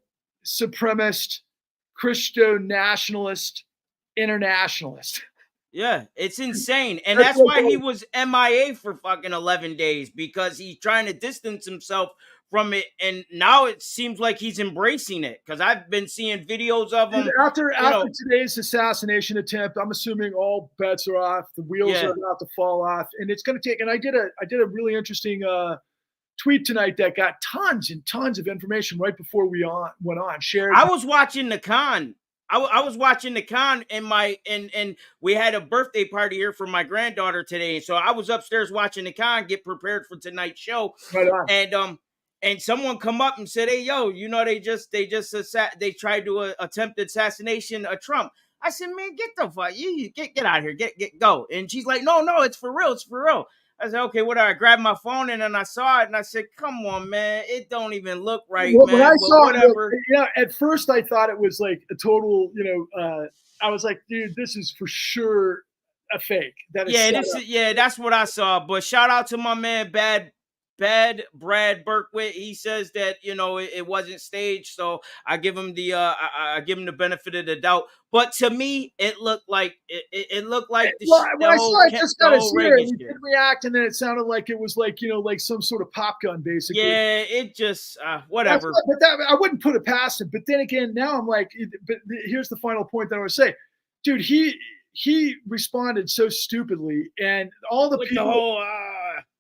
supremacist, Christo-nationalist, internationalist. Yeah, it's insane. And that's why he was MIA for fucking 11 days, because he's trying to distance himself from it. And now it seems like he's embracing it, because I've been seeing videos of him. After today's assassination attempt, I'm assuming all bets are off. The wheels are about to fall off. And it's going to take, and I did a really interesting tweet tonight that got tons and tons of information right before we went on. Shared. I was watching the con. I was watching the con and we had a birthday party here for my granddaughter today. So I was upstairs watching the con, get prepared for tonight's show. Right on. And someone come up and said, "Hey, yo, they tried to attempt assassination of Trump." I said, man, get the fuck, you get out of here, go. And she's like, no, it's for real, it's for real. I said, okay, whatever. I grabbed my phone and then I saw it and I said, come on, man, it don't even look right, Well, when I man. But saw whatever. it, yeah, at first I thought it was like a total, I was like, dude, this is for sure a fake. That is Yeah, set up. that's what I saw. But shout out to my man, Bad Brad Berkwit. He says that it wasn't staged, so I give him I give him the benefit of the doubt. But to me, it looked like it looked like Well, when I saw it, just the got to whole see it, Reagan we shit. did react, and then it sounded like it was like like some sort of pop gun, basically. Yeah, it just whatever. But I wouldn't put it past him. But then again, now I'm like, but here's the final point that I want to say, dude. He responded so stupidly, and all the With people. the whole,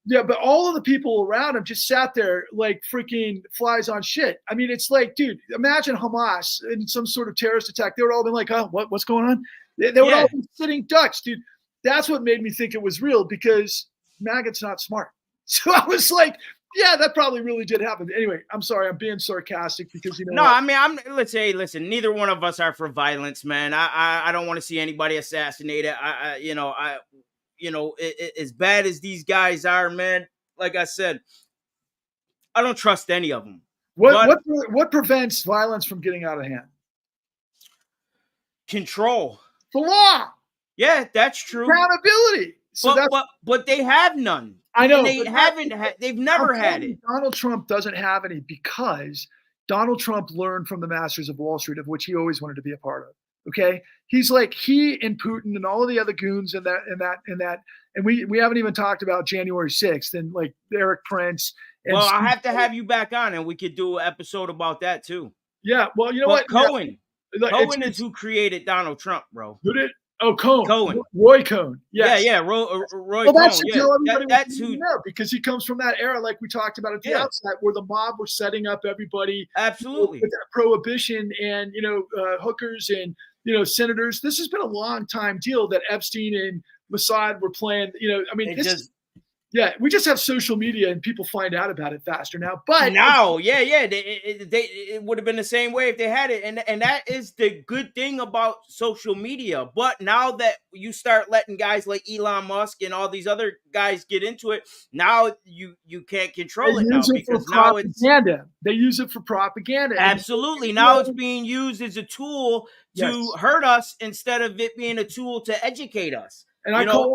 yeah, but all of the people around him just sat there like freaking flies on shit. I mean, it's like, dude, imagine Hamas in some sort of terrorist attack. They would all been like, oh, what's going on? They would all be sitting ducks, dude. That's what made me think it was real, because Maggot's not smart. So I was like, yeah, that probably really did happen. Anyway, I'm sorry, I'm being sarcastic because no, I mean, listen, neither one of us are for violence, man. I don't want to see anybody assassinated. As bad as these guys are, man, like I said, I don't trust any of them. What prevents violence from getting out of hand? Control. The law. Yeah, that's true. Accountability. So but they have none. I know. They've never had it. Donald Trump doesn't have any because Donald Trump learned from the masters of Wall Street, of which he always wanted to be a part of. Okay. He's like, he and Putin and all of the other goons and we haven't even talked about January 6th and like Eric Prince. And well, I have to have you back on and we could do an episode about that too. Yeah. Well, you know what? Cohen. Cohen is who created Donald Trump, bro. Who did? Oh, Cohen. Cohen. Roy Cohen. Yes. Yeah, Roy well, Cohen. Tell everybody that's who because he comes from that era, like we talked about at the outset, where the mob were setting up everybody. Absolutely. With prohibition and, hookers and, senators. This has been a long time deal that Epstein and Mossad were playing. Yeah, we just have social media and people find out about it faster now. But now, it would have been the same way if they had it, and that is the good thing about social media. But now that you start letting guys like Elon Musk and all these other guys get into it, now you can't control it now because now propaganda. They use it for propaganda. Absolutely, now it's being used as a tool to hurt us instead of it being a tool to educate us. And I call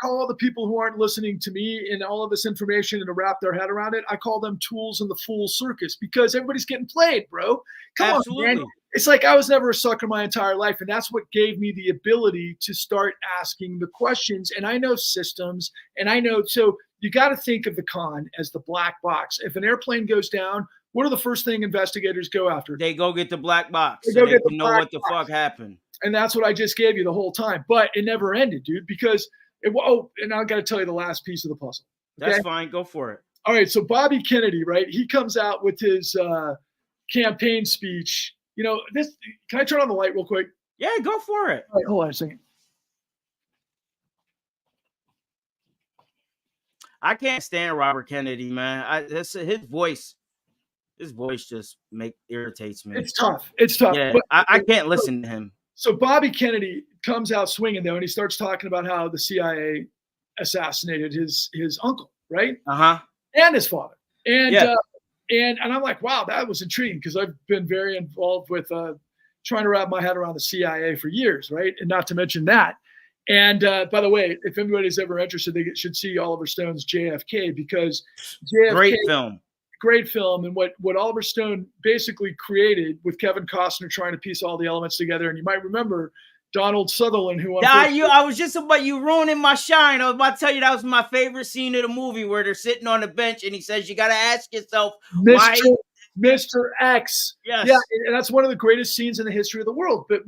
all the people who aren't listening to me and all of this information and to wrap their head around it, I call them tools in the fool circus because everybody's getting played, bro. Come on, man. It's like I was never a sucker my entire life, and that's what gave me the ability to start asking the questions. And I know systems, and I know, so you got to think of the con as the black box. If an airplane goes down, what are the first thing investigators go after? They go get the black box. They can know what the fuck happened. And that's what I just gave you the whole time. But it never ended, dude, because and I got to tell you the last piece of the puzzle. Okay? That's fine. Go for it. All right. So Bobby Kennedy, right? He comes out with his campaign speech. Can I turn on the light real quick? Yeah, go for it. All right, hold on a second. I can't stand Robert Kennedy, man. His voice just irritates me. It's tough. Yeah, but I can't listen to him. So Bobby Kennedy comes out swinging though, and he starts talking about how the CIA assassinated his uncle, right? And his father. And I'm like, wow, that was intriguing because I've been very involved with trying to wrap my head around the CIA for years, right? And not to mention that. And by the way, if anybody's ever interested, they should see Oliver Stone's JFK because JFK. Great film, and what Oliver Stone basically created with Kevin Costner trying to piece all the elements together. And you might remember Donald Sutherland, who I was just about you ruining my shine. I was about to tell you that was my favorite scene of the movie where they're sitting on the bench and he says, "You got to ask yourself, Mr. X." Yes. Yeah, and that's one of the greatest scenes in the history of the world. But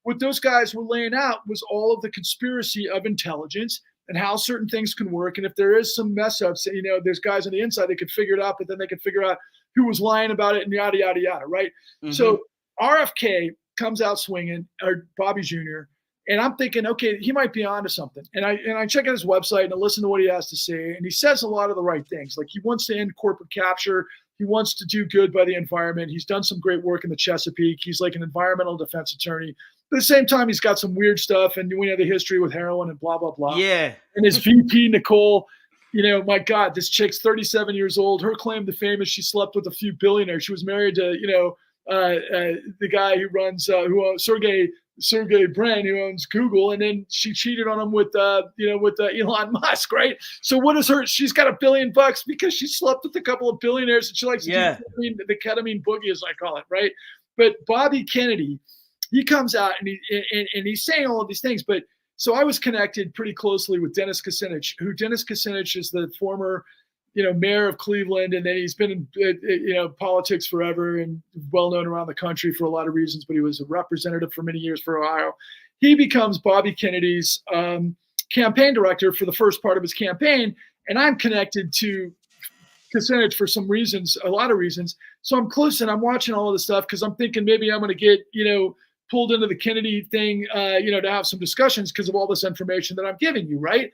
what those guys were laying out was all of the conspiracy of intelligence and how certain things can work. And if there is some mess ups, there's guys on the inside that could figure it out, but then they could figure out who was lying about it and yada, yada, yada, right? Mm-hmm. So RFK comes out swinging, or Bobby Jr., and I'm thinking, okay, he might be onto something. And I check out his website and I listen to what he has to say. And he says a lot of the right things. Like he wants to end corporate capture. He wants to do good by the environment. He's done some great work in the Chesapeake. He's like an environmental defense attorney. But at the same time, he's got some weird stuff, and we know the history with heroin and blah, blah, blah. Yeah. And his VP, Nicole, my God, this chick's 37 years old. Her claim to fame is she slept with a few billionaires. She was married to, the guy who runs, Sergey Brin, who owns Google, and then she cheated on him with Elon Musk, right? So what is her? She's got $1 billion because she slept with a couple of billionaires, and she likes to do the ketamine boogie, as I call it, right? But Bobby Kennedy, he comes out and he's saying all of these things. But so I was connected pretty closely with Dennis Kucinich, Dennis Kucinich is the former mayor of Cleveland, and then he's been in politics forever and well known around the country for a lot of reasons, but he was a representative for many years for Ohio. He becomes Bobby Kennedy's campaign director for the first part of his campaign, and I'm connected to Kucinich for some reasons, a lot of reasons. So I'm close, and I'm watching all of this stuff because I'm thinking maybe I'm going to get pulled into the Kennedy thing, to have some discussions because of all this information that I'm giving you, right?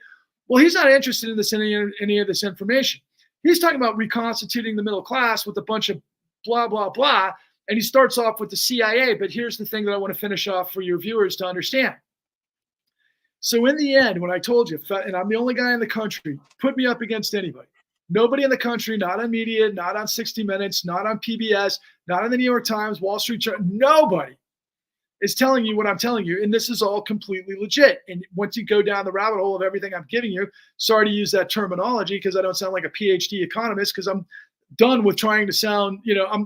Well, he's not interested in this any of this information. He's talking about reconstituting the middle class with a bunch of blah, blah, blah. And he starts off with the CIA. But here's the thing that I want to finish off for your viewers to understand. So in the end, when I told you, and I'm the only guy in the country, put me up against anybody. Nobody in the country, not on media, not on 60 Minutes, not on PBS, not on the New York Times, Wall Street Journal, nobody is telling you what I'm telling you. And this is all completely legit. And once you go down the rabbit hole of everything I'm giving you, sorry to use that terminology because I don't sound like a PhD economist because I'm done with trying to sound,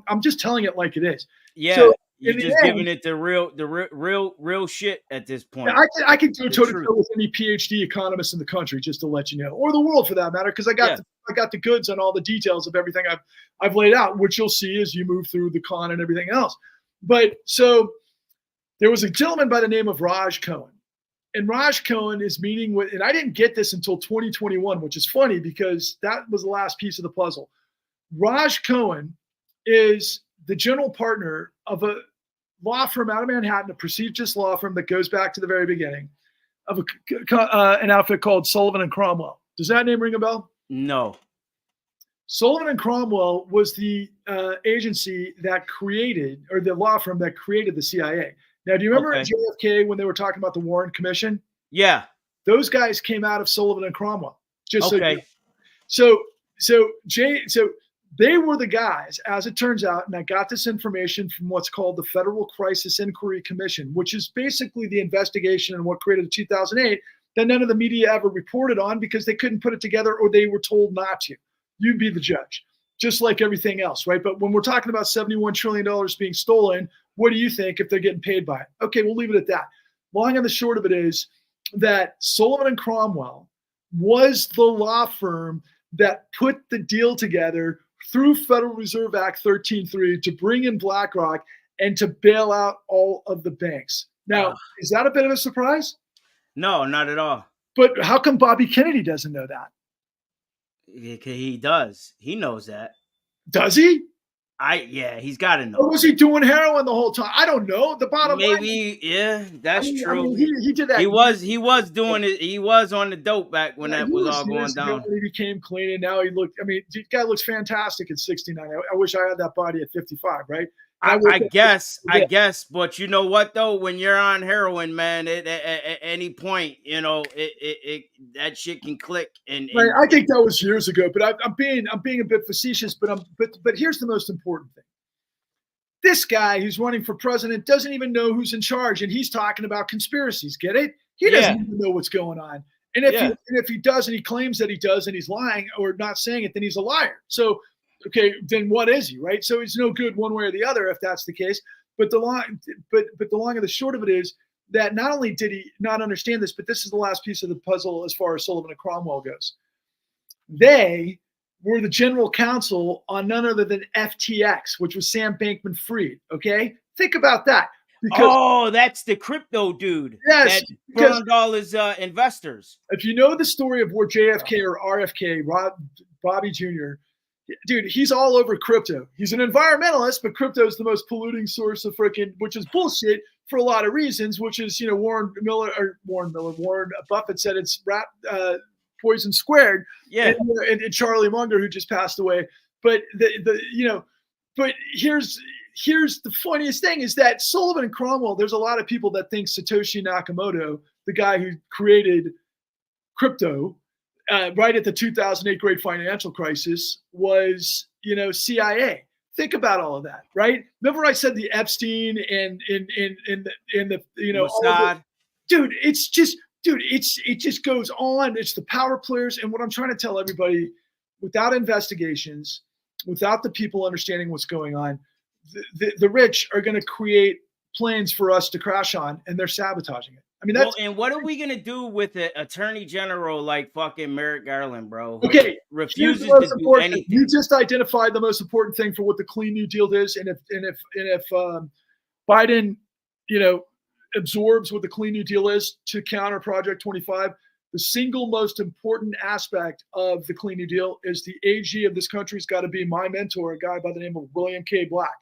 I'm just telling it like it is. Yeah. So you're just giving it the real shit at this point. I can go toe to toe with any PhD economist in the country, just to let you know, or the world for that matter, because I got the goods on all the details of everything I've laid out, which you'll see as you move through the con and everything else. But so there was a gentleman by the name of Raj Cohen, and Raj Cohen is meeting with, and I didn't get this until 2021, which is funny because that was the last piece of the puzzle. Raj Cohen is the general partner of a law firm out of Manhattan, a prestigious law firm that goes back to the very beginning of an outfit called Sullivan and Cromwell. Does that name ring a bell? No. Sullivan and Cromwell was the agency that created, or the law firm that created the CIA. Now, do you remember JFK when they were talking about the Warren Commission? Yeah. Those guys came out of Sullivan and Cromwell. So they were the guys, as it turns out, and I got this information from what's called the Federal Crisis Inquiry Commission, which is basically the investigation and what created the 2008 that none of the media ever reported on because they couldn't put it together or they were told not to. You'd be the judge, just like everything else, right? But when we're talking about $71 trillion being stolen, what do you think if they're getting paid by it? Okay, we'll leave it at that. Long and the short of it is that Sullivan and Cromwell was the law firm that put the deal together through Federal Reserve Act 13.3 to bring in BlackRock and to bail out all of the banks. Now, is that a bit of a surprise? No, not at all. But how come Bobby Kennedy doesn't know that? He does. He knows that. Does he? He's got to know. Or was he doing heroin the whole time? I don't know. The bottom line. Yeah, that's true. He did that. He was doing it. He was on the dope back when that was all going down. He became clean, and now he looked. I mean, the guy looks fantastic at 69. I wish I had that body at 55. Right? I guess, but you know what though? When you're on heroin, man, at any point, that shit can click. And right, I think that was years ago, but I'm being a bit facetious. But here's the most important thing: this guy who's running for president doesn't even know who's in charge, and he's talking about conspiracies. Get it? He doesn't even know what's going on. And if he does, and he claims that he does, and he's lying or not saying it, then he's a liar. So. Okay, then what is he, right? So he's no good one way or the other if that's the case. But the long and the short of it is that not only did he not understand this, but this is the last piece of the puzzle as far as Sullivan and Cromwell goes. They were the general counsel on none other than FTX, which was Sam Bankman-Fried. Okay, think about that. Because, that's the crypto dude. Yes, that burned all his investors. If you know the story of where JFK or RFK, Bobby Jr. Dude, he's all over crypto. He's an environmentalist, but crypto is the most polluting source of which is bullshit for a lot of reasons, which is, Warren Buffett said it's poison squared. Yeah. And Charlie Munger, who just passed away. but but here's the funniest thing is that Sullivan and Cromwell, there's a lot of people that think Satoshi Nakamoto, the guy who created crypto, right at the 2008 great financial crisis, was, CIA. Think about all of that, right? Remember I said the Epstein and the Mossad. it just goes on. It's the power players. And what I'm trying to tell everybody, without investigations, without the people understanding what's going on, the rich are going to create planes for us to crash on, and they're sabotaging it. I mean, that's and what are we gonna do with an attorney general like fucking Merrick Garland, bro? Okay, refuses to do anything. You just identified the most important thing for what the Clean New Deal is, and if Biden, absorbs what the Clean New Deal is to counter Project 25, the single most important aspect of the Clean New Deal is the AG of this country's got to be my mentor, a guy by the name of William K. Black.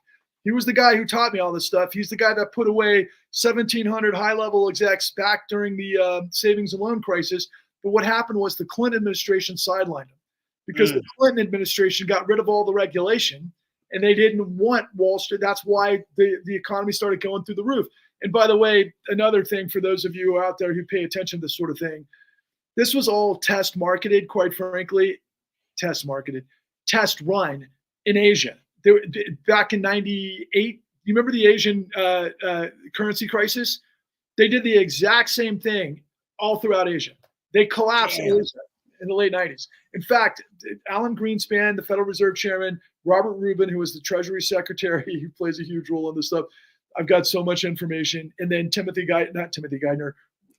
He was the guy who taught me all this stuff. He's the guy that put away 1,700 high-level execs back during the savings and loan crisis. But what happened was the Clinton administration sidelined him because the Clinton administration got rid of all the regulation, and they didn't want Wall Street. That's why the economy started going through the roof. And by the way, another thing for those of you out there who pay attention to this sort of thing, this was all test marketed, quite frankly, test run in Asia. Back in 98, you remember the Asian currency crisis? They did the exact same thing all throughout Asia. They collapsed Asia in the late 90s. In fact, Alan Greenspan, the Federal Reserve Chairman, Robert Rubin, who was the Treasury Secretary, who plays a huge role in this stuff. I've got so much information. And then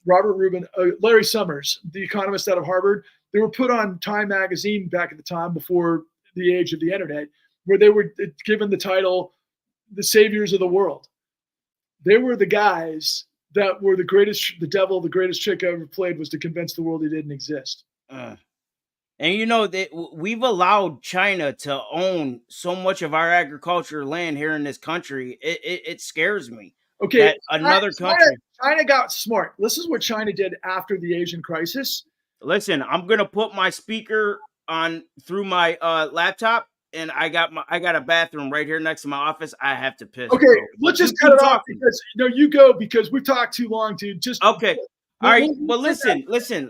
Robert Rubin, Larry Summers, the economist out of Harvard, they were put on Time magazine back at the time before the age of the internet, where they were given the title, the saviors of the world. They were the guys that were the greatest, the devil, the greatest trick I ever played was to convince the world he didn't exist. And we've allowed China to own so much of our agriculture land here in this country. It scares me. Okay, that another country. China got smart. This is what China did after the Asian crisis. Listen, I'm gonna put my speaker on through my laptop, and I got a bathroom right here next to my office. I have to piss. Okay, let's just cut it off because you go because we've talked too long, dude. Just okay. All right, but listen.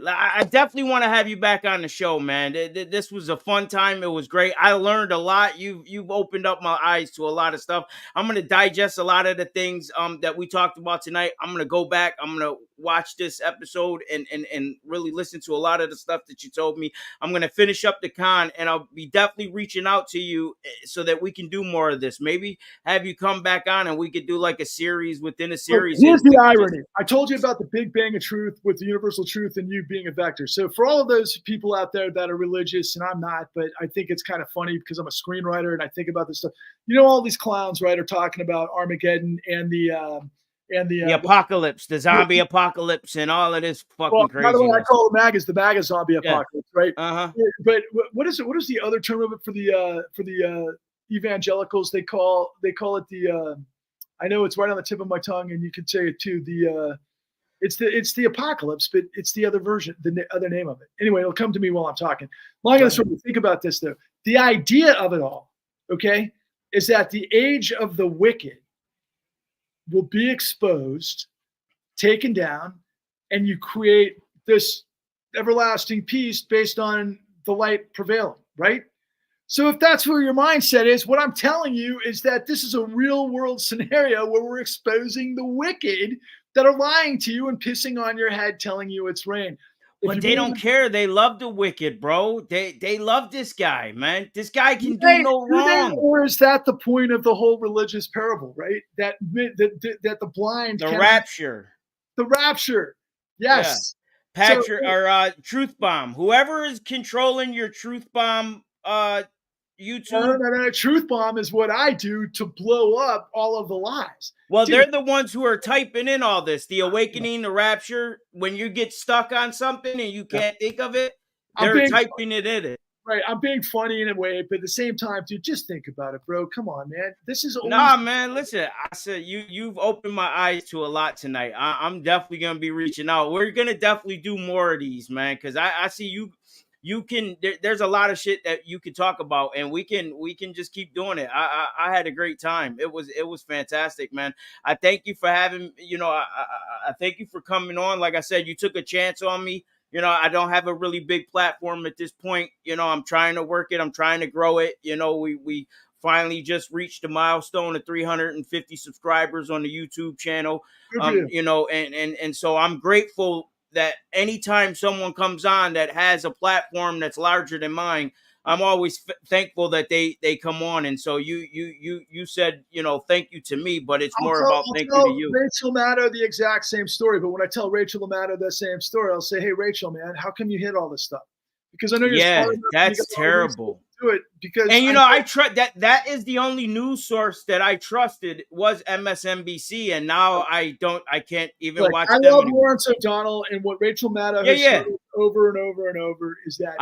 I definitely want to have you back on the show, man. This was a fun time. It was great. I learned a lot. You've opened up my eyes to a lot of stuff. I'm gonna digest a lot of the things that we talked about tonight. I'm gonna go back. I'm gonna watch this episode and really listen to a lot of the stuff that you told me. I'm gonna finish up the con, and I'll be definitely reaching out to you so that we can do more of this. Maybe have you come back on and we could do like a series within a series. Here's the irony. I told you about the Big Bang of Truth with the universal truth and you being a vector. So for all of those people out there that are religious, and I'm not, but I think it's kind of funny because I'm a screenwriter and I think about this stuff. All these clowns, right, are talking about Armageddon and the apocalypse, the zombie apocalypse, and all of this fucking crazy. By the way, I call the MAGAs the MAGA zombie apocalypse, right? But what is it? What is the other term of it for the evangelicals? They call it the. I know it's right on the tip of my tongue, and you could say it too. It's the apocalypse, but it's the other version, the other name of it. Anyway, it'll come to me while I'm talking. Long and short, think about this though. The idea of it all, okay, is that the age of the wicked will be exposed, taken down, and you create this everlasting peace based on the light prevailing, right? So if that's where your mindset is, what I'm telling you is that this is a real world scenario where we're exposing the wicked that are lying to you and pissing on your head, telling you it's rain. But they don't care. They love the wicked, bro. They love this guy, man. This guy can do no wrong. Or is that the point of the whole religious parable, right? That the blind, the rapture. Yes. Yeah. Patrick or Truth Bomb. Whoever is controlling your Truth Bomb YouTube. No. Truth Bomb is what I do to blow up all of the lies. Well, they're the ones who are typing in all this. The awakening, the rapture. When you get stuck on something and you can't think of it, they're typing it in it. Right. I'm being funny in a way, but at the same time, dude, just think about it, bro. Come on, man. This is Nah, man. Listen, I said you've opened my eyes to a lot tonight. I'm definitely gonna be reaching out. We're gonna definitely do more of these, man, because I see you. there's a lot of shit that you can talk about, and we can just keep doing it. I had a great time. It was fantastic, man. I thank you for having, I thank you for coming on. Like I said, you took a chance on me. I don't have a really big platform at this point. I'm trying to work it. I'm trying to grow it. We finally just reached a milestone of 350 subscribers on the YouTube channel. And so I'm grateful that anytime someone comes on that has a platform that's larger than mine, I'm always thankful that they come on. And so you said, thank you to me, but it's more about thank you to you. Rachel Maddow the exact same story. But when I tell Rachel Maddow that same story, I'll say, hey, Rachel, man, how come you hit all this stuff? Because I know you're that's terrible. Do it because I trust that is the only news source that I trusted was MSNBC, and now I can't even watch them. I love Lawrence O'Donnell, and what Rachel Maddow has said over and over and over is that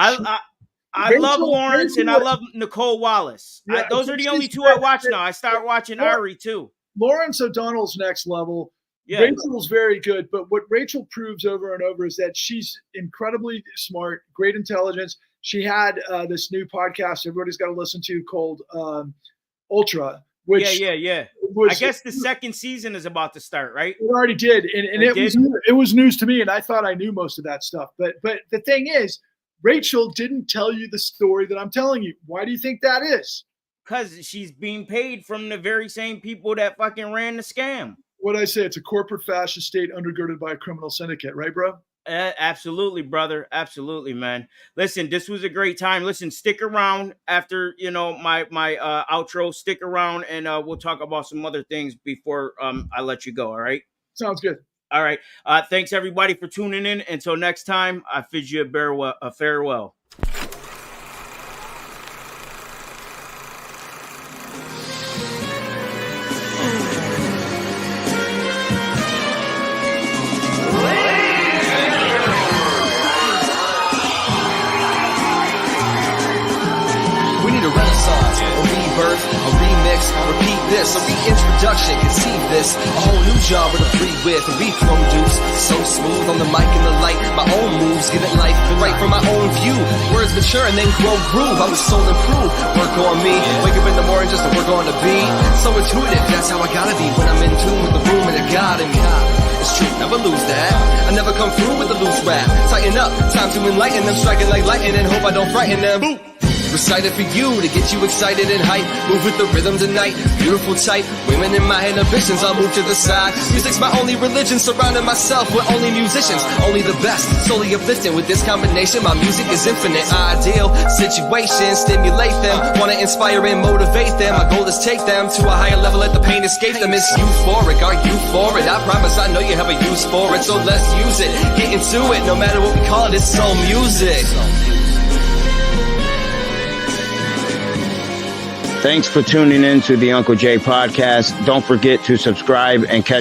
I love Lawrence and I love Nicole Wallace. Those are the only two I watch now. I start watching Ari too. Lawrence O'Donnell's next level. Yeah. Rachel's very good, but what Rachel proves over and over is that she's incredibly smart, great intelligence. She had this new podcast everybody's got to listen to called Ultra. Which I guess the second season is about to start, right? It already did, and it was news to me, and I thought I knew most of that stuff. But the thing is, Rachel didn't tell you the story that I'm telling you. Why do you think that is? Because she's being paid from the very same people that fucking ran the scam. What I say, it's a corporate fascist state undergirded by a criminal syndicate, right, bro? Absolutely, brother. Absolutely, man. Listen, this was a great time. Listen, stick around after, my outro. Stick around and we'll talk about some other things before I let you go. All right. Sounds good. All right. Thanks everybody for tuning in. Until next time, I bid you a farewell. A remix, repeat this, a reintroduction, conceive this, a whole new genre to breathe with, reproduce, so smooth on the mic and the light, my own moves, give it life, right from my own view, words mature and then grow groove, I'm the soul improve, work on me, wake up in the morning just to work on the beat, so intuitive, that's how I gotta be, when I'm in tune with the room and the God in me. It's true, never lose that. I never come through with a loose rap. Tighten up, time to enlighten them, striking like lightning and hope I don't frighten them. Boop. Recited for you to get you excited and hype. Move with the rhythm tonight, beautiful type. Women in my inhibitions, I'll move to the side. Music's my only religion, surrounding myself with only musicians. Only the best, solely uplifting. With this combination, my music is infinite. Ideal situations, stimulate them. Wanna inspire and motivate them. My goal is take them to a higher level, let the pain escape them. It's euphoric, are you for it? I promise I know you have a use for it, so let's use it. Get into it, no matter what we call it, it's soul music. Thanks for tuning in to the Uncle Jay podcast. Don't forget to subscribe and catch